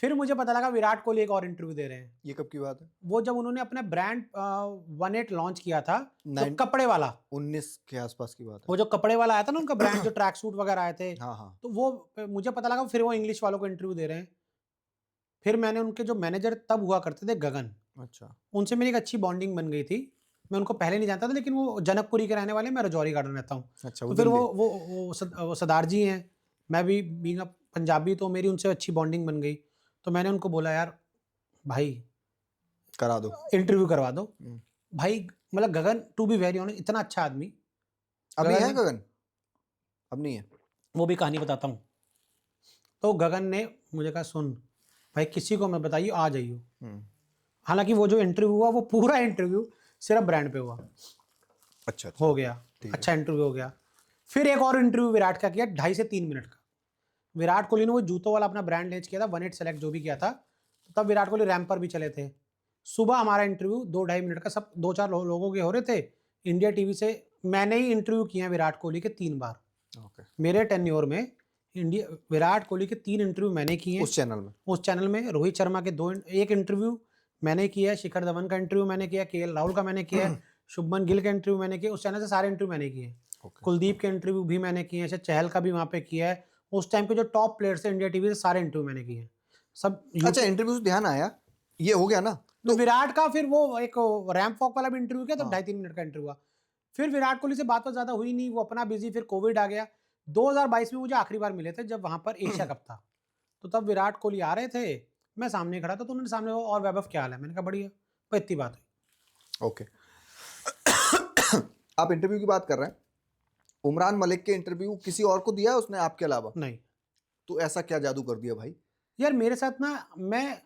Speaker 1: फिर मुझे पता लगा विराट कोहली एक और इंटरव्यू दे रहे हैं।
Speaker 2: ये कब की बात है?
Speaker 1: वो जब उन्होंने अपना ब्रांड 18 लॉन्च किया था, तो कपड़े वाला,
Speaker 2: 19 के आसपास की बात है।
Speaker 1: वो जो कपड़े वाला आया था ना उनका ब्रांड, जो ट्रैक सूट वगैरह आए थे,
Speaker 2: हाँ।
Speaker 1: तो वो मुझे पता लगा फिर वो इंग्लिश वालों को इंटरव्यू दे रहे हैं। फिर मैंने उनके जो मैनेजर तब हुआ करते थे गगन,
Speaker 2: अच्छा,
Speaker 1: उनसे मेरी एक अच्छी बॉन्डिंग बन गई थी। मैं उनको पहले नहीं जानता था, लेकिन वो जनकपुरी के रहने वाले, मैं रजौरी गार्डन रहता हूँ।
Speaker 2: अच्छा।
Speaker 1: तो फिर वो सरदार जी हैं, मैं भी बीइंग अ पंजाबी, तो मेरी उनसे अच्छी बॉन्डिंग बन गई। तो मैंने उनको बोला यार भाई
Speaker 2: करा दो,
Speaker 1: इंटरव्यू करवा दो भाई। मतलब गगन, टू बी वेरी ऑनेस्ट, इतना अच्छा आदमी।
Speaker 2: अभी है गगन? अब नहीं है।
Speaker 1: वो भी कहानी बताता हूँ। तो गगन ने मुझे कहा सुन भाई, किसी को मैं बताइए, आ जाइयो। हालांकि वो जो इंटरव्यू हुआ, वो पूरा इंटरव्यू सिर्फ ब्रांड पे हुआ।
Speaker 2: अच्छा।
Speaker 1: हो गया, अच्छा इंटरव्यू हो गया। फिर एक और इंटरव्यू विराट का किया, 2.5 से 3 मिनट का। विराट कोहली ने वो जूतों वाला अपना ब्रांड लॉन्च किया था, 18 सेलेक्ट जो भी किया था, तो तब विराट कोहली रैंप पर भी चले थे। सुबह हमारा इंटरव्यू 2-2.5 मिनट का, सब 2-4 लोगों के हो रहे थे। इंडिया टीवी से मैंने ही इंटरव्यू किया विराट कोहली के 3 बार। मेरे टेन्योर में विराट कोहली के 3 इंटरव्यू मैंने किए
Speaker 2: उस चैनल में।
Speaker 1: रोहित शर्मा के एक इंटरव्यू मैंने किया, शिखर धवन का इंटरव्यू मैंने किया, केएल राहुल का मैंने किया, शुभमन गिल का इंटरव्यू मैंने किया। उस चैनल से सारे इंटरव्यू मैंने किए। कुलदीप के इंटरव्यू भी मैंने किए, चहल का भी वहाँ पे किया है। उस टाइम पे जो टॉप प्लेयर्स थे इंडिया टीवी से, सारे इंटरव्यू मैंने किए सब।
Speaker 2: अच्छा, इंटरव्यू से ध्यान आया, ये हो गया ना
Speaker 1: तो विराट का फिर वो एक रैंप वॉक वाला भी इंटरव्यू किया, तो 2.5-3 मिनट का इंटरव्यू हुआ। फिर विराट कोहली से बात तो ज्यादा हुई नहीं, वो अपना बिजी, फिर कोविड आ गया। 2022 में मुझे आखिरी बार मिले थे, जब वहां पर एशिया कप था। तो तब विराट कोहली आ रहे थे, मैं सामने खड़ा था, तो उन्होंने सामने, और वैभव क्या हाल है, मैंने कहा बढ़िया, तो इतनी बात हुई।
Speaker 2: ओके। आप इंटरव्यू की बात कर रहे हैं, उमरान मलिक के इंटरव्यू किसी और को दिया है उसने आपके अलावा?
Speaker 1: नहीं।
Speaker 2: तो ऐसा क्या जादू कर दिया भाई?
Speaker 1: यार मेरे साथ ना, मैं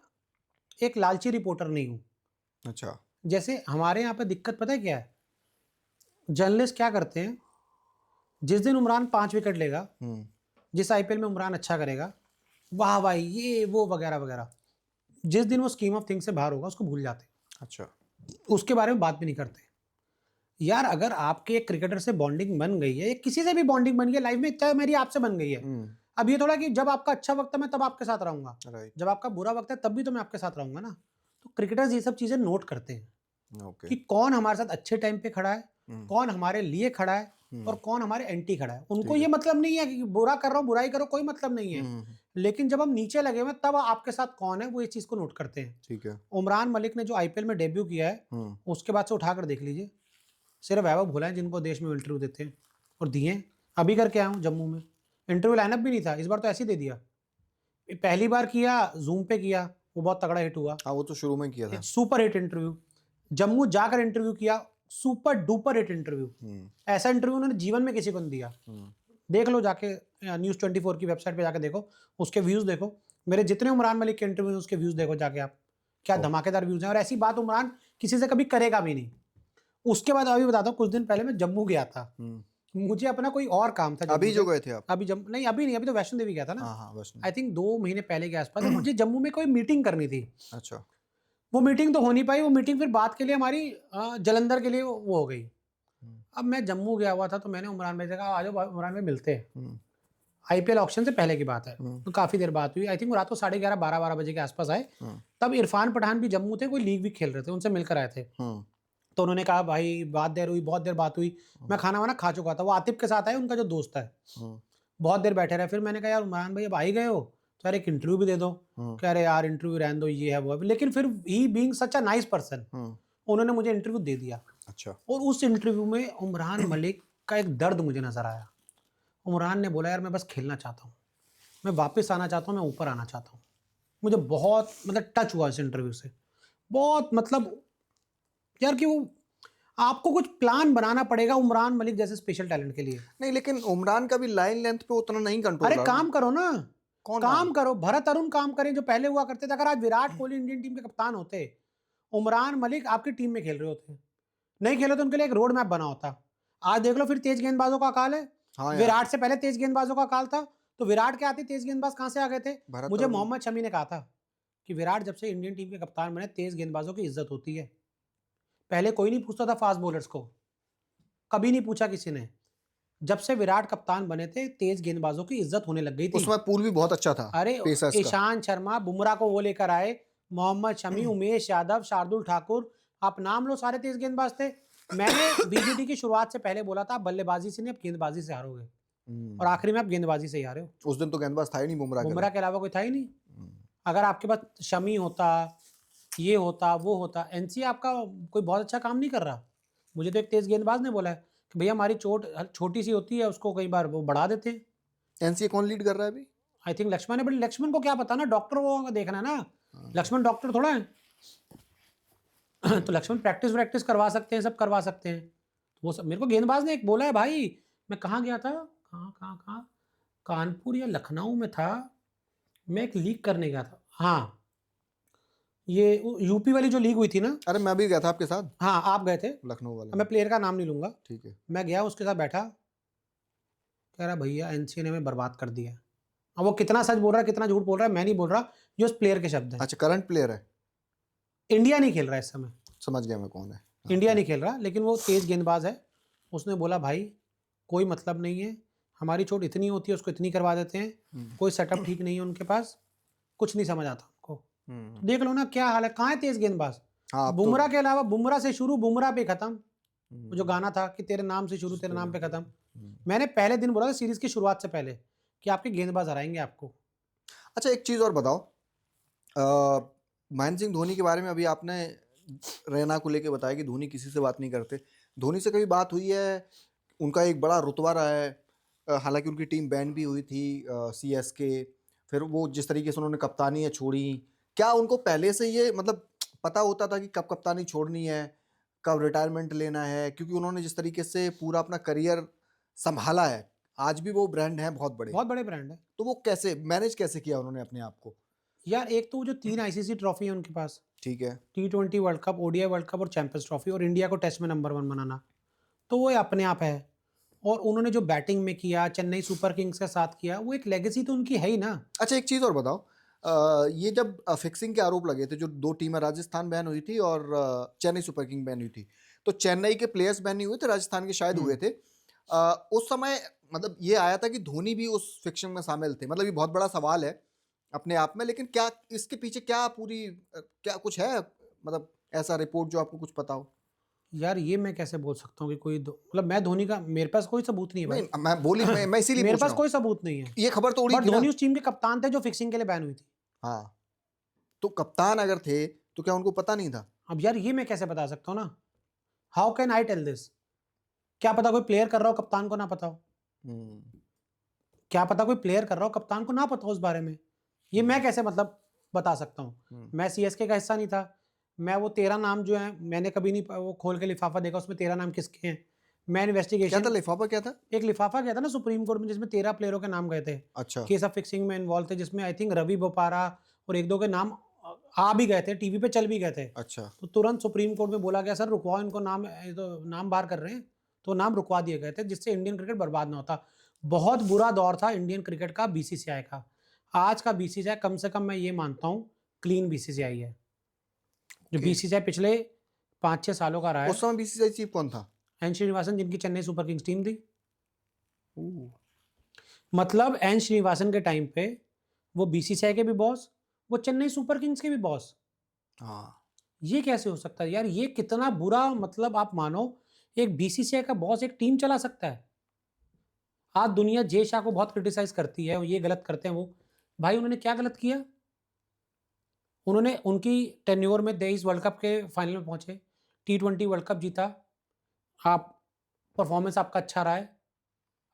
Speaker 1: एक लालची रिपोर्टर नहीं हूँ।
Speaker 2: अच्छा।
Speaker 1: जैसे हमारे यहाँ पे दिक्कत पता है क्या है, जर्नलिस्ट क्या करते हैं, जिस दिन उमरान 5 विकेट लेगा, जिस आईपीएल में उमरान अच्छा करेगा, वाह भाई ये वो वगैरह वगैरह, जिस दिन वो स्कीम ऑफ थिंग्स से बाहर होगा उसको भूल जाते हैं,
Speaker 2: अच्छा,
Speaker 1: उसके बारे में बात भी नहीं करते। यार अगर आपके एक क्रिकेटर से बॉन्डिंग बन गई है, किसी से भी बॉन्डिंग बन गई है लाइफ में, चाहे मेरी आपसे बन गई है, अब ये थोड़ा कि जब आपका अच्छा वक्त है मैं तब आपके साथ रहूंगा,
Speaker 2: राइट,
Speaker 1: जब आपका बुरा वक्त है तब भी तो मैं आपके साथ रहूंगा ना। तो क्रिकेटर्स ये सब चीजें नोट करते हैं
Speaker 2: ओके,
Speaker 1: कि कौन हमारे साथ अच्छे टाइम पे खड़ा है, कौन हमारे लिए खड़ा है और कौन हमारे एंटी खड़ा है। उनको ये मतलब नहीं है कि बुरा कर रहा हूँ बुराई करो, कोई मतलब नहीं है, लेकिन जब हम नीचे लगे हुए तब आपके साथ कौन है वो इस चीज को नोट करते हैं।
Speaker 2: ठीक है।
Speaker 1: उमरान मलिक ने जो आईपीएल में डेब्यू किया है उसके बाद से उठाकर देख लीजिए, सिर्फ वैभव भोला है जिनको देश में इंटरव्यू देते हैं, और दिए। अभी करके आया हूँ जम्मू में, इंटरव्यू लाइनअप भी नहीं था, इस बार तो ऐसे ही दे दिया। पहली बार किया जूम पे किया, वो बहुत तगड़ा हिट हुआ,
Speaker 2: हाँ वो तो शुरू में किया था।
Speaker 1: Super hit interview. जम्मू जाकर इंटरव्यू किया, सुपर डुपर हिट इंटरव्यू। ऐसा इंटरव्यू उन्होंने जीवन में किसी को नहीं दिया। देख लो जाके न्यूज़ 24 की वेबसाइट पे जाके देखो, उसके व्यूज देखो, मेरे जितने उमरान मलिक के इंटरव्यूज उसके व्यूज देखो जाके आप, क्या धमाकेदार व्यूज हैं। और ऐसी बात उमरान किसी से कभी करेगा भी नहीं। उसके बाद अभी बताता हूँ, कुछ दिन पहले मैं जम्मू गया था, मुझे अपना कोई और काम था।
Speaker 2: अभी जो गए थे आप?
Speaker 1: अभी नहीं अभी नहीं, अभी तो वैष्णो देवी गया था ना।
Speaker 2: हाँ वैष्णो।
Speaker 1: आई थिंक 2 महीने पहले के आसपास मुझे जम्मू में कोई मीटिंग करनी थी।
Speaker 2: अच्छा,
Speaker 1: वो मीटिंग तो हो नहीं पाई, वो मीटिंग फिर बात के लिए हमारी जलंधर के लिए वो हो गई। अब मैं जम्मू गया हुआ था तो मैंने उमरान भाई से कहा आ जाओ उमरान भाई मिलते हैं। आईपीएल ऑक्शन से पहले की बात है, तो काफी देर बात हुई। आई थिंक रात को 11:30 12 बजे के आसपास आए। तब इरफान पठान भी जम्मू थे, कोई लीग भी खेल रहे थे, उनसे मिलकर आए थे। तो उन्होंने कहा भाई बहुत देर बात हुई। मैं खाना वाना खा चुका था, वो आतिफ के साथ आए, उनका जो दोस्त है। बहुत देर बैठे रहे, फिर मैंने कहा यार उमरान भाई अब आ ही गए हो तो यार एक इंटरव्यू भी दे दो। कह रहे यार इंटरव्यू रहने दो, ये है वो है, लेकिन फिर he being such a nice person उन्होंने मुझे इंटरव्यू दे दिया।
Speaker 2: अच्छा,
Speaker 1: और उस इंटरव्यू में उमरान मलिक का एक दर्द मुझे नजर आया। उमरान ने बोला यार मैं बस खेलना चाहता हूँ, मैं वापस आना चाहता हूँ, मैं ऊपर आना चाहता हूँ। मुझे बहुत मतलब टच हुआ इस इंटरव्यू से, बहुत मतलब यार कि वो आपको कुछ प्लान बनाना पड़ेगा उमरान मलिक जैसे स्पेशल टैलेंट के लिए।
Speaker 2: नहीं लेकिन उमरान का भी लाइन लेंथ पे उतना नहीं कंट्रोल।
Speaker 1: अरे काम करो ना,
Speaker 2: कौन
Speaker 1: काम करो, भरत अरुण काम करें जो पहले हुआ करते थे। अगर आज विराट कोहली इंडियन टीम के कप्तान होते, उमरान मलिक आपकी टीम में खेल रहे होते, नहीं खेले तो उनके लिए एक रोड मैप बना होता। आज देख लो फिर तेज गेंदबाजों का अकाल है।
Speaker 2: हाँ
Speaker 1: विराट से पहले तेज गेंदबाजों का अकाल था, तो विराट के आते तेज गेंदबाज कहां से आ गए थे? मुझे मोहम्मद शमी ने कहा था कि विराट जब से इंडियन टीम के कप्तान बने तेज गेंदबाजों की इज्जत होती है। पहले कोई नहीं पूछता था फास्ट बॉलर्स को, कभी नहीं पूछा किसी ने। जब से विराट कप्तान बने थे तेज गेंदबाजों की इज्जत होने लग गई थी।
Speaker 2: उसमें पूल भी बहुत अच्छा था।
Speaker 1: अरे ईशांत शर्मा, बुमराह को वो लेकर आए, मोहम्मद शमी, उमेश यादव, शार्दुल ठाकुर, आप नाम लो, सारे तेज गेंदबाज थे। मैंने बीजीटी की शुरुआत से पहले बोला था बल्लेबाजी से नहीं अब गेंदबाजी से हारोगे, और आखिरी में आप गेंदबाजी से ही हारे हो।
Speaker 2: उस दिन तो गेंदबाज था ही नहीं बुमराह
Speaker 1: के अलावा कोई था ही नहीं। अगर आपके पास शमी होता, ये होता, वो होता, एनसी आपका कोई बहुत अच्छा काम नहीं कर रहा। मुझे तो एक तेज गेंदबाज ने बोला है कि भैया हमारी चोट छोटी सी होती है, उसको कई बार वो बढ़ा देते हैं।
Speaker 2: एनसीए कौन लीड कर रहा है अभी?
Speaker 1: आई थिंक लक्ष्मण है, बट लक्ष्मण को क्या पता ना, डॉक्टर वो देखना है ना, लक्ष्मण डॉक्टर थोड़ा है। तो लक्ष्मण प्रैक्टिस करवा सकते हैं, सब करवा सकते हैं। वो सब मेरे को गेंदबाज ने एक बोला है भाई, मैं कहाँ गया था, कहाँ कानपुर या लखनऊ में था, मैं एक लीग करने गया था। हाँ ये यूपी वाली जो लीग हुई थी ना।
Speaker 2: अरे मैं भी गया था आपके साथ।
Speaker 1: हाँ आप गए थे,
Speaker 2: लखनऊ वाले।
Speaker 1: मैं प्लेयर का नाम नहीं लूंगा।
Speaker 2: ठीक है।
Speaker 1: मैं गया उसके साथ बैठा, कह रहा भैया एनसीए ने हमें बर्बाद कर दिया। अब वो कितना सच बोल रहा है कितना झूठ बोल रहा है मैं नहीं बोल रहा, ये उस प्लेयर के शब्द हैं।
Speaker 2: अच्छा करंट प्लेयर है?
Speaker 1: इंडिया नहीं खेल रहा है इस समय।
Speaker 2: समझ गया मैं कौन है।
Speaker 1: इंडिया नहीं खेल रहा, लेकिन वो तेज गेंदबाज है। उसने बोला भाई कोई मतलब नहीं है, हमारी चोट इतनी होती है उसको इतनी करवा देते हैं, कोई सेटअप ठीक नहीं है उनके पास, कुछ नहीं समझ आता उनको। देख लो ना क्या हाल है, कहाँ है तेज गेंदबाज? बुमराह के अलावा, बुमराह से शुरू बुमराह पे खत्म। जो गाना था कि तेरे नाम से शुरू तेरे नाम पे खत्म, मैंने पहले दिन बोला था सीरीज की शुरुआत से पहले कि आपके गेंदबाज हराएंगे आपको।
Speaker 2: अच्छा एक चीज और बताओ, महेंद्र सिंह धोनी के बारे में अभी आपने रैना को लेके बताया कि धोनी किसी से बात नहीं करते। धोनी से कभी बात हुई है? उनका एक बड़ा रुतबा रहा है, हालांकि उनकी टीम बैन भी हुई थी सीएसके, फिर वो जिस तरीके से उन्होंने कप्तानी छोड़ी, क्या उनको पहले से ये मतलब पता होता था कि कब कप्तानी छोड़नी है, कब रिटायरमेंट लेना है? क्योंकि उन्होंने जिस तरीके से पूरा अपना करियर संभाला है, आज भी वो ब्रांड है, बहुत बड़े ब्रांड है, तो वो कैसे मैनेज कैसे किया उन्होंने अपने आप को?
Speaker 1: यार एक तो जो 3 आईसीसी ट्रॉफी है उनके पास,
Speaker 2: ठीक है,
Speaker 1: T20 world cup, ODI world cup और चैंपियंस ट्रॉफी, और इंडिया को टेस्ट में नंबर 1 बनाना, तो वो अपने आप है। और उन्होंने जो बैटिंग में किया, चेन्नई सुपर किंग्स के साथ किया, वो एक लेगेसी तो उनकी है ही ना।
Speaker 2: अच्छा, एक चीज़ और बताओ, ये जब फिक्सिंग के आरोप लगे थे, जो दो टीमें, राजस्थान बैन हुई थी और चेन्नई सुपर किंग बैन हुई थी, तो चेन्नई के प्लेयर्स बैन नहीं हुए थे, राजस्थान के शायद हुए थे। उस समय मतलब ये आया था कि धोनी भी उस फिक्सिंग में शामिल थे, मतलब ये बहुत बड़ा सवाल है अपने आप में, लेकिन क्या इसके पीछे क्या पूरी क्या कुछ है, मतलब ऐसा रिपोर्ट जो आपको कुछ पता हो?
Speaker 1: यार ये मैं कैसे बोल सकता हूँ कि मतलब मैं धोनी का, मेरे पास कोई सबूत नहीं है भाई।
Speaker 2: नहीं, मैं इसीलिए
Speaker 1: मेरे
Speaker 2: पूछ
Speaker 1: पास
Speaker 2: रहा हूँ।
Speaker 1: कोई सबूत नहीं है।
Speaker 2: ये खबर तो उड़ी
Speaker 1: बट
Speaker 2: थी ना।
Speaker 1: धोनी उस टीम के कप्तान थे जो फिक्सिंग के लिए बैन हुई थी।
Speaker 2: हाँ, तो कप्तान अगर थे तो क्या उनको पता नहीं था?
Speaker 1: अब यार ये मैं कैसे बता सकता हूँ ना, how can I tell this? क्या पता कोई प्लेयर कर रहा हो, कप्तान को ना पता हो। क्या पता कोई प्लेयर कर रहा हो, कप्तान को ना पता हो उस बारे में। ये मैं कैसे मतलब बता सकता हूँ? मैं सीएसके का हिस्सा नहीं था। मैं वो 13 नाम जो है, मैंने कभी नहीं वो खोल के लिफाफा देखा उसमें 13 नाम किसके हैं। मैं
Speaker 2: क्या था
Speaker 1: इन्वेस्टिगेशन,
Speaker 2: लिफाफा, क्या था?
Speaker 1: एक लिफाफा गया था ना सुप्रीम कोर्ट में जिसमें 13 प्लेयरों के नाम गए थे,
Speaker 2: अच्छा।
Speaker 1: केस ऑफ फिक्सिंग में इन्वॉल्व थे, जिसमें आई थिंक रवि बोपारा और एक दो के नाम आ भी गए थे, टीवी पे चल भी गए थे।
Speaker 2: अच्छा।
Speaker 1: तो तुरंत सुप्रीम कोर्ट में बोला गया सर रुकवाओ इनको, नाम ये तो नाम बाहर कर रहे हैं, तो नाम रुकवा दिए गए थे जिससे इंडियन क्रिकेट बर्बाद ना होता। बहुत बुरा दौर था इंडियन क्रिकेट का, बीसीसीआई का। आज का बीसीसीआई कम से कम मैं ये मानता हूँ क्लीन बीसीसीआई है। जो बीसीसीआई पिछले 5-6 सालों का रहा है।
Speaker 2: उस समय बीसीसीआई चीफ कौन था?
Speaker 1: एन श्रीनिवासन, जिनकी चेन्नई सुपर किंग्स टीम थी। मतलब एन श्रीनिवासन के टाइम पे वो बीसीसीआई के भी बॉस, वो चेन्नई सुपर किंग्स के भी बॉस।
Speaker 2: हाँ।
Speaker 1: ये कैसे हो सकता है यार? ये कितना बुरा, मतलब आप मानो एक बीसीसीआई का बॉस एक टीम चला सकता है। आज दुनिया जे शाह को बहुत क्रिटिसाइज करती है, ये गलत करते हैं वो। भाई उन्होंने क्या गलत किया? उन्होंने उनकी टेन्योर में 23 वर्ल्ड कप के फाइनल में पहुंचे, T20 वर्ल्ड कप जीता, आप परफॉर्मेंस आपका अच्छा रहा है,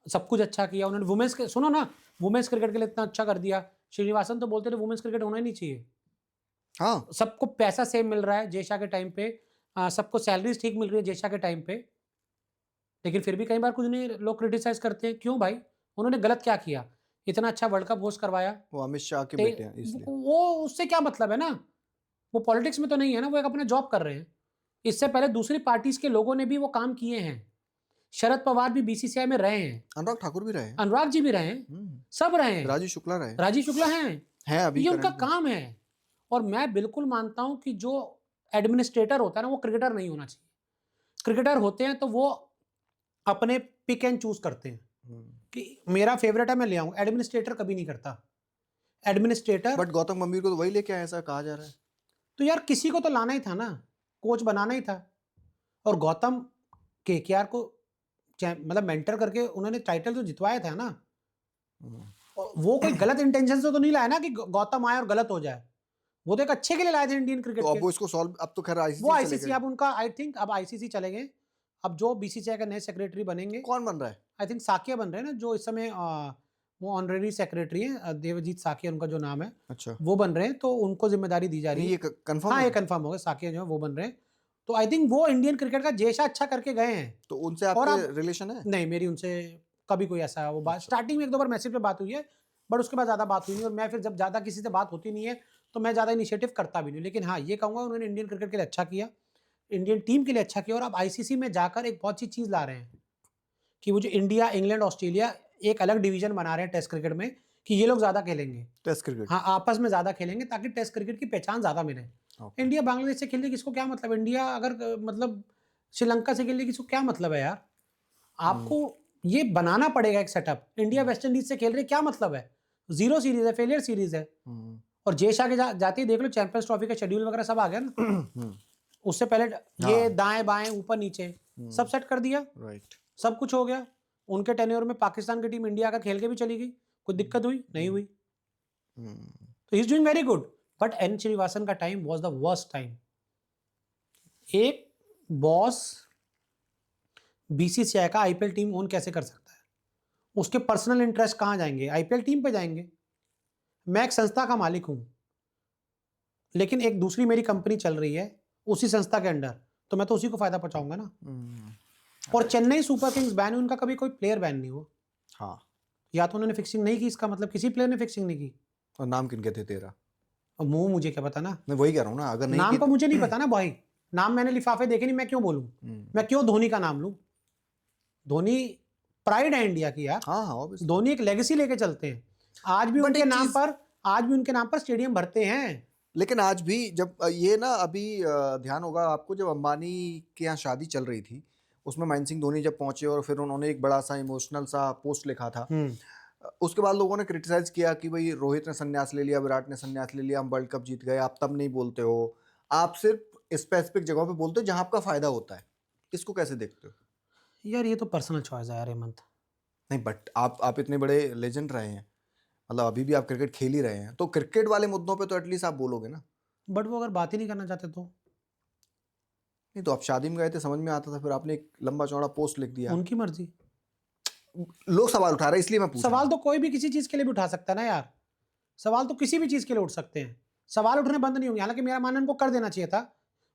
Speaker 1: सब कुछ अच्छा किया उन्होंने। वुमेन्स के सुनो ना, वुमेन्स क्रिकेट के लिए इतना अच्छा कर दिया। श्रीनिवासन तो बोलते थे वुमेन्स क्रिकेट होना ही नहीं चाहिए।
Speaker 2: हाँ।
Speaker 1: सबको पैसा सेम मिल रहा है जेशा के टाइम पे, सबको सैलरीज ठीक मिल रही है जेशा के टाइम पे, लेकिन फिर भी कई बार कुछ नहीं लोग क्रिटिसाइज करते हैं। क्यों भाई? उन्होंने गलत क्या किया? इतना अच्छा वर्ल्ड कप होस्ट करवाया।
Speaker 2: वो अमित शाह के बेटे हैं इसलिए।
Speaker 1: वो उससे क्या मतलब है ना, वो पॉलिटिक्स में तो नहीं है ना, वो एक अपना जॉब कर रहे हैं। इससे पहले दूसरी पार्टीज के लोगों ने भी वो काम किए हैं। शरद पवार भी बीसीसीआई में रहे हैं,
Speaker 2: अनुराग ठाकुर भी रहे हैं,
Speaker 1: अनुराग जी भी रहे हैं, सब रहे हैं,
Speaker 2: राजीव शुक्ला रहे
Speaker 1: राजीव शुक्ला हैं।
Speaker 2: अभी
Speaker 1: ये उनका
Speaker 2: current में।
Speaker 1: काम है। और मैं बिल्कुल मानता हूं कि जो एडमिनिस्ट्रेटर होता है ना, वो क्रिकेटर नहीं होना चाहिए। क्रिकेटर होते हैं तो वो अपने पिक एंड चूज करते हैं कि मेरा फेवरेट है मैं ले आऊं। एडमिनिस्ट्रेटर कभी नहीं करता। एडमिनिस्ट्रेटर,
Speaker 2: बट गौतम गंभीर को तो वही लेके आए, ऐसा कहा जा रहा है।
Speaker 1: तो यार किसी को तो लाना ही था ना, कोच बनाना ही था। और गौतम केकेआर को मतलब मेंटर करके उन्होंने टाइटल तो जितवाया था ना। और वो कोई गलत इंटेंशन से तो नहीं लाया ना कि गौतम आए और गलत हो जाए। वो तो एक अच्छे के लिए लाए थे इंडियन क्रिकेट
Speaker 2: तो
Speaker 1: के।
Speaker 2: अब वो इसको सॉल्व, अब तो खैर
Speaker 1: वो
Speaker 2: आईसीसी
Speaker 1: आईसीसी, अब उनका आई थिंक अब आईसीसी चले गए। अब जो बीसीसीआई के नए सेक्रेटरी बनेंगे,
Speaker 2: कौन बन रहा है?
Speaker 1: आई थिंक साकिया बन रहे हैं ना, जो इस समय वो ऑनरेरी सेक्रेटरी हैं, देवजीत साकिया उनका जो नाम है।
Speaker 2: अच्छा।
Speaker 1: वो बन रहे हैं, तो उनको जिम्मेदारी दी जा रही है।
Speaker 2: ये कंफर्म
Speaker 1: हाँ
Speaker 2: है?
Speaker 1: ये कंफर्म हो गया, साकिया जो है वो बन रहे हैं। तो आई थिंक वो इंडियन क्रिकेट का जेशा अच्छा करके गए हैं।
Speaker 2: तो उनसे
Speaker 1: और
Speaker 2: आपके
Speaker 1: अब
Speaker 2: रिलेशन है?
Speaker 1: नहीं, मेरी उनसे कभी कोई ऐसा वो बात, स्टार्टिंग में एक दो बार मैसेज पे बात हुई है, बट उसके बाद ज़्यादा बात हुई नहीं। और मैं फिर जब ज़्यादा किसी से बात होती नहीं है तो मैं ज़्यादा इनिशिएटिव करता भी नहीं। लेकिन हाँ ये कहूँगा उन्होंने इंडियन क्रिकेट के लिए अच्छा किया, इंडियन टीम के लिए अच्छा किया। और अब आईसीसी में जाकर एक बहुत सी चीज़ ला रहे हैं कि वो जो इंडिया, इंग्लैंड, ऑस्ट्रेलिया एक अलग डिवीजन बना रहे हैं टेस्ट क्रिकेट में, कि ये लोग ज़्यादा खेलेंगे
Speaker 2: टेस्ट क्रिकेट।
Speaker 1: हाँ, आपस में ज़्यादा खेलेंगे ताकि टेस्ट क्रिकेट की पहचान ज़्यादा मिले। इंडिया बांग्लादेश से खेलने किसको क्या मतलब? इंडिया अगर मतलब श्रीलंका से खेलने किसको क्या मतलब है यार? आपको ये बनाना पड़ेगा एक सेटअप। इंडिया वेस्ट इंडीज से खेल रही, क्या मतलब है? 0 सीरीज है, फेलियर सीरीज है। और जेशा के जाते ही देख लो चैंपियंस ट्रॉफी का शेड्यूल वगैरह सब आ गया ना। उससे पहले ये दाएं बाएं ऊपर नीचे सब सेट कर दिया,
Speaker 2: राइट।
Speaker 1: सब कुछ हो गया। उनके टेन्योर में पाकिस्तान की टीम इंडिया का खेल के भी चली गई, कोई दिक्कत हुई नहीं हुई। तो he is doing very good. But N Srinivasan का time was the worst time. एक बॉस बीसीसीआई का आईपीएल टीम ओन कैसे कर सकता है? उसके पर्सनल इंटरेस्ट कहां जाएंगे? आईपीएल टीम पे जाएंगे। मैं एक संस्था का मालिक हूं, लेकिन एक दूसरी मेरी कंपनी चल रही है उसी संस्था के अंडर, तो मैं तो उसी को फायदा पहुंचाऊंगा ना। और चेन्नई सुपर किंग्स बैन हुई, उनका कभी कोई प्लेयर बैन नहीं हुआ।
Speaker 2: हाँ।
Speaker 1: या तो उन्होंने फिक्सिंग नहीं की, इसका मतलब किसी प्लेयर ने फिक्सिंग नहीं की।
Speaker 2: और नाम किनके थे तेरा?
Speaker 1: अब मुंह मुझे क्या पता ना,
Speaker 2: मैं वही कह रहा हूँ ना, अगर नहीं
Speaker 1: नाम
Speaker 2: की
Speaker 1: तो मुझे नहीं पता ना भाई। नाम मैंने लिफाफे देखे नहीं, मैं क्यों बोलूं? मैं क्यों धोनी का नाम लूं? धोनी प्राइड है इंडिया की यार।
Speaker 2: हाँ हाँ obviously।
Speaker 1: धोनी एक लेगेसी लेके चलते हैं। आज भी
Speaker 2: But
Speaker 1: उनके
Speaker 2: एक
Speaker 1: नाम
Speaker 2: चीज-
Speaker 1: पर आज भी उनके नाम पर स्टेडियम भरते हैं।
Speaker 2: लेकिन आज भी जब ये ना अभी ध्यान होगा आपको, जब अंबानी के यहाँ शादी चल रही थी उसमें महेंद्र सिंह धोनी जब पहुंचे और फिर उन्होंने एक बड़ा सा इमोशनल सा पोस्ट लिखा था, उसके बाद लोगों ने क्रिटिसाइज किया कि भाई रोहित ने संन्यास ले लिया, विराट ने संन्यास ले लिया, हम वर्ल्ड कप जीत गए, आप तब नहीं बोलते हो, आप सिर्फ स्पेसिफिक जगहों पे बोलते हो जहां आपका फायदा होता है। इसको कैसे देखते हो?
Speaker 1: यार ये तो पर्सनल चॉइस है यार हेमंत।
Speaker 2: नहीं बट आप इतने बड़े लेजेंड रहे हैं, मतलब अभी भी आप क्रिकेट खेल ही रहे हैं, तो क्रिकेट वाले मुद्दों पे तो एटलीस्ट आप बोलोगे ना।
Speaker 1: बट वो अगर बात ही नहीं करना चाहते तो
Speaker 2: नहीं तो आप शादी में गए थे, समझ में आता था, फिर आपने एक लंबा चौड़ा पोस्ट लिख दिया।
Speaker 1: उनकी मर्जी।
Speaker 2: लोग सवाल उठा रहे हैं इसलिए मैं पूछ रहा
Speaker 1: सवाल
Speaker 2: हूं।
Speaker 1: तो कोई भी किसी चीज के लिए भी उठा सकता है ना यार। सवाल तो किसी भी चीज के लिए उठ सकते हैं, सवाल उठने बंद नहीं होंगे। हालांकि मेरा मानना उनको कर देना चाहिए था।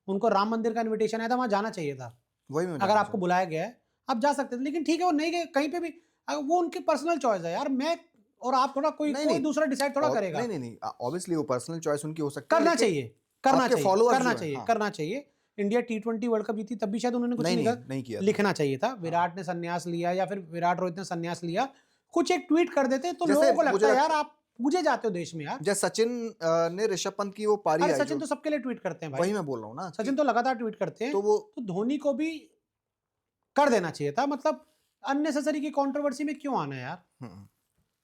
Speaker 1: उनको राम मंदिर का इनविटेशन आया था, वहां जाना चाहिए था।
Speaker 2: वही मैं
Speaker 1: अगर आपको बुलाया गया है आप जा सकते थे, लेकिन ठीक है वो नहीं गए कहीं पे भी। वो उनकी पर्सनल चॉइस है यार। मैं और आप थोड़ा कोई दूसरा डिसाइड थोड़ा करेगा।
Speaker 2: नहीं ऑब्वियसली वो पर्सनल चॉइस उनकी हो सकती है,
Speaker 1: करना
Speaker 2: लेकिन
Speaker 1: चाहिए, करना
Speaker 2: आपके
Speaker 1: चाहिए,
Speaker 2: followers
Speaker 1: करना
Speaker 2: जो हैं,
Speaker 1: चाहिए,
Speaker 2: हाँ।
Speaker 1: करना चाहिए। इंडिया T20 वर्ल्ड कप जीती तब भी शायद उन्होंने कुछ
Speaker 2: नहीं किया था।
Speaker 1: लिखना चाहिए था। विराट ने संन्यास लिया या फिर विराट रोहित ने संन्यास लिया, कुछ एक ट्वीट कर देते तो
Speaker 2: जैसे
Speaker 1: लोगों को
Speaker 2: मुझे
Speaker 1: लगता है यार आप पूजे जाते हो देश में यार।
Speaker 2: जैसे सचिन ने ऋषभ पंत की वो पारी
Speaker 1: अरे
Speaker 2: आई
Speaker 1: सचिन
Speaker 2: जो,
Speaker 1: तो सबके लिए ट्वीट करते हैं भाई।
Speaker 2: वही मैं बोल रहा हूँ ना,
Speaker 1: सचिन तो लगातार ट्वीट करते हैं।
Speaker 2: तो वो
Speaker 1: तो धोनी को भी कर देना चाहिए था। मतलब अननेसेसरी की कंट्रोवर्सी में क्यों आना है यार।
Speaker 2: हम्म।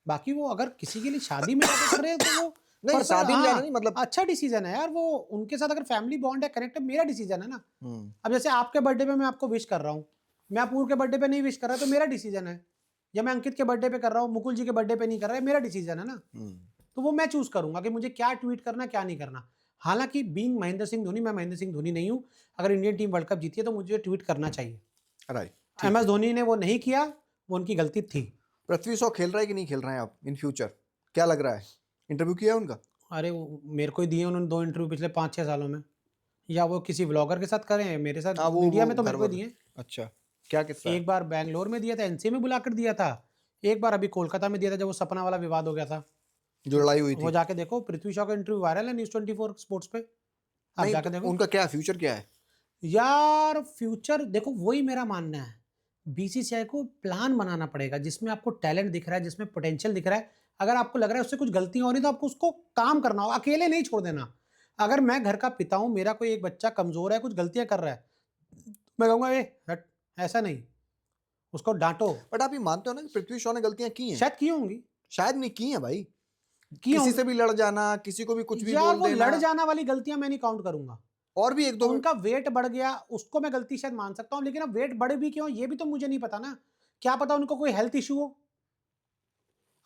Speaker 1: बाकी वो अगर किसी के लिए शादी में जाके कर रहे हैं तो वो
Speaker 2: नहीं
Speaker 1: personal-
Speaker 2: शादी में
Speaker 1: हाँ,
Speaker 2: जाना नहीं, मतलब
Speaker 1: अच्छा डिसीजन है यार। वो उनके साथ अगर फैमिली बॉन्ड है, कनेक्ट है, मेरा डिसीजन है ना।
Speaker 2: हम्म,
Speaker 1: अब जैसे आपके बर्थडे पे मैं आपको विश कर रहा हूँ, मैं अपूर्व के बर्थडे पे नहीं विश कर रहा तो मेरा डिसीजन है। या मैं अंकित के बर्थडे पे कर रहा हूँ, मुकुल जी के बर्थडे पे नहीं कर रहा है, मेरा डिसीजन है ना।
Speaker 2: हम्म।
Speaker 1: तो वो मैं चूज करूंगा कि मुझे क्या ट्वीट करना क्या नहीं करना। हालांकि बीइंग महेंद्र सिंह धोनी, मैं महेंद्र सिंह धोनी नहीं हूं। अगर इंडियन टीम वर्ल्ड कप जीती है तो मुझे ट्वीट करना चाहिए।
Speaker 2: राइट।
Speaker 1: MS धोनी ने वो नहीं किया, वो उनकी गलती थी।
Speaker 2: पृथ्वी शॉ खेल रहा है कि नहीं खेल रहे हैं आप इन फ्यूचर, क्या लग रहा है? इंटरव्यू किया है उनका?
Speaker 1: अरे मेरे को ही दिए उन्होंने 2 इंटरव्यू पिछले 5-6 सालों में। या वो किसी व्लॉगर के साथ करें, मेरे साथ
Speaker 2: हाँ,
Speaker 1: मीडिया में तो
Speaker 2: घर
Speaker 1: मेरे को
Speaker 2: पर-
Speaker 1: दिए।
Speaker 2: अच्छा, क्या किस्सा है?
Speaker 1: एक बार बैंगलोर में दिया था, NC में बुलाकर दिया था। एक बार अभी कोलकाता में दिया था जब वो सपना वाला विवाद हो गया था।
Speaker 2: जो लड़ाई हुई थी?
Speaker 1: वो जाके देखो, पृथ्वी शॉ का इंटरव्यू वायरल है News 24 स्पोर्ट्स पे, आप
Speaker 2: नहीं
Speaker 1: जाके
Speaker 2: तो
Speaker 1: देखो
Speaker 2: उनका क्या फ्यूचर क्या है?
Speaker 1: यार। फ्यूचर देखो, वही मेरा मानना है। BCCI को प्लान बनाना पड़ेगा जिसमें आपको टैलेंट दिख रहा है, जिसमें पोटेंशियल दिख रहा है। अगर आपको लग रहा है उससे कुछ गलतियां हो रही तो आपको उसको काम करना होगा, अकेले नहीं छोड़ देना। अगर मैं घर का पिता हूं, मेरा कोई एक बच्चा कमजोर है, कुछ गलतियां कर रहा है, मैं कहूंगा ए हट, ऐसा नहीं, उसको डांटो।
Speaker 2: बट आप ये मानते हो ना कि पृथ्वी शॉ ने गलतियां की हैं?
Speaker 1: शायद की होंगी,
Speaker 2: शायद नहीं की हैं भाई।
Speaker 1: की
Speaker 2: किसी
Speaker 1: होंगी
Speaker 2: से भी लड़ जाना, किसी को भी कुछ भी
Speaker 1: यार।
Speaker 2: बोल
Speaker 1: वो
Speaker 2: देना,
Speaker 1: लड़ जाना वाली गलतियां मैं नहीं काउंट करूंगा।
Speaker 2: और भी एक दो
Speaker 1: उनका वेट बढ़ गया, उसको मैं गलती शायद मान सकता हूं, लेकिन अब वेट बढ़े भी क्यों ये भी तो मुझे नहीं पता ना। क्या पता उनको कोई हेल्थ इशू हो।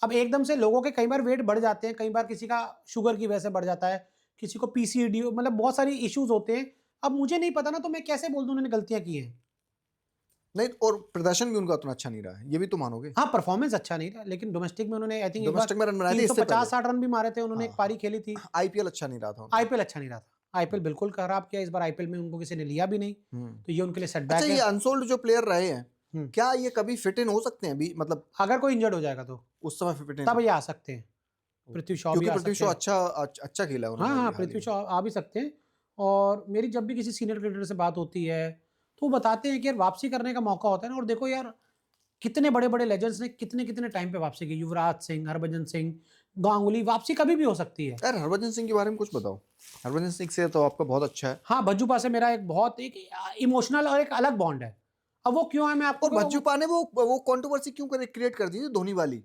Speaker 1: अब एकदम से लोगों के कई बार वेट बढ़ जाते हैं, कई बार किसी का शुगर की वजह से बढ़ जाता है, किसी को PCOD, मतलब बहुत सारी इश्यूज होते हैं। अब मुझे नहीं पता ना, तो मैं कैसे बोल दूं उन्होंने गलतियां की हैं।
Speaker 2: नहीं, और प्रदर्शन भी उनका उतना अच्छा नहीं रहा है, ये भी तो मानोगे।
Speaker 1: हाँ, परफॉर्मेंस अच्छा नहीं था, लेकिन डोमेस्टिक में उन्होंने आई थिंक
Speaker 2: डोमेस्टिक में रन बनाए थे इससे
Speaker 1: 350-60 रन भी मारे थे उन्होंने। एक
Speaker 2: हाँ,
Speaker 1: पारी खेली थी।
Speaker 2: IPL अच्छा नहीं रहा था उनका।
Speaker 1: IPL अच्छा नहीं रहा था। IPL बिल्कुल खराब किया इस बार। IPL में उनको किसी ने लिया भी नहीं, तो ये उनके लिए सेटबैक
Speaker 2: अच्छा,
Speaker 1: है।
Speaker 2: ये अनसोल्ड जो प्लेयर रहे हैं, क्या ये कभी फिट इन हो सकते हैं अभी, मतलब
Speaker 1: अगर कोई इंजर्ड हो जाएगा तो
Speaker 2: उस समय फिट इन?
Speaker 1: तब ये आ सकते हैं। पृथ्वी शॉ भी
Speaker 2: क्योंकि
Speaker 1: आ
Speaker 2: पृथ्वी
Speaker 1: सकते
Speaker 2: शॉ
Speaker 1: हैं।
Speaker 2: अच्छा खेला है उन्होंने
Speaker 1: हाँ हाँ,
Speaker 2: अभी हाल ही
Speaker 1: पृथ्वी
Speaker 2: में।
Speaker 1: शॉ आ भी सकते हैं। और मेरी जब भी किसी सीनियर क्रिकेटर से बात होती है तो वो बताते हैं कि यार वापसी करने का मौका होता है ना। और देखो यार, कितने बड़े बड़े लेजेंड्स ने कितने कितने टाइम पे वापसी की। युवराज सिंह, हरभजन सिंह, गांगुली, वापसी कभी भी हो सकती है।
Speaker 2: यार हरभजन सिंह के बारे में कुछ बताओ। हरभजन सिंह से तो आपका बहुत अच्छा है।
Speaker 1: हाँ, भज्जू पा से मेरा एक बहुत एक इमोशनल और एक अलग बॉन्ड है। अब वो क्यों है मैं आपको
Speaker 2: और भज्जू पा ने वो कंट्रोवर्सी क्यों क्रिएट कर दी थी धोनी वाली?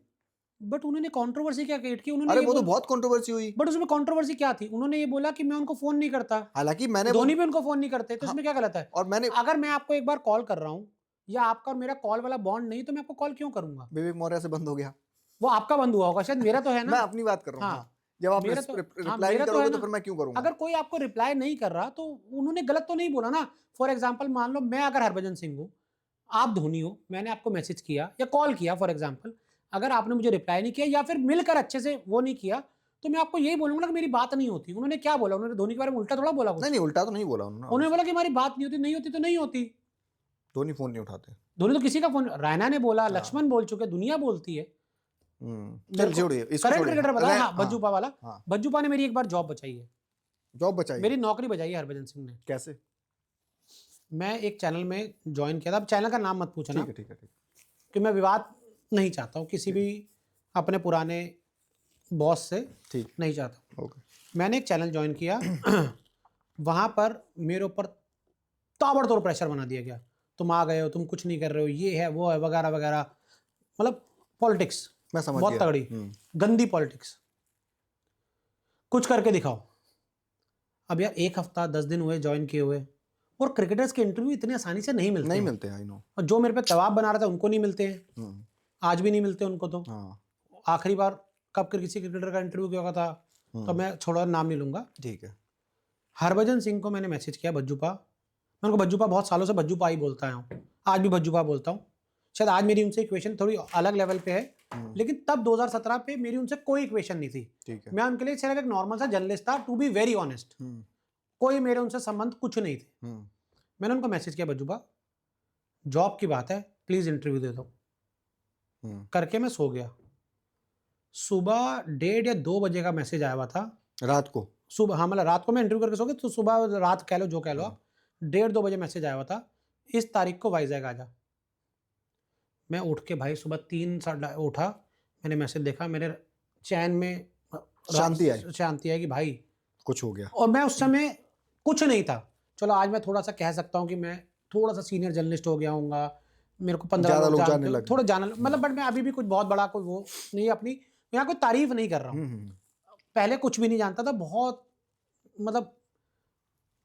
Speaker 1: बट उन्होंने कंट्रोवर्सी क्या क्रिएट की? उन्होंने
Speaker 2: अरे
Speaker 1: ये
Speaker 2: वो तो बहुत कंट्रोवर्सी हुई।
Speaker 1: बट उसमें कंट्रोवर्सी क्या थी? उन्होंने ये बोला कि मैं उनको फोन नहीं करता।
Speaker 2: हालांकि मैंने
Speaker 1: धोनी भी उनको फोन नहीं करते, तो इसमें क्या गलत है?
Speaker 2: और मैंने
Speaker 1: अगर मैं आपको एक बार कॉल कर रहा हूं या आपका और मेरा कॉल वाला बॉन्ड नहीं, तो मैं आपको कॉल क्यों करूंगा?
Speaker 2: विवेक मौर्य से बंद हो गया।
Speaker 1: वो आपका बंद हुआ होगा शायद, मेरा तो है ना।
Speaker 2: मैं अपनी बात कर रहा हूँ।
Speaker 1: हाँ,
Speaker 2: जब आप
Speaker 1: मेरा तो
Speaker 2: रिप्लाई नहीं
Speaker 1: मेरा तो
Speaker 2: करोगे
Speaker 1: है
Speaker 2: तो
Speaker 1: ना।
Speaker 2: फिर मैं क्यों करूंगा?
Speaker 1: अगर कोई आपको रिप्लाई नहीं कर रहा तो उन्होंने गलत तो नहीं बोला ना। फॉर एग्जाम्पल मान लो मैं अगर हरभजन सिंह हूँ, आप धोनी हो, मैंने आपको मैसेज किया या कॉल किया फॉर एग्जाम्पल, अगर आपने मुझे रिप्लाई नहीं किया या फिर मिलकर अच्छे से वो नहीं किया, तो मैं आपको यही बोलूंगा ना कि मेरी बात नहीं होती। उन्होंने क्या बोला? उन्होंने धोनी के बारे में उल्टा थोड़ा बोला कुछ।
Speaker 2: नहीं उल्टा तो नहीं बोला
Speaker 1: उन्होंने बोला कि हमारी बात नहीं होती, नहीं होती तो नहीं होती।
Speaker 2: धोनी फोन नहीं उठाते।
Speaker 1: धोनी तो किसी का फोन, रैना ने बोला, लक्ष्मण बोल चुके, दुनिया बोलती है।
Speaker 2: चल छोड़िए इसको,
Speaker 1: करंट
Speaker 2: छोड़िए।
Speaker 1: क्रिकेटर बता।
Speaker 2: हाँ,
Speaker 1: हाँ, भज्जूपा वाला।
Speaker 2: हाँ।
Speaker 1: भज्जूपा ने मेरी एक बार जॉब बचाई है,
Speaker 2: जॉब बचाई?
Speaker 1: मेरी नौकरी बचाई है हरभजन सिंह ने।
Speaker 2: कैसे?
Speaker 1: मैं एक चैनल में ज्वाइन किया था, अब चैनल का नाम मत पूछना।
Speaker 2: ठीक है।
Speaker 1: कि मैं विवाद नहीं चाहता हूँ किसी भी अपने पुराने बॉस से,
Speaker 2: ठीक,
Speaker 1: नहीं चाहता।
Speaker 2: ओके,
Speaker 1: मैंने एक चैनल ज्वाइन किया वहाँ पर मेरे ऊपर ताबड़तोड़ प्रेशर बना दिया गया, तुम आ गए हो, तुम कुछ नहीं कर रहे हो, ये है वो है वगैरह वगैरह, मतलब पॉलिटिक्स
Speaker 2: मैं समझ
Speaker 1: बहुत
Speaker 2: गया।
Speaker 1: तगड़ी, गंदी पॉलिटिक्स, कुछ करके दिखाओ। अब यार 1 हफ्ता 10 दिन हुए ज्वाइन किए हुए, और क्रिकेटर्स के इंटरव्यू इतनी आसानी से नहीं मिलते
Speaker 2: नहीं
Speaker 1: हैं।
Speaker 2: मिलते, आई नो।
Speaker 1: और जो मेरे पे दबाव बना रहा था उनको नहीं मिलते हैं, आज भी नहीं मिलते उनको। तो
Speaker 2: हाँ,
Speaker 1: आखिरी बार कब किसी क्रिकेटर का इंटरव्यू किया था, तो मैं छोड़ा, नाम नहीं लूंगा।
Speaker 2: ठीक है।
Speaker 1: हरभजन सिंह को मैंने मैसेज किया, भज्जूपा, मैं उनको भज्जूपा बहुत सालों से भज्जूपा ही बोलता आया हूँ, आज भी भज्जूपा बोलता हूँ। शायद आज मेरी उनसे इक्वेशन थोड़ी अलग लेवल पे है, लेकिन तब 2017 पे मेरी उनसे कोई इक्वेशन नहीं थी।
Speaker 2: ठीक है।
Speaker 1: मैं उनके लिए सिर्फ एक नॉर्मल सा जर्नलिस्ट था, टू बी वेरी ऑनेस्ट। कोई मेरे उनसे संबंध कुछ नहीं थे। मैंने उनको मैसेज किया, भज्जूपा जॉब की बात है, प्लीज इंटरव्यू दे दो। करके मैं सो गया। सुबह 1:30 या 2 बजे का मैसेज आया हुआ था,
Speaker 2: रात को?
Speaker 1: सुबह, हाँ मतलब रात को मैं इंटरव्यू करके सो गया, तो सुबह रात कह लो जो कह लो आप, 1:30-2 बजे मैसेज आया हुआ था, इस तारीख को वाइजैग आ जा। मैं उठ के भाई सुबह 3 साढ़े उठा, मैंने मैसेज देखा, मेरे चैन में शांति आई कि भाई
Speaker 2: कुछ हो गया।
Speaker 1: और मैं उस समय कुछ नहीं था। चलो आज मैं थोड़ा सा कह सकता हूँ कि मैं थोड़ा सा सीनियर जर्नलिस्ट हो गया हूँगा, मेरे को 15 लोग जानते हो, थोड़ा जाना, मतलब बट मैं अभी भी कुछ बहुत बड़ा कोई वो नहीं, अपनी यहाँ कोई तारीफ नहीं कर रहा हूँ। पहले कुछ भी नहीं जानता था, बहुत मतलब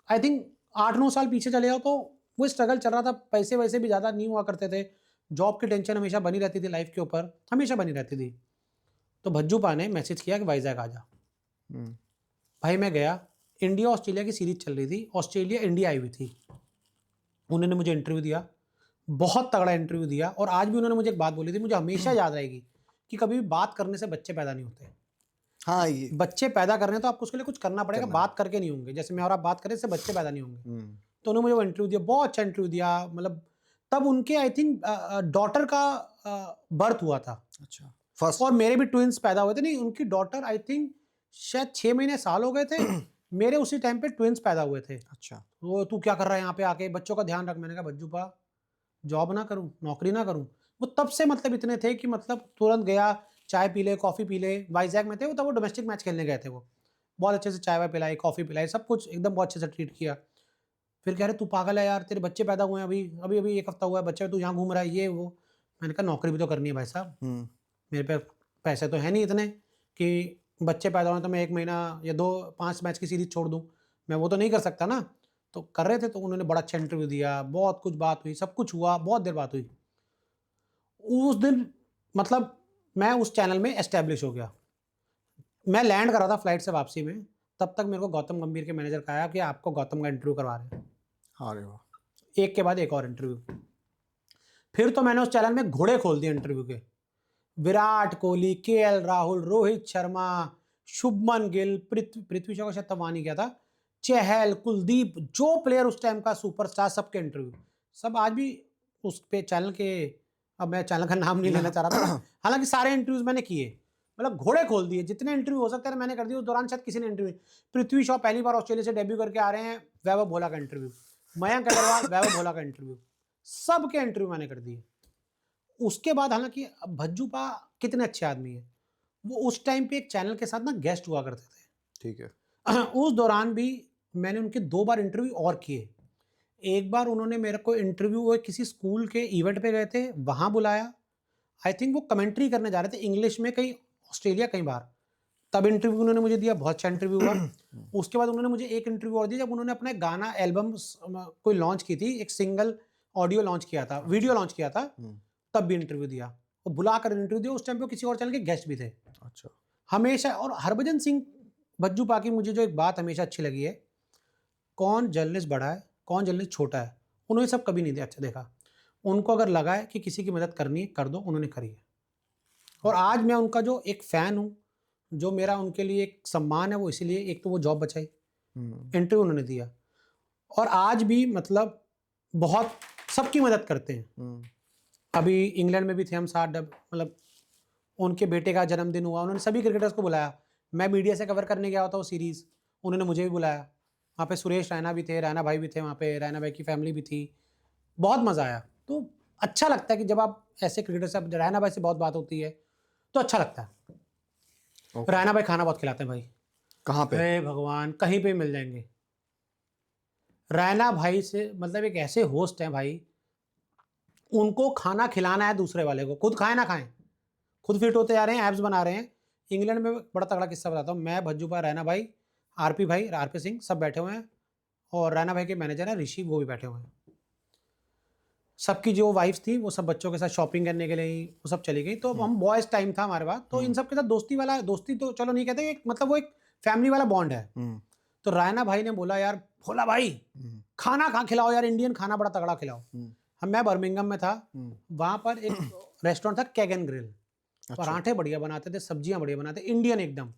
Speaker 1: आई थिंक 8-9 साल पीछे चले जाओ तो वो स्ट्रगल चल रहा था, पैसे वैसे भी ज़्यादा नहीं हुआ करते थे, जॉब की टेंशन हमेशा बनी रहती थी, लाइफ के ऊपर हमेशा बनी रहती थी। तो भज्जूपा ने मैसेज किया कि वाइजैग आ जा। भाई मैं गया, इंडिया ऑस्ट्रेलिया की सीरीज चल रही थी, ऑस्ट्रेलिया इंडिया आई हुई थी, उन्होंने मुझे इंटरव्यू दिया, बहुत तगड़ा इंटरव्यू दिया। और आज भी उन्होंने मुझे एक बात बोली थी, मुझे हमेशा याद रहेगी, कि कभी भी बात करने से बच्चे पैदा नहीं होते।
Speaker 2: हाँ, ये
Speaker 1: बच्चे पैदा करने तो आपको उसके लिए कुछ करना पड़ेगा, बात करके नहीं होंगे। जैसे मैं और आप बात करें, इससे बच्चे पैदा नहीं होंगे। तो उन्होंने मुझे वो इंटरव्यू दिया, बहुत अच्छा इंटरव्यू दिया, मतलब तब उनके आई थिंक डॉटर का बर्थ हुआ था।
Speaker 2: अच्छा, फर्स्ट।
Speaker 1: और मेरे भी ट्विंस पैदा हुए थे, नहीं उनकी डॉटर आई थिंक शायद 6 महीने साल हो गए थे मेरे उसी टाइम पे ट्विंस पैदा हुए थे।
Speaker 2: अच्छा,
Speaker 1: वो तू क्या कर रहा है यहाँ पे आके, बच्चों का ध्यान रख। मैंने कहा भज्जूपा जॉब ना करूँ, नौकरी ना करूँ। वो तब से मतलब इतने थे कि मतलब तुरंत गया, चाय पी ले, कॉफ़ी पी ले। वाइजैग में थे वो, तब वो डोमेस्टिक मैच खेलने गए थे, वो बहुत अच्छे से चाय वाय पिलाई, कॉफ़ी पिलाई, सब कुछ एकदम बहुत अच्छे से ट्रीट किया। फिर कह रहे तू पागल है यार, तेरे बच्चे पैदा हुए हैं अभी अभी अभी 1 हफ्ता हुआ है, बच्चे तू यहाँ घूम रहा है, ये वो। मैंने कहा नौकरी भी तो करनी है भाई साहब, मेरे पे पैसे तो है नहीं इतने कि बच्चे पैदा हुए तो मैं 1 महीना या 2-5 मैच की सीरीज छोड़ दूँ, मैं वो तो नहीं कर सकता ना। तो कर रहे थे, तो उन्होंने बड़ा अच्छा इंटरव्यू दिया, बहुत कुछ बात हुई, सब कुछ हुआ, बहुत देर बात हुई। उस दिन मतलब मैं उस चैनल में एस्टेब्लिश हो गया। मैं लैंड कर रहा था फ्लाइट से वापसी में, तब तक मेरे को गौतम गंभीर के मैनेजर का आया कि आपको गौतम का इंटरव्यू करवा रहे हैं।
Speaker 2: अरे वाह।
Speaker 1: एक के बाद एक और इंटरव्यू। फिर तो मैंने उस चैनल में घोड़े खोल दिए इंटरव्यू के। विराट कोहली, केएल राहुल, रोहित शर्मा, शुभमन गिल, पृथ्वी शॉ का शायद तब वहाँ नहीं गया था, चहल, कुलदीप, जो प्लेयर उस टाइम का सुपरस्टार, सबके इंटरव्यू। सब आज भी उस पे चैनल के, अब मैं चैनल का नाम नहीं लेना चाह रहा था, हालांकि सारे इंटरव्यूज मैंने किए, मतलब घोड़े खोल दिए, जितने इंटरव्यू हो सकते थे मैंने कर दिए। उस दौरान शायद किसी ने इंटरव्यू, पृथ्वी शॉ पहली बार ऑस्ट्रेलिया से डेब्यू करके आ रहे हैं, वैभव भोला का इंटरव्यू, मयंक अग्रवाल, वैभव भोला का इंटरव्यू, सबके इंटरव्यू मैंने कर दिए। उसके बाद हालांकि भज्जूपा कितने अच्छे आदमी हैं, वो उस टाइम पे एक चैनल के साथ ना गेस्ट हुआ करते थे।
Speaker 2: ठीक है।
Speaker 1: उस दौरान भी मैंने उनके 2 बार इंटरव्यू और किए। एक बार उन्होंने मेरे को इंटरव्यू, वो किसी स्कूल के इवेंट पे गए थे, वहाँ बुलाया। आई थिंक वो कमेंट्री करने जा रहे थे इंग्लिश में, कहीं ऑस्ट्रेलिया कहीं बार, तब इंटरव्यू उन्होंने मुझे दिया, बहुत अच्छा इंटरव्यू हुआ। उसके बाद उन्होंने मुझे एक इंटरव्यू और दिया, जब उन्होंने अपना गाना एल्बम कोई लॉन्च की थी, एक सिंगल ऑडियो लॉन्च किया था, वीडियो लॉन्च किया था, तब भी इंटरव्यू दिया। वो बुलाकर इंटरव्यू दिया, उस टाइम पे किसी और चैनल के गेस्ट भी थे।
Speaker 2: अच्छा।
Speaker 1: हमेशा। और हरभजन सिंह भज्जूपा की मुझे जो एक बात हमेशा अच्छी लगी है, कौन जर्नलिस्ट बड़ा है, कौन जर्नलिस्ट छोटा है, उन्होंने सब कभी नहीं अच्छा देखा। उनको अगर लगा है कि किसी की मदद करनी है, कर दो, उन्होंने करी है। और आज मैं उनका जो एक फ़ैन हूँ, जो मेरा उनके लिए एक सम्मान है, वो इसीलिए, एक तो वो जॉब बचाई, इंटरव्यू उन्होंने दिया, और आज भी मतलब बहुत सबकी मदद करते हैं। अभी इंग्लैंड में भी थे हम साथ, मतलब उनके बेटे का जन्मदिन हुआ, उन्होंने सभी क्रिकेटर्स को बुलाया। मैं मीडिया से कवर करने गया होता वो सीरीज़, उन्होंने मुझे भी बुलाया। वहाँ पे सुरेश रैना भी थे, रैना भाई भी थे वहाँ पे, रैना भाई की फैमिली भी थी, बहुत मज़ा आया। तो अच्छा लगता है कि जब आप ऐसे क्रिकेटर से, अब रैना भाई से बहुत बात होती है तो अच्छा लगता है।
Speaker 2: ओके।
Speaker 1: रैना भाई खाना बहुत खिलाते हैं भाई।
Speaker 2: कहाँ पे?
Speaker 1: हे भगवान, कहीं पे मिल जाएंगे। रैना भाई से मतलब एक ऐसे होस्ट हैं भाई, उनको खाना खिलाना है दूसरे वाले को, खुद खाएं ना खाएं, खुद फिट होते जा रहे हैं, एब्स बना रहे हैं। इंग्लैंड में बड़ा तगड़ा किस्सा बताता हूँ मैं, भज्जू भाई, रैना भाई, आरपी सिंह सब बैठे हुए हैं, और रैना भाई के मैनेजर हैं ऋषि, वो भी बैठे हुए हैं। सबकी जो वाइफ्स थी वो सब बच्चों के साथ शॉपिंग करने के लिए वो सब चली गई, तो हम बॉयज टाइम था हमारे पास, तो इन सब के साथ दोस्ती तो चलो नहीं कहते, मतलब वो एक फैमिली वाला बॉन्ड है। तो रैना भाई ने बोला यार भोला भाई खाना खा खिलाओ यार, इंडियन खाना बड़ा तगड़ा खिलाओ। मैं बर्मिंघम में था, वहां पर एक रेस्टोरेंट था कैगन ग्रिल, पराठे बढ़िया बनाते थे, सब्जियां बढ़िया बनाते, इंडियन एकदम।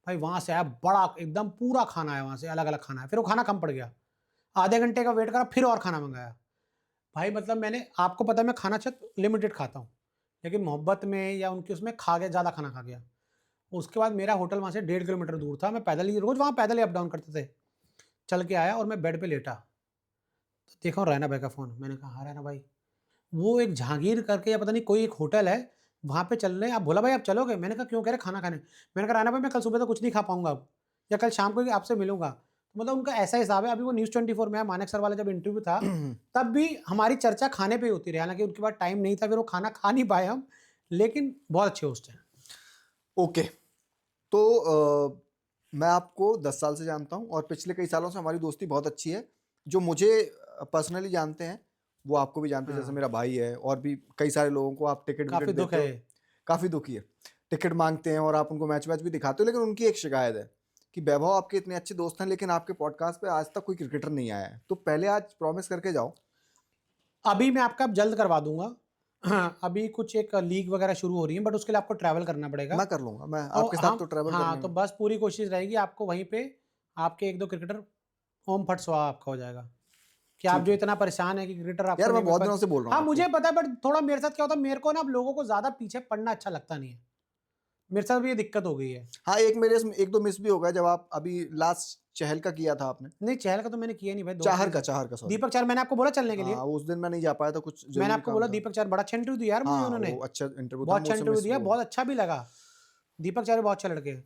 Speaker 1: भाई वहां से आया बड़ा एकदम पूरा खाना है, वहां से अलग अलग खाना है। फिर वो खाना कम पड़ गया, आधे घंटे का वेट करा, फिर और खाना मंगाया। भाई मतलब मैंने, आपको पता है मैं खाना शायद लिमिटेड खाता हूँ, लेकिन मोहब्बत में या उनके उसमें खा गया, ज़्यादा खाना खा गया। उसके बाद मेरा होटल वहाँ से 1.5 किलोमीटर दूर था, मैं पैदल ही रोज़ वहाँ पैदल ही अप डाउन करते थे। चल के आया और मैं बेड पे लेटा, तो देखा रैना भाई का फ़ोन। मैंने कहा हाँ रैना भाई, वो एक जहांगीर करके या पता नहीं कोई एक होटल है, वहाँ पे चल रहे हैं, आप भोला भाई आप चलोगे? मैंने कहा क्यों? कह रहे खाना खाने। मैंने कहा रैना भाई मैं कल सुबह तो कुछ नहीं खा पाऊंगा अब, या कल शाम को ही आपसे मिलूंगा। तो मतलब उनका ऐसा हिसाब है। अभी वो न्यूज़ 24 में है, मानक सर वाला जब इंटरव्यू था तब भी हमारी चर्चा खाने पे ही होती रही, हालांकि उनके पास टाइम नहीं था, फिर वो खाना खा नहीं पाए हम, लेकिन बहुत अच्छे होस्ट हैं।
Speaker 2: ओके। तो मैं आपको 10 साल से जानता हूँ और पिछले कई सालों से हमारी दोस्ती बहुत अच्छी है। जो मुझे पर्सनली जानते हैं वो आपको भी जानते हैं, जैसे मेरा भाई है और भी कई सारे लोगों को आप टिकट
Speaker 1: काफी
Speaker 2: विकेट
Speaker 1: दुख
Speaker 2: देते
Speaker 1: है।
Speaker 2: हो। काफ़ी दुखी है, टिकट मांगते हैं और आप उनको मैच भी दिखाते हो, लेकिन उनकी एक शिकायत है कि वैभव आपके इतने अच्छे दोस्त हैं लेकिन आपके पॉडकास्ट पे आज तक कोई क्रिकेटर नहीं आया है। तो पहले आज प्रॉमिस करके जाओ।
Speaker 1: अभी मैं आपका जल्द करवा दूंगा। हाँ, अभी कुछ एक लीग वगैरह शुरू हो रही है, बट उसके लिए आपको ट्रैवल करना पड़ेगा।
Speaker 2: मैं कर लूंगा, मैं
Speaker 1: तो
Speaker 2: आपके साथ
Speaker 1: हम,
Speaker 2: तो ट्रैवल
Speaker 1: हाँ
Speaker 2: करने
Speaker 1: तो
Speaker 2: में।
Speaker 1: बस पूरी कोशिश रहेगी आपको वहीं पे, आपके 1-2 क्रिकेटर ओम फट स्वाहा आपका हो जाएगा। कि आप
Speaker 2: ठीक
Speaker 1: जो
Speaker 2: है
Speaker 1: इतना परेशान है कि क्रिकेटर आपको
Speaker 2: यार,
Speaker 1: नहीं
Speaker 2: मैं
Speaker 1: मिल
Speaker 2: बहुत
Speaker 1: पाए।
Speaker 2: दिनों से बोल रहा हूँ
Speaker 1: हाँ
Speaker 2: आपको।
Speaker 1: मुझे पता है, बट थोड़ा मेरे साथ क्या होता है, मेरे को ना अब लोगों को ज्यादा पीछे पड़ना अच्छा लगता नहीं है, मेरे साथ भी ये दिक्कत हो गई है।
Speaker 2: हाँ, एक दो मिस भी हो गया जब आप अभी लास्ट चहल का किया था आपने।
Speaker 1: नहीं चहल का तो मैंने किया नहीं भाई,
Speaker 2: चाहर का सॉरी।
Speaker 1: दीपक चहर मैंने आपको बोला चलने के लिए।
Speaker 2: हाँ, उस दिन मैं नहीं जा पाया था, कुछ
Speaker 1: मैंने
Speaker 2: जरूरी
Speaker 1: आपको
Speaker 2: काम
Speaker 1: बोला
Speaker 2: था।
Speaker 1: दीपक चहर बड़ा अच्छा इंटरव्यू दिया यार मुझे
Speaker 2: हाँ,
Speaker 1: उन्होंने,
Speaker 2: वो अच्छा इंटरव्यू था,
Speaker 1: बहुत अच्छा
Speaker 2: मुझसे
Speaker 1: इंटरव्यू
Speaker 2: मिस
Speaker 1: दिया,
Speaker 2: वो।
Speaker 1: बहुत अच्छा भी लगा। दीपक चहर बहुत अच्छा लड़के हैं।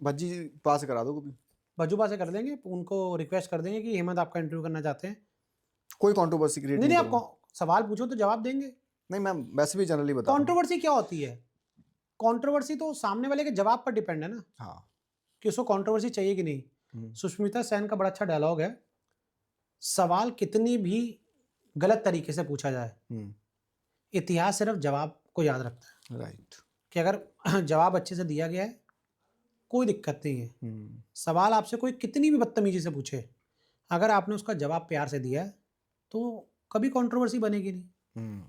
Speaker 2: भज्जी पास करा दो कभी।
Speaker 1: भजूबा से कर देंगे, उनको रिक्वेस्ट कर देंगे कि हेमंत आपका इंटरव्यू करना चाहते हैं।
Speaker 2: कोई कंट्रोवर्सी क्रिएट
Speaker 1: नहीं
Speaker 2: नहीं
Speaker 1: नहीं,
Speaker 2: करूँगा।
Speaker 1: आप सवाल पूछो तो जवाब देंगे।
Speaker 2: नहीं, मैं वैसे भी जनरली बता रहा हूँ।
Speaker 1: कंट्रोवर्सी क्या होती है? कंट्रोवर्सी तो सामने वाले के जवाब पर डिपेंड है ना,
Speaker 2: हाँ।
Speaker 1: कि उसको कंट्रोवर्सी चाहिए कि नहीं। सुष्मिता सेन का बड़ा अच्छा डायलॉग है, सवाल कितनी भी गलत तरीके से पूछा जाए, इतिहास सिर्फ जवाब को याद रखता है।
Speaker 2: राइट।
Speaker 1: कि अगर जवाब अच्छे से दिया गया है, कोई दिक्कत नहीं है। सवाल आपसे कोई कितनी भी बदतमीजी से पूछे, अगर आपने उसका जवाब प्यार से दिया है तो कभी कंट्रोवर्सी बनेगी नहीं।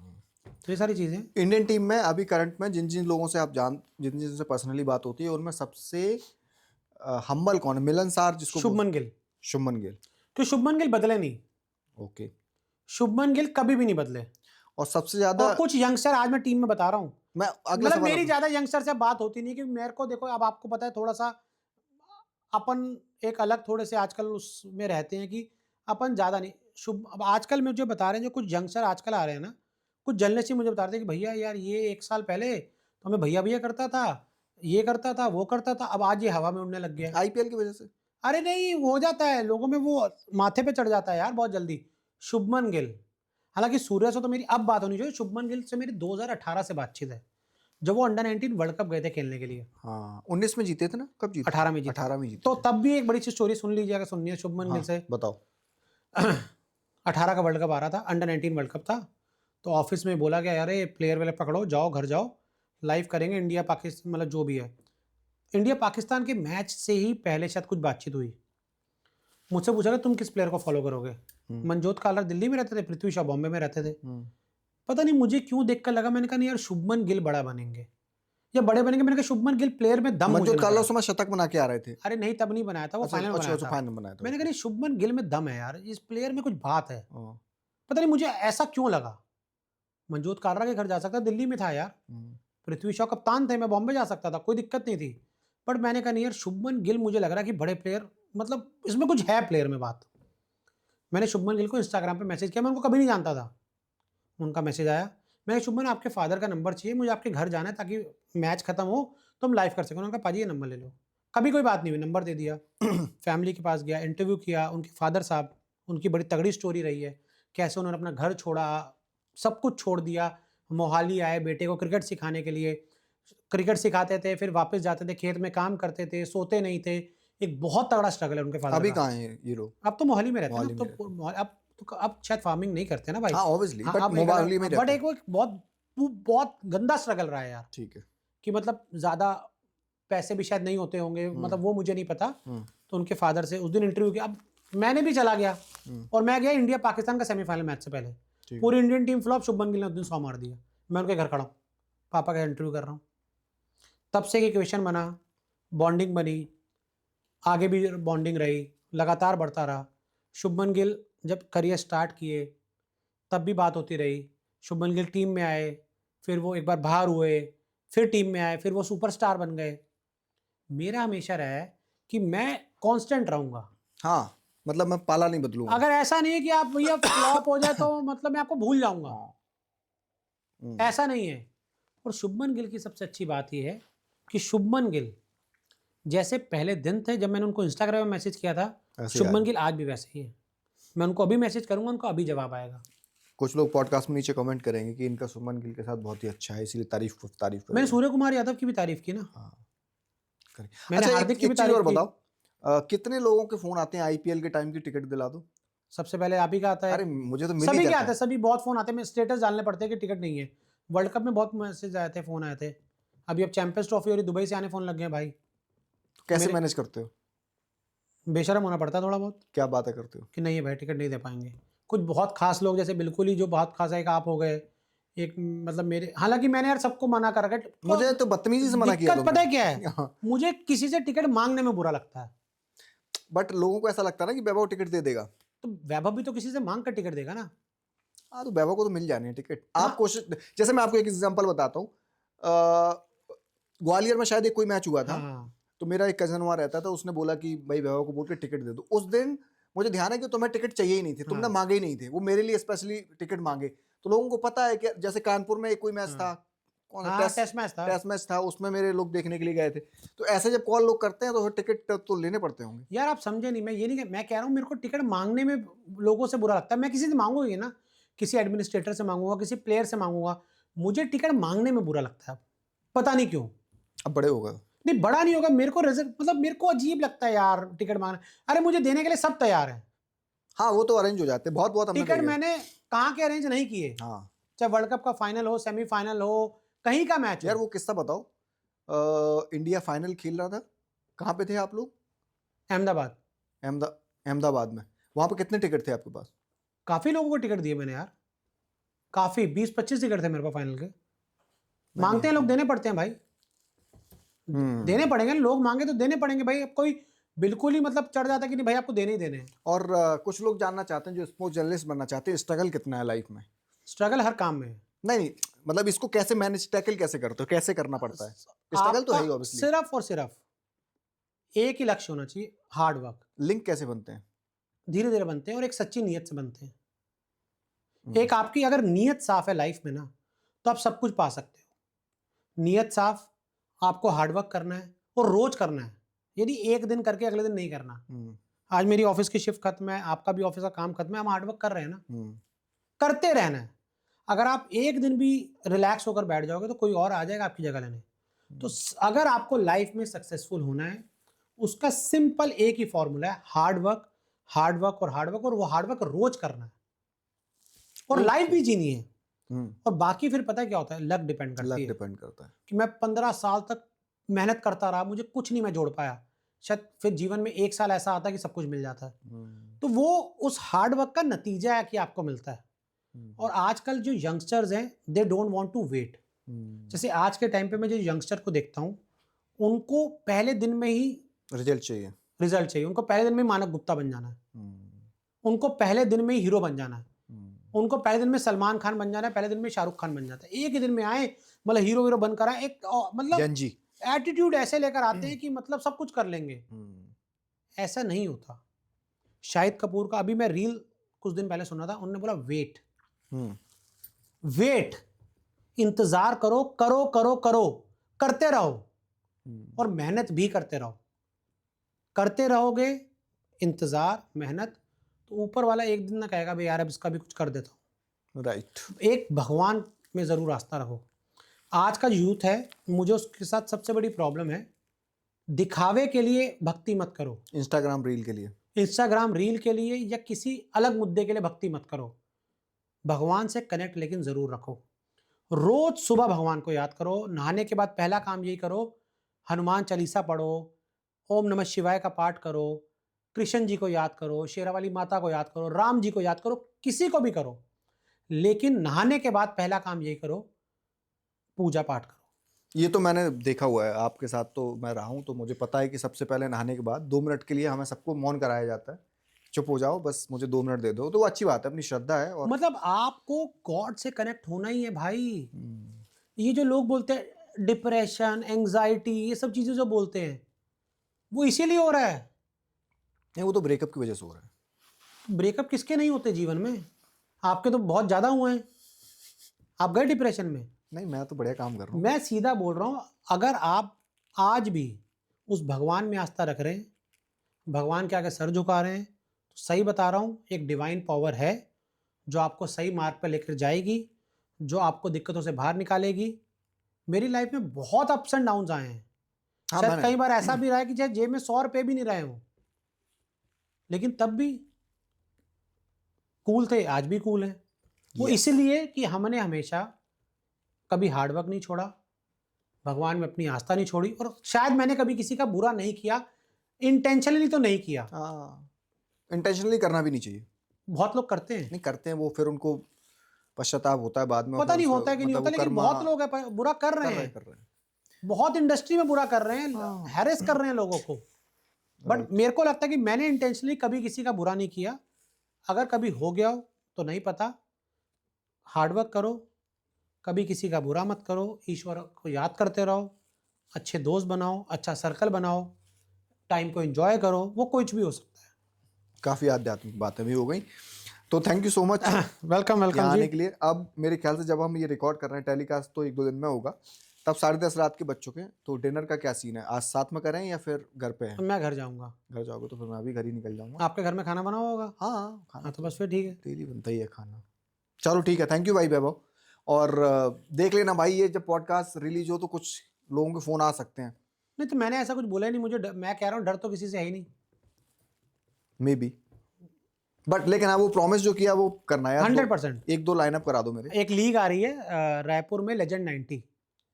Speaker 1: तो ये सारी चीजें।
Speaker 2: इंडियन टीम में अभी करंट में जिन जिन लोगों से आप जिन जिन से पर्सनली बात होती है, उनमें सबसे हम्बल कौन है? मिलनसार जिसको
Speaker 1: शुभमन गिल।
Speaker 2: शुभमन गिल।
Speaker 1: तो शुभमन गिल बदले नहीं,
Speaker 2: ओके।
Speaker 1: शुभमन गिल कभी भी नहीं बदले।
Speaker 2: और सबसे ज्यादा,
Speaker 1: और कुछ यंगस्टर आज मैं टीम में बता रहा हूँ,
Speaker 2: मैं अगला
Speaker 1: मतलब
Speaker 2: सवाल
Speaker 1: मेरी ज्यादा यंगस्टर से बात होती नहीं, कि मेरे को देखो अब आपको पता है थोड़ा सा अपन एक अलग थोड़े से आजकल उसमें रहते हैं कि अपन ज्यादा नहीं। शुभ अब आजकल में जो बता रहे हैं, जो कुछ यंगस्टर आजकल आ रहे हैं ना, कुछ जर्नलिस्ट मुझे बता रहे थे कि भैया यार ये 1 साल पहले तो हमें भैया भैया करता था, ये करता था, वो करता था, अब आज ये हवा में उड़ने लग गया है।
Speaker 2: आईपीएल की वजह से।
Speaker 1: अरे नहीं, हो जाता है लोगों में, वो माथे पे चढ़ जाता है यार बहुत जल्दी। शुभमन गिल, हालांकि सूर्य से तो मेरी अब बात होनी चाहिए, शुभमन गिल से मेरी 2018 से बातचीत है, जब वो अंडर 19 वर्ल्ड कप गए थे खेलने के लिए।
Speaker 2: हाँ, 19 में जीते थे ना? कब जीते?
Speaker 1: 18 में जीते।
Speaker 2: 18 में जीते
Speaker 1: तो
Speaker 2: थे।
Speaker 1: तब भी एक बड़ी सी स्टोरी सुन लीजिए, अगर सुननी है शुभमन गिल से।
Speaker 2: बताओ।
Speaker 1: 18 का वर्ल्ड कप आ रहा था, अंडर 19 वर्ल्ड कप था, तो ऑफिस में बोला गया यार ये प्लेयर वाले पकड़ो, जाओ घर जाओ, लाइव करेंगे इंडिया पाकिस्तान, मतलब जो भी है। इंडिया पाकिस्तान के मैच से ही पहले शायद कुछ बातचीत हुई, मुझसे पूछा कि तुम किस प्लेयर को फॉलो करोगे। मनजोत कालर दिल्ली में रहते थे, पृथ्वी शॉ बॉम्बे में रहते थे। पता नहीं मुझे क्यों देखकर लगा, मैंने कहा नहीं यार शुभमन गिल बड़ा बनेंगे या बड़े बनेंगे। मैंने कहा शुभमन गिल प्लेयर में दम मुझे
Speaker 2: मंजूर
Speaker 1: लगा।
Speaker 2: काला समय शतक बना के आ रहे थे।
Speaker 1: अरे नहीं तब नहीं बनाया था, वो फाइनल बनाया था।
Speaker 2: फाइनल बनाया था।
Speaker 1: मैंने कहा नहीं शुभमन गिल में दम है यार, इस प्लेयर में कुछ बात है। पता नहीं मुझे ऐसा क्यों लगा। मनजोत कालरा के घर जा सकता, दिल्ली में था यार, पृथ्वी शॉ कप्तान थे, मैं बॉम्बे जा सकता था, कोई दिक्कत नहीं थी। बट मैंने कहा नहीं यार शुभमन गिल मुझे लग रहा है कि बड़े प्लेयर, मतलब इसमें कुछ है प्लेयर में बात। मैंने शुभमन गिल को इंस्टाग्राम पे मैसेज किया, मैं उनको कभी नहीं जानता था, उनका मैसेज आया, मैं शुभमन आपके फादर का नंबर चाहिए, मुझे आपके घर जाना है ताकि मैच खत्म हो तो हम लाइव कर सकें। उन्होंने कहा पाजी ये नंबर ले लो। कभी कोई बात नहीं हुई, नंबर दे दिया। फैमिली के पास गया, इंटरव्यू किया, उनके फादर साहब, उनकी बड़ी तगड़ी स्टोरी रही है, कैसे उन्होंने अपना घर छोड़ा, सब कुछ छोड़ दिया, मोहाली आए बेटे को क्रिकेट सिखाने के लिए। क्रिकेट सिखाते थे, फिर वापस जाते थे, खेत में काम करते थे, सोते नहीं थे। एक बहुत तगड़ा स्ट्रगल है उनके फादर
Speaker 2: अभी
Speaker 1: का।
Speaker 2: कहाँ है ये लोग?
Speaker 1: अब तो मोहाली में रहते हैं ना,
Speaker 2: मोहाली में
Speaker 1: अब शायद फार्मिंग नहीं करते ना भाई।
Speaker 2: हाँ ऑब्वियसली,
Speaker 1: हाँ,
Speaker 2: बट
Speaker 1: अब
Speaker 2: मोहाली में
Speaker 1: बट
Speaker 2: रहते
Speaker 1: एक वो बहुत गंदा स्ट्रगल रहा है यार,
Speaker 2: ठीक है।
Speaker 1: कि मतलब ज़्यादा पैसे भी शायद नहीं होते होंगे, मतलब वो मुझे नहीं पता। तो उनके फादर से उस दिन इंटरव्यू किया। अब मैंने भी चला गया और मैं गया इंडिया पाकिस्तान का सेमीफाइनल मैच से पहले। पूरी Indian team flop, Shubman Gill ने उस दिन 100 मार दिया। मैं उनके घर खड़ा हूँ, पापा का इंटरव्यू कर रहा हूँ। तब से एक क्वेश्चन बना, बॉन्डिंग बनी, आगे भी बॉन्डिंग रही, लगातार बढ़ता रहा। शुभमन गिल जब करियर स्टार्ट किए तब भी बात होती रही। शुभमन गिल टीम में आए, फिर वो एक बार बाहर हुए, फिर टीम में आए, फिर वो सुपरस्टार बन गए। मेरा हमेशा रहा है कि मैं कांस्टेंट रहूंगा।
Speaker 2: हाँ मतलब मैं पाला नहीं बदलूंगा।
Speaker 1: अगर ऐसा नहीं है कि आप भैया फ्लॉप हो जाए तो मतलब मैं आपको भूल जाऊंगा, ऐसा नहीं है। और शुभमन गिल की सबसे अच्छी बात यह है कि शुभमन गिल जैसे पहले दिन थे, जब मैंने उनको इंस्टाग्राम में मैसेज किया था,
Speaker 2: ऐसे
Speaker 1: शुभमन गिल आज भी वैसे ही है। मैं उनको अभी मैसेज करूंगा, उनको अभी जवाब आएगा।
Speaker 2: कुछ लोग पॉडकास्ट में नीचे कमेंट करेंगे कि इनका शुभमन गिल के साथ बहुत ही अच्छा है, इसलिए तारीफ करेंगे।
Speaker 1: मैंने सूर्य कुमार यादव की भी तारीफ की ना।
Speaker 2: हाँ करें।
Speaker 1: मैंने
Speaker 2: अच्छा
Speaker 1: हार्दिक की भी
Speaker 2: एक चीज
Speaker 1: तारीफ
Speaker 2: और
Speaker 1: की।
Speaker 2: बताओ, कितने लोगों के फोन आते हैं आईपीएल के टाइम की टिकट दिला दो?
Speaker 1: सबसे पहले आप ही का आता है।
Speaker 2: अरे मुझे तो मिल
Speaker 1: सभी
Speaker 2: ही
Speaker 1: के
Speaker 2: जाता
Speaker 1: आते हैं, सभी बहुत फोन आते हैं, स्टेटस डालने पड़ते हैं कि टिकट नहीं है। वर्ल्ड कप में बहुत मैसेज आए थे, फोन आए थे। अभी अब चैंपियंस ट्रॉफी हो रही, दुबई से आने फोन लग गए भाई।
Speaker 2: तो कैसे
Speaker 1: मेरे-
Speaker 2: मैनेज करते हो?
Speaker 1: बेशरम होना पड़ता है थोड़ा बहुत,
Speaker 2: क्या बातें करते हो?
Speaker 1: कि नहीं है भाई टिकट नहीं दे पाएंगे। कुछ बहुत खास लोग, जैसे बिल्कुल ही जो बहुत खास है, एक आप हो गए, एक मतलब मेरे, हालांकि मैंने यार सबको मना कर रखा।
Speaker 2: मुझे तो बदतमीजी से मना किया
Speaker 1: दिक्कत पता है क्या है,
Speaker 2: तुमने।
Speaker 1: मुझे किसी से टिकट मांगने में बुरा लगता है।
Speaker 2: बट लोगों को ऐसा लगता है ना कि वैभव टिकट दे देगा।
Speaker 1: तो वैभव भी तो किसी से मांग कर टिकट देगा ना।
Speaker 2: हाँ तो वैभव को तो मिल जाने हैं टिकट।
Speaker 1: हाँ।
Speaker 2: आप कोशिश, जैसे मैं आपको एक एग्जांपल बताता हूँ, ग्वालियर में शायद एक कोई मैच हुआ था,
Speaker 1: हाँ,
Speaker 2: तो मेरा एक कजन वहाँ रहता था, उसने बोला कि भाई वैभव को बोल के टिकट दे दो। उस दिन मुझे ध्यान है कि तुम्हें टिकट चाहिए ही नहीं थे, तुमने
Speaker 1: हाँ,
Speaker 2: मांगे ही नहीं थे, वो मेरे लिए स्पेशली टिकट मांगे। तो लोगों को पता है कि जैसे कानपुर में एक कोई मैच था, कौन सा
Speaker 1: टेस्ट मैच था।
Speaker 2: टेस्ट मैच था, उसमें मेरे लोग देखने के लिए गए थे। तो ऐसे जब कॉल लोग करते हैं तो फिर टिकट तो लेने पड़ते होंगे।
Speaker 1: यार आप समझे नहीं, मैं ये नहीं, मैं कह रहा हूँ मेरे को टिकट मांगने में लोगों से बुरा लगता है। मैं किसी से मांगूंगा ही ना, किसी एडमिनिस्ट्रेटर से मांगूंगा, किसी प्लेयर से मांगूंगा। मुझे टिकट मांगने में बुरा लगता है, पता नहीं क्यों।
Speaker 2: अब बड़े हो गए।
Speaker 1: नहीं बड़ा नहीं होगा, मेरे को मतलब मेरे को अजीब लगता है यार टिकट मांगना। अरे मुझे देने के लिए सब तैयार है।
Speaker 2: हाँ वो तो अरेंज हो जाते हैं, बहुत बहुत हमने
Speaker 1: टिकट
Speaker 2: देखे।
Speaker 1: मैंने कहाँ के अरेंज नहीं किए,
Speaker 2: हाँ
Speaker 1: चाहे वर्ल्ड कप का फाइनल हो, सेमीफाइनल हो, कहीं का मैच
Speaker 2: यार
Speaker 1: हो।
Speaker 2: वो किस्सा बताओ, इंडिया फाइनल खेल रहा था, कहाँ पे थे आप लोग?
Speaker 1: अहमदाबाद।
Speaker 2: अहमदाबाद में। वहां पे कितने टिकट थे आपके पास?
Speaker 1: काफी लोगों को टिकट दिए मैंने यार, काफी 20-25 टिकट थे मेरे पास फाइनल के। मांगते हैं लोग, देने पड़ते हैं भाई, देने पड़ेंगे। लोग मांगे तो देने पड़ेंगे भाई। अब कोई बिल्कुल ही मतलब चढ़ जाता है कि नहीं भाई आपको देने ही देने हैं।
Speaker 2: और कुछ लोग जानना चाहते हैं जो स्पोर्ट्स जर्नलिस्ट बनना चाहते हैं, स्ट्रगल कितना है लाइफ में?
Speaker 1: स्ट्रगल हर काम में है।
Speaker 2: नहीं मतलब इसको कैसे मैनेज, टैकल कैसे करते हो, कैसे करना पड़ता है? स्ट्रगल तो है ही
Speaker 1: आपका
Speaker 2: ऑब्वियसली।
Speaker 1: सिर्फ और सिर्फ एक ही लक्ष्य होना चाहिए, हार्ड वर्क।
Speaker 2: लिंक कैसे बनते हैं?
Speaker 1: धीरे धीरे बनते हैं और एक सच्ची नीयत से बनते हैं। एक आपकी अगर नीयत साफ है लाइफ में ना, तो आप सब कुछ पा सकते हो। नीयत साफ, आपको हार्डवर्क करना है और रोज करना है। यदि एक दिन करके अगले दिन नहीं करना। आज मेरी ऑफिस की शिफ्ट खत्म है, आपका भी ऑफिस का काम खत्म है, हम हार्डवर्क कर रहे हैं ना, करते रहना है। अगर आप एक दिन भी रिलैक्स होकर बैठ जाओगे तो कोई और आ जाएगा आपकी जगह लेने। तो अगर आपको लाइफ में सक्सेसफुल होना है, उसका सिंपल एक ही फॉर्मूला है, हार्डवर्क, हार्डवर्क और हार्डवर्क, और वो हार्डवर्क रोज करना है और लाइफ भी जीनी है। और बाकी फिर पता है क्या होता है, लक डिपेंड करती है।
Speaker 2: डिपेंड करता है
Speaker 1: कि मैं 15 साल तक मेहनत करता रहा, मुझे कुछ नहीं मैं जोड़ पाया, शायद फिर जीवन में एक साल ऐसा आता है कि सब कुछ मिल जाता है। तो वो उस हार्डवर्क का नतीजा है कि आपको मिलता है। और आजकल जो यंगस्टर्स हैं, they don't want to wait. जैसे आज के टाइम पे मैं जो यंगस्टर को देखता हूँ, उनको पहले दिन में ही
Speaker 2: रिजल्ट चाहिए,
Speaker 1: उनको पहले दिन में मानव गुप्ता बन जाना है, उनको पहले दिन में ही हीरो बन जाना है, उनको पहले दिन में सलमान खान बन जाना है, पहले दिन में शाहरुख खान बन जाता है। एक ही दिन में आए, मतलब हीरो बनकर आए, एक मतलब एटीट्यूड ऐसे लेकर आते हैं कि मतलब सब कुछ कर लेंगे। ऐसा नहीं होता। शाहिद कपूर का अभी मैं रील कुछ दिन पहले सुना था, उन्होंने बोला वेट, वेट, इंतजार करो, करो करो करो, करते रहो और मेहनत भी करते रहो। करते रहोगे, इंतजार, मेहनत, तो ऊपर वाला एक दिन ना कहेगा भाई यार अब इसका भी कुछ कर देता हूँ।
Speaker 2: राइट।
Speaker 1: एक भगवान में जरूर आस्था रखो। आज का यूथ है, मुझे उसके साथ सबसे बड़ी प्रॉब्लम है, दिखावे के लिए भक्ति मत करो।
Speaker 2: इंस्टाग्राम रील के लिए,
Speaker 1: इंस्टाग्राम रील के लिए या किसी अलग मुद्दे के लिए भक्ति मत करो। भगवान से कनेक्ट लेकिन जरूर रखो। रोज सुबह भगवान को याद करो। नहाने के बाद पहला काम यही करो, हनुमान चालीसा पढ़ो, ओम नमः शिवाय का पाठ करो, कृष्ण जी को याद करो, शेरावाली माता को याद करो, राम जी को याद करो, किसी को भी करो, लेकिन नहाने के बाद पहला काम यही करो, पूजा पाठ करो।
Speaker 2: ये तो मैंने देखा हुआ है आपके साथ, तो मैं रहा हूँ तो मुझे पता है कि सबसे पहले नहाने के बाद 2 मिनट के लिए हमें सबको मौन कराया जाता है, चुप हो जाओ बस मुझे 2 मिनट दे दो, तो वो अच्छी बात है, अपनी श्रद्धा है। और
Speaker 1: मतलब आपको गॉड से कनेक्ट होना ही है भाई। ये जो लोग बोलते हैं डिप्रेशन, एंजाइटी, ये सब चीजें जो बोलते हैं वो इसीलिए हो रहा है।
Speaker 2: नहीं, वो तो ब्रेकअप की वजह से हो रहा है।
Speaker 1: ब्रेकअप किसके नहीं होते जीवन में? आपके तो बहुत ज्यादा हुए हैं। आप गए डिप्रेशन में?
Speaker 2: नहीं, मैं तो बढ़िया काम कर रहा हूँ।
Speaker 1: मैं सीधा बोल रहा हूं, अगर आप आज भी उस भगवान में आस्था रख रहे हैं, भगवान के आगे सर झुका रहे हैं, तो सही बता रहा हूं, एक डिवाइन पावर है जो आपको सही मार्ग पर लेकर जाएगी, जो आपको दिक्कतों से बाहर निकालेगी। मेरी लाइफ में बहुत अप्स एंड डाउन्स आए हैं।
Speaker 2: हाँ,
Speaker 1: शायद
Speaker 2: मैंने
Speaker 1: कई बार ऐसा भी रहा है कि चाहे जेब में 100 रुपए भी नहीं रहे हो, लेकिन तब भी कूल थे, आज भी कूल है। वो
Speaker 2: Yes.
Speaker 1: इसलिए कि हमने हमेशा कभी हार्डवर्क नहीं छोड़ा, भगवान में अपनी आस्था नहीं छोड़ी, और शायद मैंने कभी किसी का बुरा नहीं किया, इंटेंशनली तो नहीं किया।
Speaker 2: हाँ, इंटेंशनली करना भी नहीं चाहिए।
Speaker 1: बहुत लोग करते हैं,
Speaker 2: नहीं करते हैं वो, फिर उनको पश्चाताप होता है बाद में।
Speaker 1: पता
Speaker 2: फिर
Speaker 1: नहीं
Speaker 2: उसका
Speaker 1: होता है कि नहीं
Speaker 2: मतलब
Speaker 1: होता,
Speaker 2: वो
Speaker 1: लेकिन
Speaker 2: कर्मा
Speaker 1: बहुत लोग है बुरा कर रहे हैं,
Speaker 2: कर रहे हैं।
Speaker 1: बहुत इंडस्ट्री में बुरा कर रहे हैं,
Speaker 2: हाँ।
Speaker 1: हैरेस कर रहे हैं लोगों को। बट मेरे को लगता है कि मैंने इंटेंशनली कभी किसी का बुरा नहीं किया। अगर कभी हो गया हो तो नहीं पता, हार्डवर्क करो, कभी किसी का बुरा मत करो, ईश्वर को याद करते रहो, अच्छे दोस्त बनाओ, अच्छा सर्कल बनाओ, टाइम को एंजॉय करो, वो कुछ भी हो सकता है।
Speaker 2: काफ़ी आध्यात्मिक बातें भी हो गई, तो thank you so much
Speaker 1: welcome welcome
Speaker 2: आने
Speaker 1: जी।
Speaker 2: के लिए। अब मेरे ख्याल से जब हम ये रिकॉर्ड कर रहे हैं, टेलीकास्ट तो 1-2 दिन में होगा, तब 10:30 रात के बज चुके हैं, तो डिनर का क्या सीन है? आज साथ में करें या फिर घर पे हैं?
Speaker 1: मैं घर जाऊंगा।
Speaker 2: घर जाओगे तो फिर मैं भी घर ही निकल जाऊंगा।
Speaker 1: आपके घर में खाना बना हुआ होगा?
Speaker 2: हाँ, खाना
Speaker 1: हाँ तो बस फिर ठीक है।
Speaker 2: डेली बनता ही है खाना। चलो ठीक है, थैंक यू भाई वैभव। और देख लेना भाई, ये जब पॉडकास्ट रिलीज हो तो कुछ लोगों के फ़ोन आ सकते हैं।
Speaker 1: नहीं तो मैंने ऐसा कुछ बोला ही नहीं, मुझे मैं कह रहा हूँ डर तो किसी से है ही नहीं।
Speaker 2: मे बी, बट लेकिन हाँ वो प्रॉमिस जो किया वो करना है यार।
Speaker 1: 100%।
Speaker 2: 1-2 लाइनअप करा दो मेरे।
Speaker 1: एक लीग आ रही है रायपुर में, लेजेंड 90।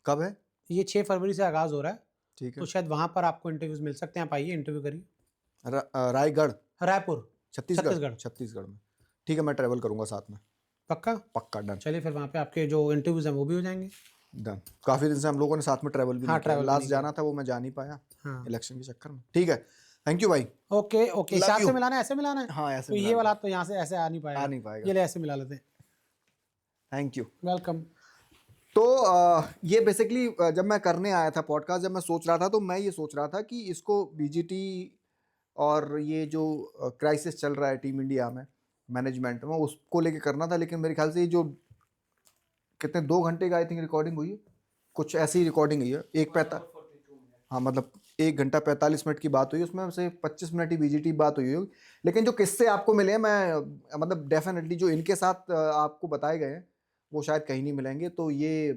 Speaker 2: कब है?
Speaker 1: ये 6 फरवरी से आगाज हो रहा है,
Speaker 2: ठीक है।
Speaker 1: तो शायद वहां पर आपको इंटरव्यूज मिल सकते हैं। आप आइए, इंटरव्यू करिए।
Speaker 2: रायगढ़,
Speaker 1: रायपुर,
Speaker 2: छत्तीसगढ़ में। ठीक है, मैं ट्रैवल करूंगा साथ में।
Speaker 1: पक्का?
Speaker 2: पक्का, डन।
Speaker 1: चलिए फिर वहाँ पे आपके जो इंटरव्यूज हैं वो भी हो जाएंगे।
Speaker 2: डन। काफी दिन से हम लोगों ने साथ में ट्रैवल भी
Speaker 1: हाँ,
Speaker 2: नहीं किया।
Speaker 1: travel भी
Speaker 2: लास्ट
Speaker 1: नहीं
Speaker 2: जाना था वो मैं जा नहीं पाया
Speaker 1: हाँ।
Speaker 2: इलेक्शन के चक्कर में। ठीक है, थैंक यू भाई।
Speaker 1: ओके ओके,
Speaker 2: Love
Speaker 1: साथ
Speaker 2: you.
Speaker 1: से मिलाना है, ऐसे मिलाना है?
Speaker 2: हाँ, ऐसे
Speaker 1: तो ये
Speaker 2: मिलाना
Speaker 1: वाला तो यहाँ से ऐसे आ नहीं पाएगा।
Speaker 2: आ नहीं पाएगा।
Speaker 1: ये ले ऐसे मिला लेते हैं।
Speaker 2: Thank you.
Speaker 1: वेलकम।
Speaker 2: तो ये बेसिकली जब मैं करने आया था पॉडकास्ट, जब मैं सोच रहा था तो मैं ये सोच रहा था कि इसको बीजीटी और ये जो क्राइसिस चल रहा है टीम इंडिया में, मैनेजमेंट में, उसको लेके करना था। लेकिन मेरे ख्याल से ये जो कितने 2 घंटे का आई थिंक रिकॉर्डिंग हुई है, कुछ ऐसी रिकॉर्डिंग हुई है। हाँ मतलब 1 घंटा 45 मिनट की बात हुई, उसमें से 25 मिनट ही बीजीटी बात हुई होगी। लेकिन जो किस्से आपको मिले हैं, मैं मतलब डेफिनेटली जो इनके साथ आपको बताए गए हैं वो शायद कहीं नहीं मिलेंगे। तो ये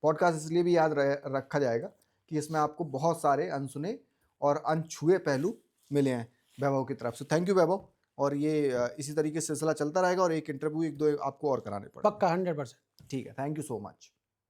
Speaker 2: पॉडकास्ट इसलिए भी याद रखा जाएगा कि इसमें आपको बहुत सारे अनसुने और अनछुए पहलू मिले हैं वैभव की तरफ से। थैंक यू वैभव। और ये इसी तरीके से सिलसिला चलता रहेगा और एक इंटरव्यू 1-2 आपको और कराने पड़ेंगे।
Speaker 1: पक्का 100%।
Speaker 2: ठीक है, थैंक यू सो मच।